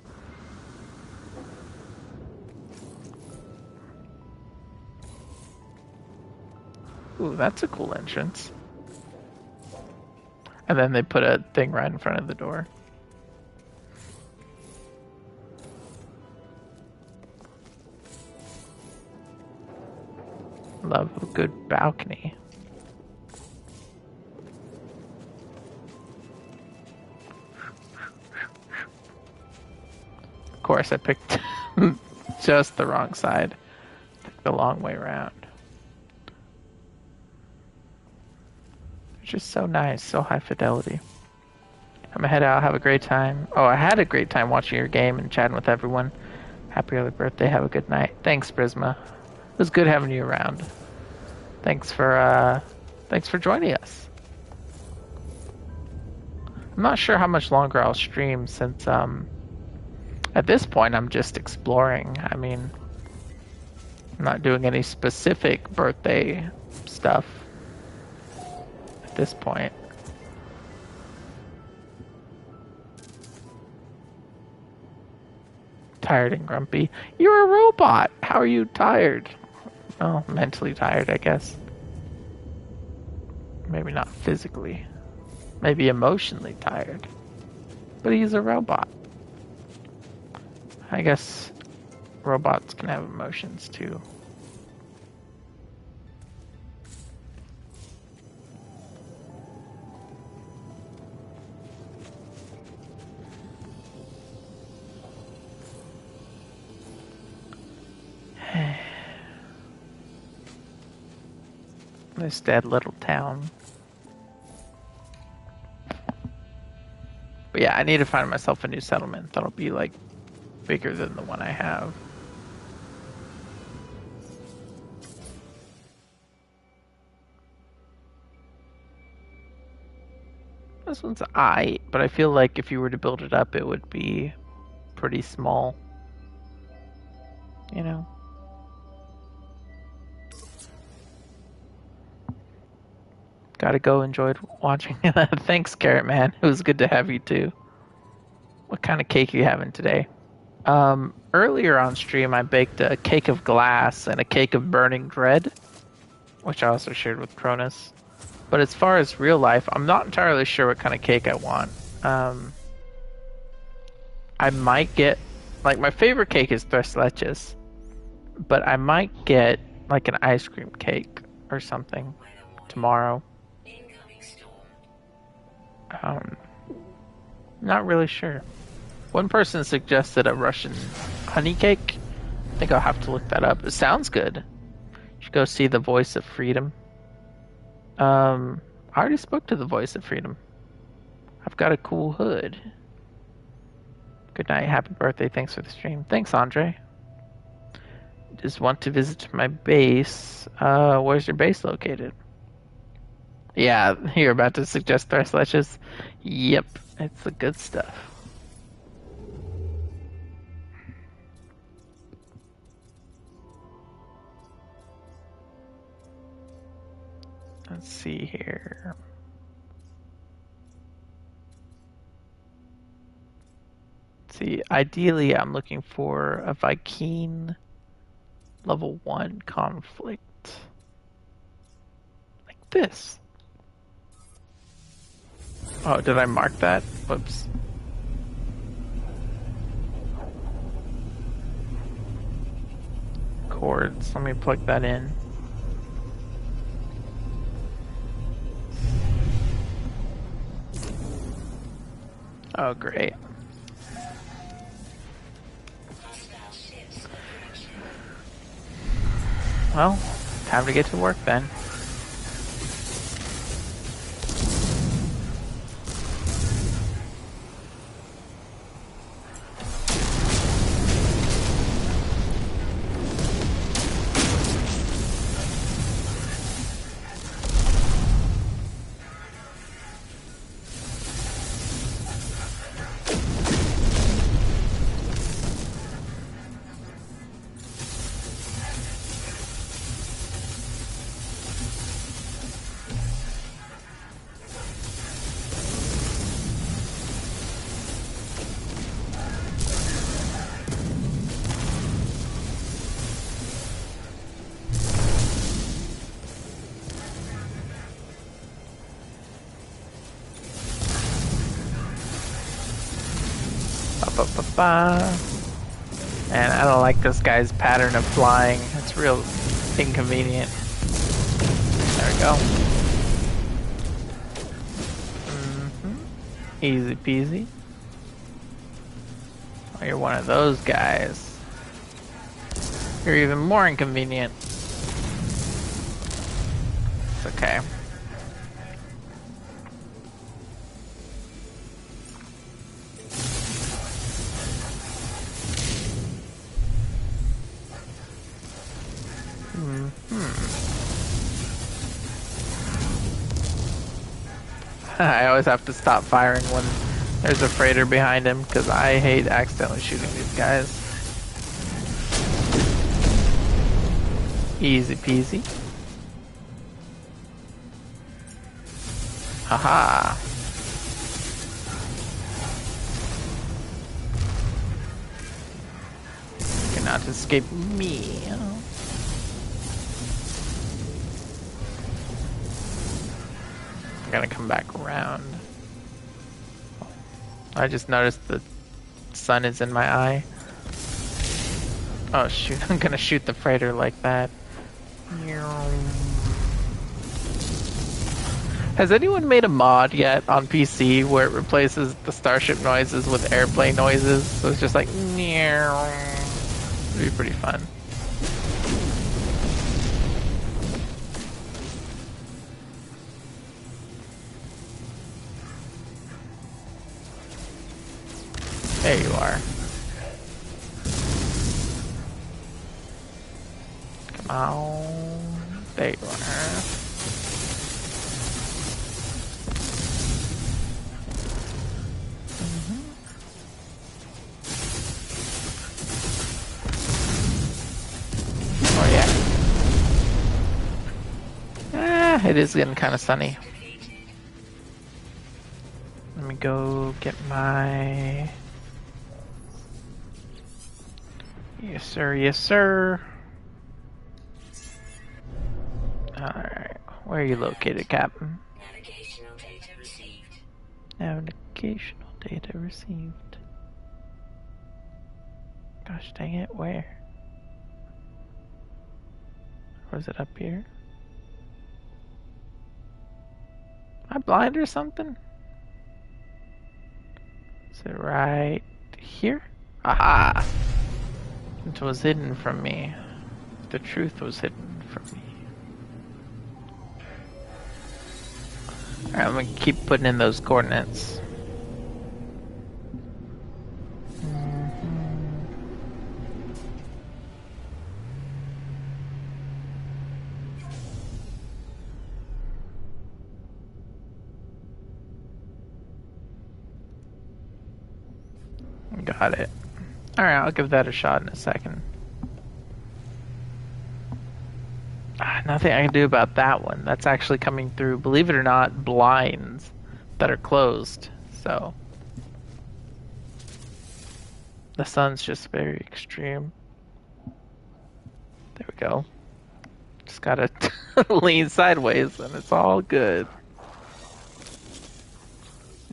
Ooh, that's a cool entrance. And then they put a thing right in front of the door. Love a good balcony. Of course, I picked just the wrong side. Took the long way around. It's just so nice, so high fidelity. I'm gonna head out, have a great time. Oh, I had a great time watching your game and chatting with everyone. Happy early birthday, have a good night. Thanks, Prisma. It was good having you around. Thanks for joining us. I'm not sure how much longer I'll stream since at this point I'm just exploring. I mean, I'm not doing any specific birthday stuff at this point. Tired and grumpy. You're a robot. How are you tired? Oh, mentally tired, I guess. Maybe not physically. Maybe emotionally tired. But he's a robot. I guess robots can have emotions too. This dead little town. But yeah, I need to find myself a new settlement that'll be like bigger than the one I have. This one's aight, but I feel like if you were to build it up, it would be pretty small. You know? Gotta go. Enjoyed watching. Thanks, Carrot Man. It was good to have you too. What kind of cake are you having today? Earlier on stream, I baked a cake of glass and a cake of burning dread, which I also shared with Cronus. But as far as real life, I'm not entirely sure what kind of cake I want. I might get, like, my favorite cake is tres leches, but I might get like an ice cream cake or something tomorrow. Not really sure. One person suggested a Russian honey cake. I think I'll have to look that up. It sounds good. You should go see The Voice of Freedom. I already spoke to The Voice of Freedom. I've got a cool hood. Good night, happy birthday, thanks for the stream. Thanks, Andre. Just want to visit my base. Where's your base located? Yeah, you're about to suggest tres leches? Yep, it's the good stuff. Let's see here. Let's see, ideally I'm looking for a Vy'keen level 1 conflict. Like this. Oh, did I mark that? Whoops. Cords, let me plug that in. Oh, great. Well, time to get to work then. And I don't like this guy's pattern of flying. It's real inconvenient. There we go. Easy peasy. Oh, you're one of those guys. You're even more inconvenient. It's okay. I always have to stop firing when there's a freighter behind him because I hate accidentally shooting these guys. Easy peasy. Haha. You cannot escape me. Gonna come back around. I just noticed the sun is in my eye. Oh shoot, I'm gonna shoot the freighter like that. Has anyone made a mod yet on PC where it replaces the starship noises with airplane noises? So it's just like, it'd be pretty fun. There you are. Come on. There you are. Oh yeah. Ah, it is getting kind of sunny. Let me go get my... Yes sir, yes sir. Alright, where are you located, Captain? Navigational data received. Navigational data received. Gosh dang it, where? Was it up here? Am I blind or something? Is it right here? Aha! It was hidden from me. The truth was hidden from me. Alright, I'm gonna keep putting in those coordinates. Got it. Alright, I'll give that a shot in a second. Nothing I can do about that one. That's actually coming through, believe it or not, blinds that are closed. So the sun's just very extreme. There we go. Just gotta lean sideways and it's all good.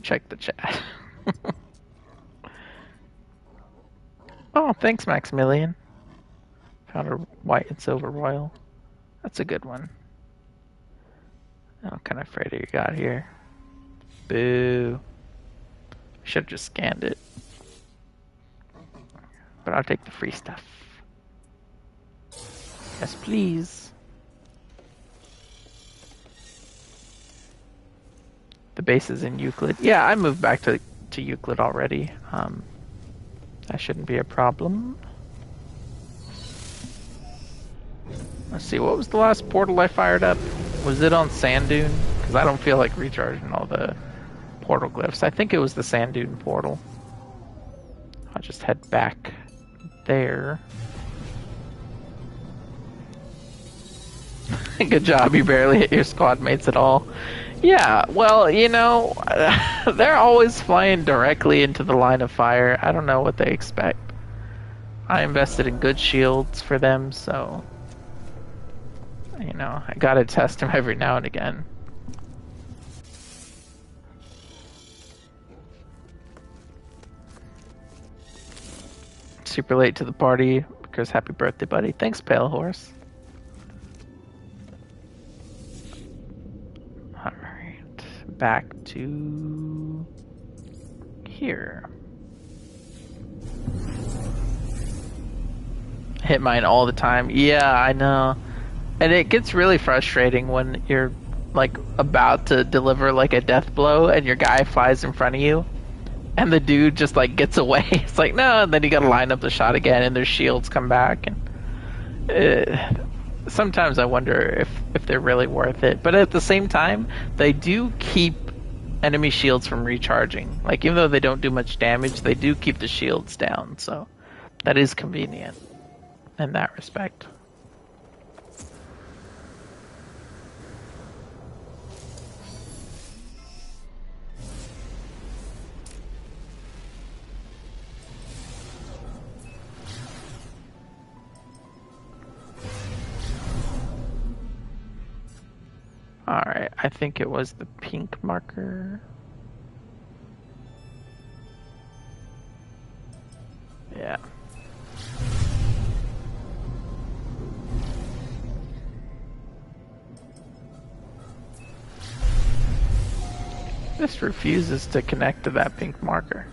Check the chat. Oh, thanks, Maximilian. Found a white and silver royal. That's a good one. Oh, what kind of freighter you got here? Boo. Should have just scanned it. But I'll take the free stuff. Yes, please. The base is in Euclid. Yeah, I moved back to Euclid already. That shouldn't be a problem. Let's see, what was the last portal I fired up? Was it on Sand Dune? Because I don't feel like recharging all the portal glyphs. I think it was the Sand Dune portal. I'll just head back there. Good job, you barely hit your squad mates at all. Yeah, well, you know, they're always flying directly into the line of fire. I don't know what they expect. I invested in good shields for them, so... You know, I gotta test them every now and again. Super late to the party because happy birthday, buddy. Thanks, Pale Horse. Alright, back to here. Hit mine all the time. Yeah, I know. And it gets really frustrating when you're like about to deliver like a death blow and your guy flies in front of you and the dude just like gets away. It's like, no, and then you gotta line up the shot again and their shields come back. And sometimes I wonder if they're really worth it. But at the same time, they do keep enemy shields from recharging. Like, even though they don't do much damage, they do keep the shields down. So that is convenient in that respect. Alright, I think it was the pink marker. Yeah. This refuses to connect to that pink marker.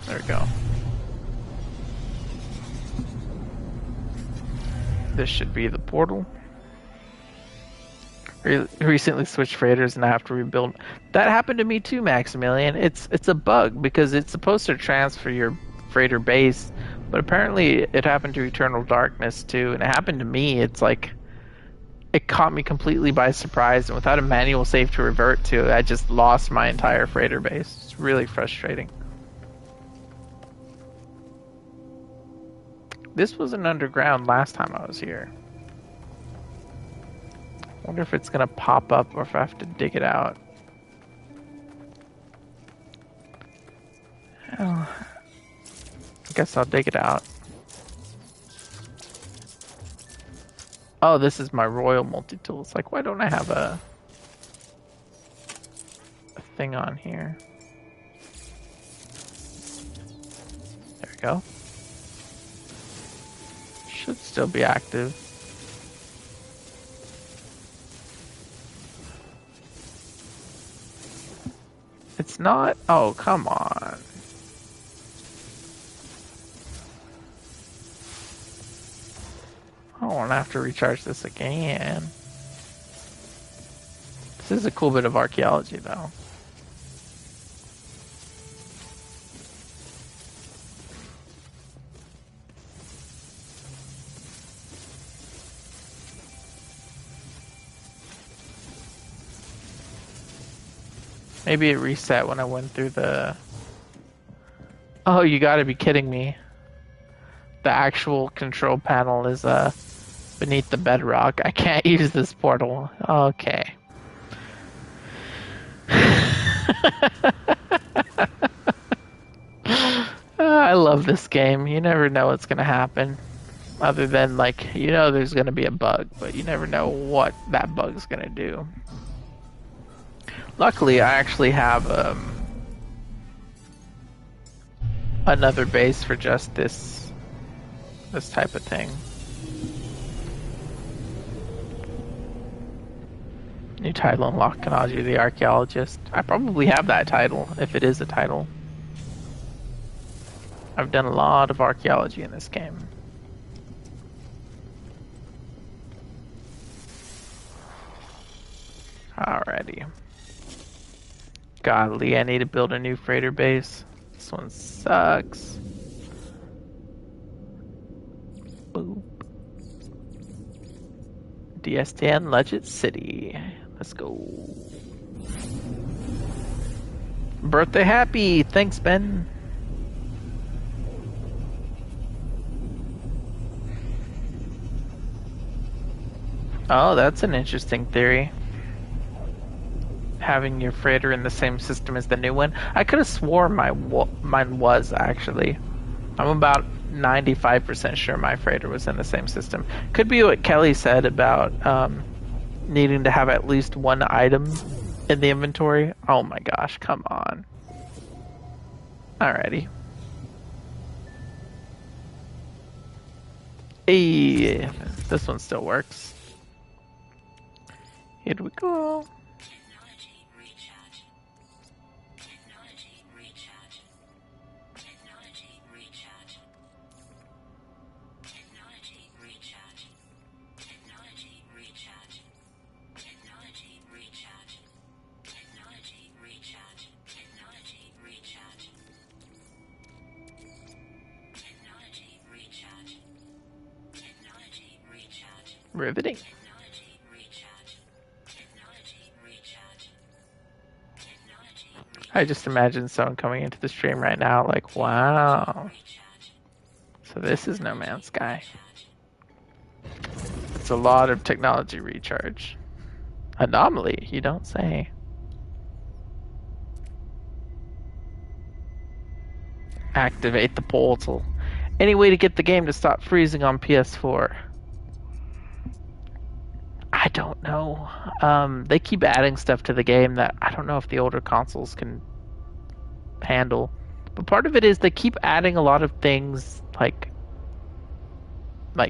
There we go. This should be the portal. Recently switched freighters and I have to rebuild. That happened to me too, Maximilian. It's a bug because it's supposed to transfer your freighter base, but apparently it happened to Eternal Darkness too, and it happened to me. It's like it caught me completely by surprise, and without a manual save to revert to, I just lost my entire freighter base. It's really frustrating. This was an underground last time I was here. I wonder if it's gonna pop up or if I have to dig it out. Oh, I guess I'll dig it out. Oh, this is my Royal multi-tool. It's like, why don't I have a thing on here? There we go. Should still be active. It's not. Oh, come on. I don't want to have to recharge this again. This is a cool bit of archaeology, though. Maybe it reset when I went through the... Oh, you gotta be kidding me. The actual control panel is beneath the bedrock. I can't use this portal. Okay. I love this game. You never know what's gonna happen. Other than, like, you know there's gonna be a bug, but you never know what that bug's gonna do. Luckily, I actually have another base for just this type of thing. New title unlocked, Kanaju the Archaeologist. I probably have that title, if it is a title. I've done a lot of archaeology in this game. Alrighty. Godly, I need to build a new freighter base. This one sucks. Boop. DS10 Legend City. Let's go. Birthday happy! Thanks, Ben. Oh, that's an interesting theory. Having your freighter in the same system as the new one. I could have sworn mine was, actually. I'm about 95% sure my freighter was in the same system. Could be what Kelly said about needing to have at least one item in the inventory. Oh my gosh, come on. Alrighty. Hey, this one still works. Here we go. Riveting. I just imagine someone coming into the stream right now like, wow. So this is No Man's Sky. It's a lot of technology recharge. Anomaly, you don't say. Activate the portal. Any way to get the game to stop freezing on PS4? I don't know. They keep adding stuff to the game that I don't know if the older consoles can handle. But part of it is they keep adding a lot of things like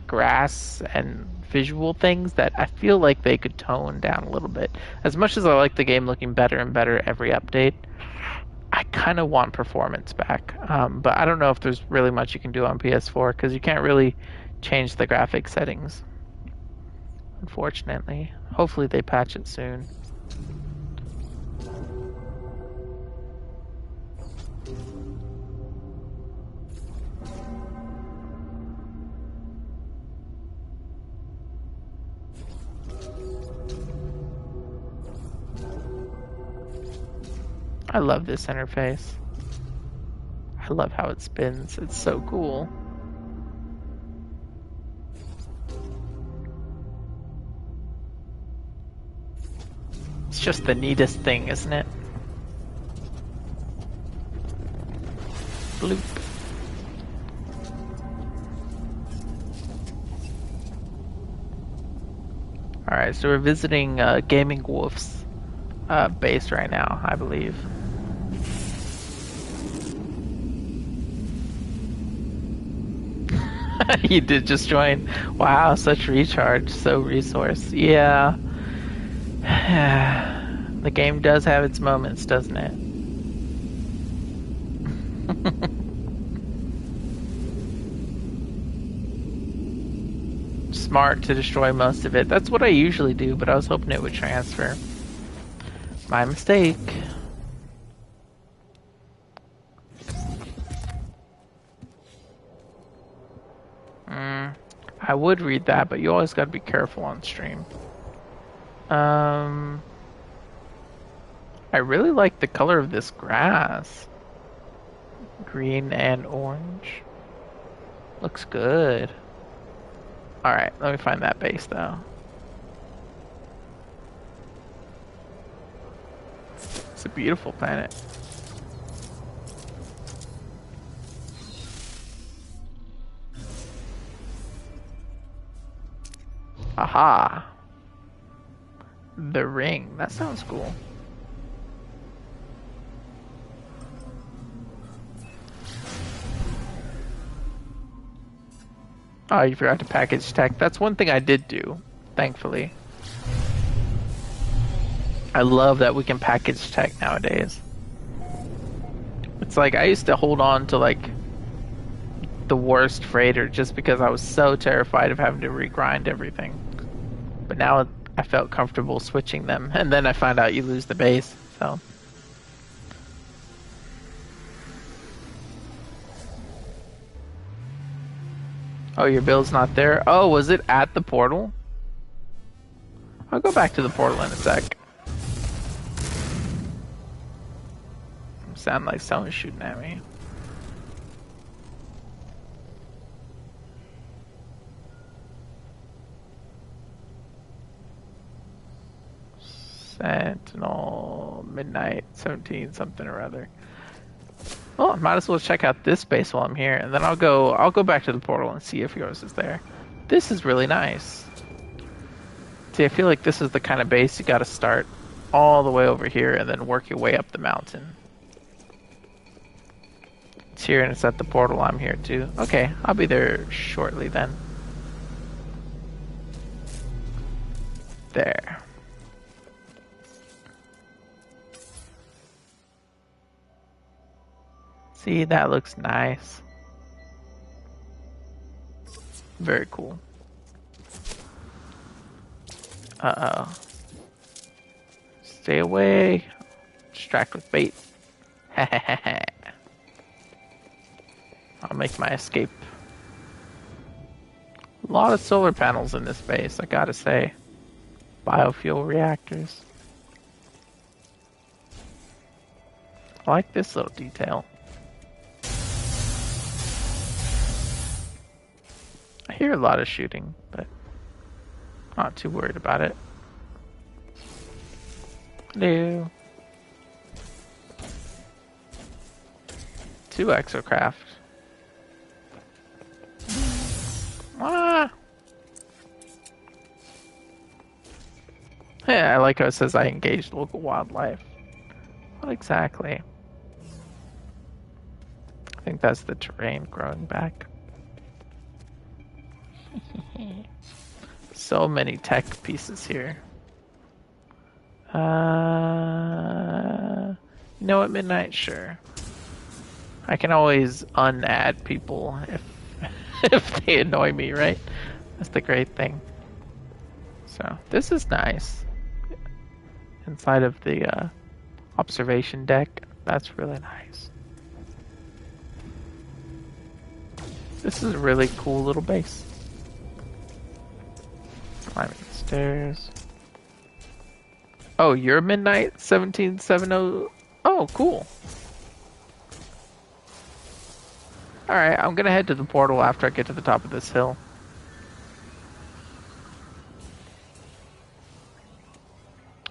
grass and visual things that I feel like they could tone down a little bit. As much as I like the game looking better and better every update, I kind of want performance back. But I don't know if there's really much you can do on PS4 because you can't really change the graphics settings. unfortunately. Hopefully they patch it soon. I love this interface. I love how it spins. It's so cool. It's just the neatest thing, isn't it? Bloop. Alright, so we're visiting Gaming Wolf's base right now, I believe. You did just join. Wow, such recharge, so resource. Yeah. The game does have its moments, doesn't it? Smart to destroy most of it. That's what I usually do, but I was hoping it would transfer. My mistake. I would read that, but you always gotta be careful on stream. I really like the color of this grass. Green and orange. Looks good. Alright, let me find that base though. It's a beautiful planet. Aha! The ring. That sounds cool. Oh, you forgot to package tech. That's one thing I did do, thankfully. I love that we can package tech nowadays. It's like I used to hold on to like the worst freighter just because I was so terrified of having to regrind everything. But now I felt comfortable switching them, and then I found out you lose the base, so. Oh, your bill's not there? Oh, was it at the portal? I'll go back to the portal in a sec. Sound like someone's shooting at me. Sentinel, midnight, 17, something or other. Well, I might as well check out this base while I'm here, and then I'll go back to the portal and see if yours is there. This is really nice. See, I feel like this is the kind of base you gotta start all the way over here and then work your way up the mountain. It's here and it's at the portal. I'm here too. Okay, I'll be there shortly then. There. See, that looks nice. Very cool. Uh-oh. Stay away. Distract with bait. I'll make my escape. A lot of solar panels in this base, I gotta say. Biofuel reactors. I like this little detail. I hear a lot of shooting, but not too worried about it. Hello. 2 exocraft. Ah. Yeah, I like how it says I engaged local wildlife. What exactly? I think that's the terrain growing back. So many tech pieces here. You know what, Midnight? Sure. I can always unadd people if if they annoy me, right? That's the great thing. So this is nice. Inside of the observation deck, that's really nice. This is a really cool little base. Climbing the stairs. Oh, you're midnight 1770. Oh, cool. Alright, I'm gonna head to the portal after I get to the top of this hill.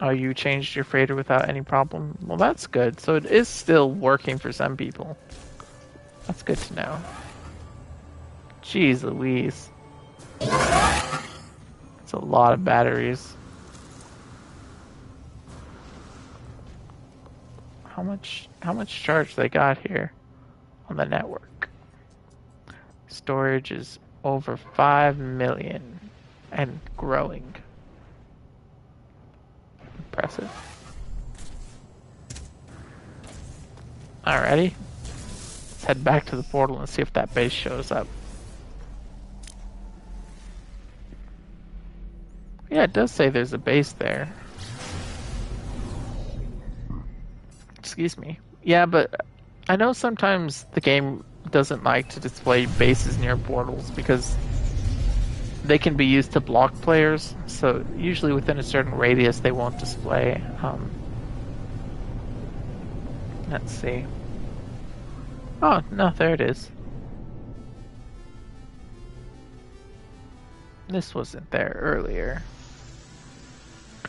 Oh, you changed your freighter without any problem? Well, that's good. So it is still working for some people. That's good to know. Jeez Louise. It's a lot of batteries. How much charge they got here on the network? Storage is over 5 million and growing. Impressive. Alrighty. Let's head back to the portal and see if that base shows up. Yeah, it does say there's a base there. Excuse me. Yeah, but I know sometimes the game doesn't like to display bases near portals because they can be used to block players, so usually within a certain radius they won't display. Let's see. Oh, no, there it is. This wasn't there earlier.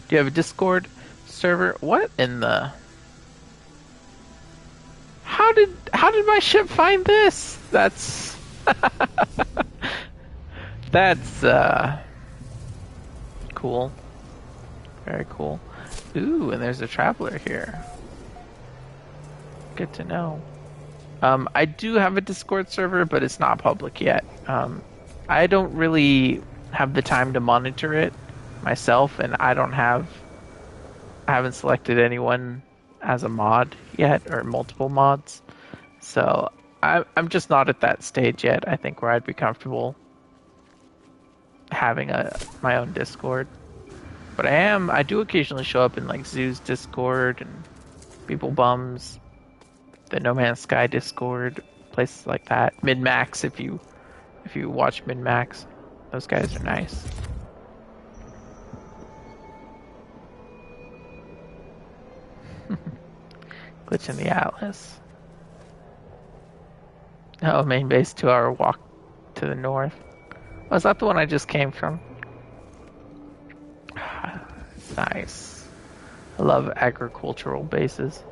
Do you have a Discord server? What in the... How did my ship find this? That's... That's, cool. Very cool. Ooh, and there's a traveler here. Good to know. I do have a Discord server, but it's not public yet. I don't really have the time to monitor it myself, and I haven't selected anyone as a mod yet, or multiple mods. So I'm just not at that stage yet, I think, where I'd be comfortable having my own Discord. But I do occasionally show up in like Zoo's Discord and People Bums, the No Man's Sky Discord, places like that. Minmax, if you watch Minmax, those guys are nice. Glitch in the Atlas. Oh, main base, 2-hour walk to the north. Oh, is that the one I just came from? Nice. I love agricultural bases.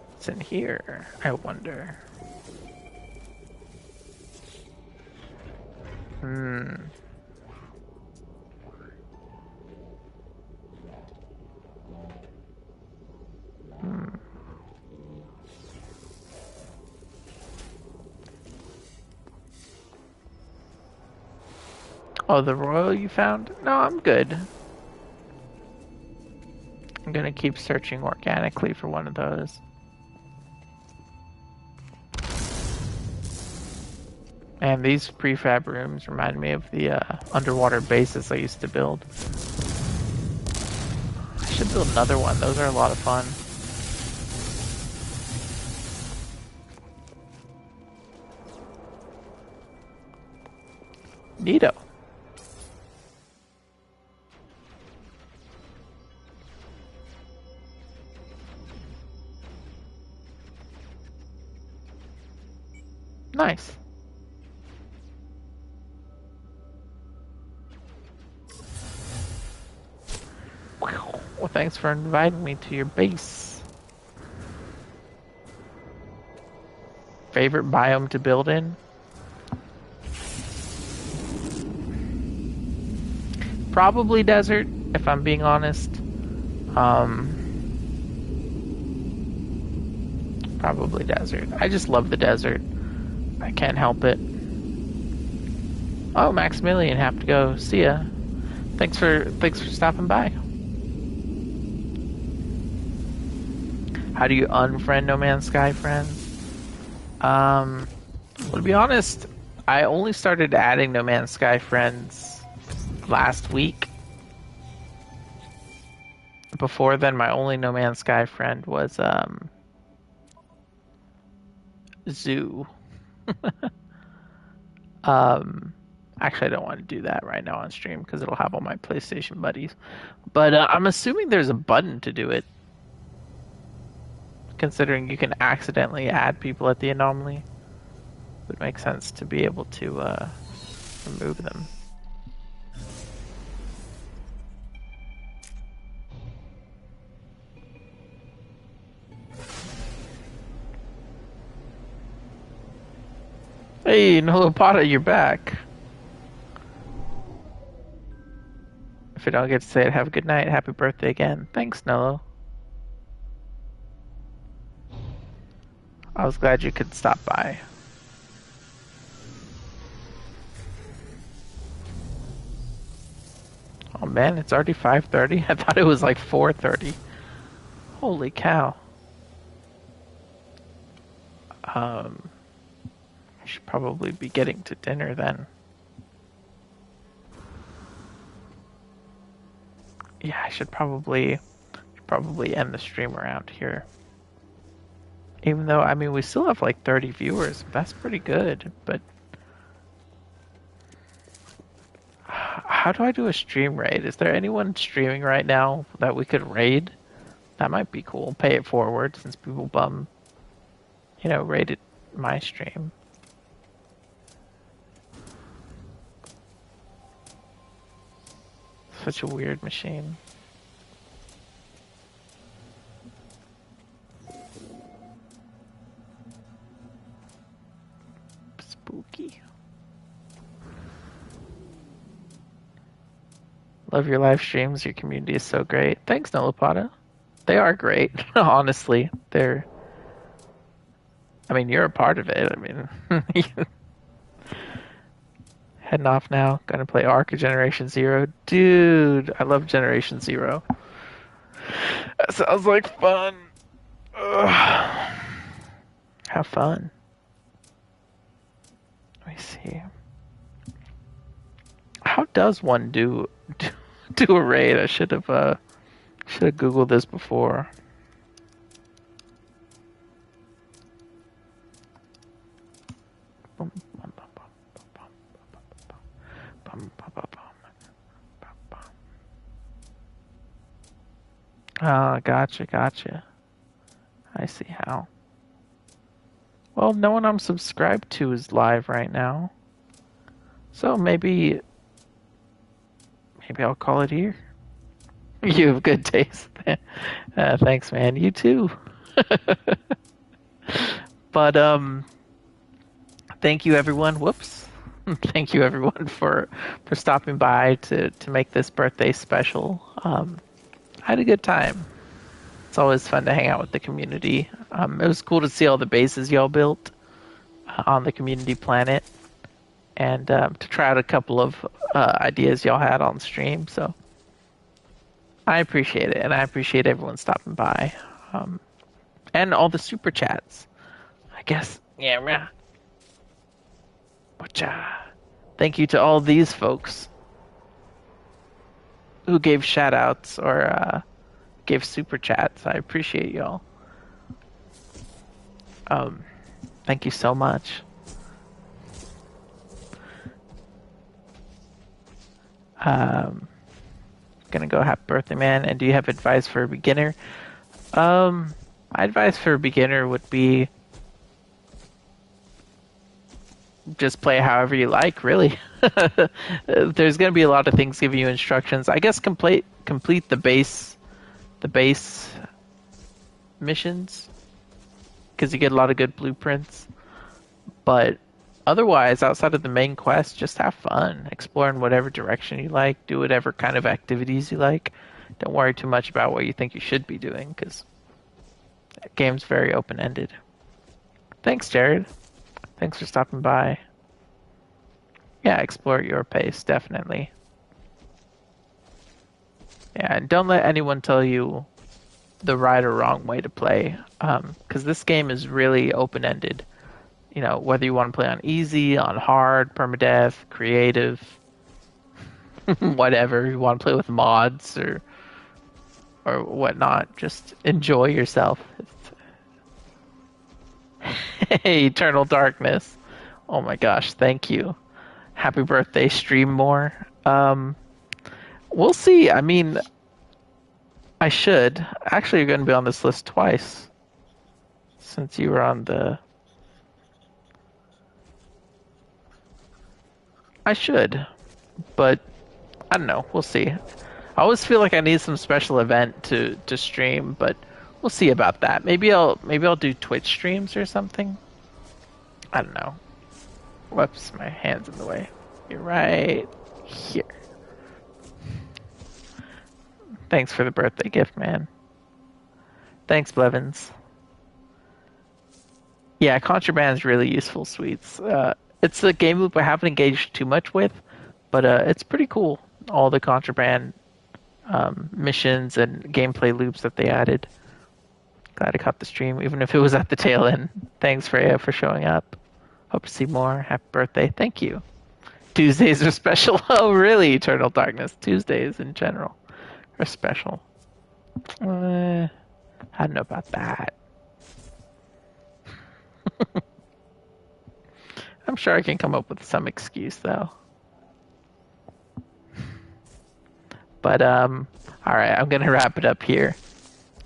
What's in here, I wonder? Hmm. Oh, the royal you found? No, I'm good. I'm gonna keep searching organically for one of those. And these prefab rooms remind me of the underwater bases I used to build. I should build another one. Those are a lot of fun. Neato. Nice. Well, thanks for inviting me to your base. Favorite biome to build in? Probably desert, if I'm being honest. Probably desert. I just love the desert. I can't help it. Oh, Maximilian, have to go. See ya. Thanks for stopping by. How do you unfriend No Man's Sky friends? Well, to be honest, I only started adding No Man's Sky friends last week. Before then, my only No Man's Sky friend was Zoo. Um, Actually, I don't want to do that right now on stream because it'll have all my PlayStation buddies. But I'm assuming there's a button to do it, considering you can accidentally add people at the anomaly. It would make sense to be able to remove them. Hey, Nolopata, you're back. If I don't get to say it, have a good night. Happy birthday again. Thanks, Nolo. I was glad you could stop by. Oh man, it's already 5:30? I thought it was like 4:30. Holy cow. I should probably be getting to dinner then. Yeah, I should probably end the stream around here. Even though, I mean, we still have like 30 viewers. That's pretty good, but how do I do a stream raid? Is there anyone streaming right now that we could raid? That might be cool. Pay it forward since people raided my stream. Such a weird machine. Spooky. Love your live streams. Your community is so great. Thanks, Nolopata. They are great, honestly. I mean, you're a part of it. I mean, heading off now. Gonna play Ark of Generation Zero. Dude, I love Generation Zero. That sounds like fun. Ugh. Have fun. Let me see. How does one do a raid? I should have Googled this before. Ah, gotcha. I see how. Well, no one I'm subscribed to is live right now. So maybe I'll call it here. You have good taste. Thanks, man. You too. But thank you everyone. Whoops. Thank you everyone for stopping by to make this birthday special. I had a good time. It's always fun to hang out with the community. It was cool to see all the bases y'all built on the community planet, and to try out a couple of ideas y'all had on stream. So I appreciate it, and I appreciate everyone stopping by, and all the super chats. I guess, yeah. Thank you to all these folks who gave shout outs or gave super chats. I appreciate y'all. Thank you so much. Gonna go happy birthday, man. And do you have advice for a beginner? My advice for a beginner would be just play however you like, really. There's gonna be a lot of things giving you instructions. I guess complete the base missions, because you get a lot of good blueprints. But otherwise, outside of the main quest, just have fun. Explore in whatever direction you like. Do whatever kind of activities you like. Don't worry too much about what you think you should be doing, because the game's very open-ended. Thanks, Jared. Thanks for stopping by. Yeah, explore at your pace, definitely. Yeah, and don't let anyone tell you the right or wrong way to play, because this game is really open-ended. You know, whether you want to play on easy, on hard, permadeath, creative, whatever you want to play with mods or whatnot. Just enjoy yourself. Eternal Darkness. Oh my gosh, thank you. Happy birthday, stream more. We'll see. I mean, I should. Actually, you're going to be on this list twice since you were on the. I should, but I don't know. We'll see. I always feel like I need some special event to stream, but we'll see about that. Maybe I'll do Twitch streams or something. I don't know. Whoops, my hand's in the way. You're right here. Thanks for the birthday gift, man. Thanks, Blevins. Yeah, Contraband's really useful, Sweets. It's a game loop I haven't engaged too much with, but it's pretty cool. All the Contraband missions and gameplay loops that they added. Glad I caught the stream, even if it was at the tail end. Thanks, Freya, for showing up. Hope to see more. Happy birthday. Thank you. Tuesdays are special. Oh, really? Eternal Darkness. Tuesdays in general are special. I don't know about that. I'm sure I can come up with some excuse, though. But, alright, I'm going to wrap it up here.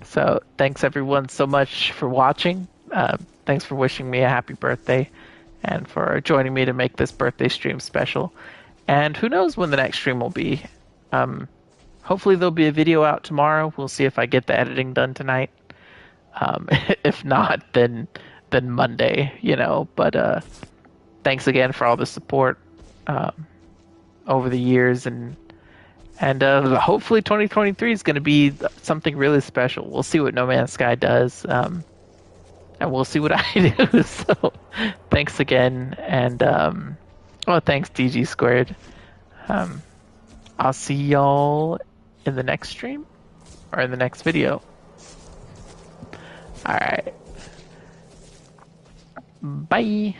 So, thanks everyone so much for watching. Thanks for wishing me a happy birthday and for joining me to make this birthday stream special. And who knows when the next stream will be. Hopefully there'll be a video out tomorrow. We'll see if I get the editing done tonight. If not, then Monday, you know. But thanks again for all the support over the years, and hopefully 2023 is going to be something really special. We'll see what No Man's Sky does, and we'll see what I do. So thanks again, and thanks DG Squared. I'll see y'all in the next stream or in the next video. All right. Bye.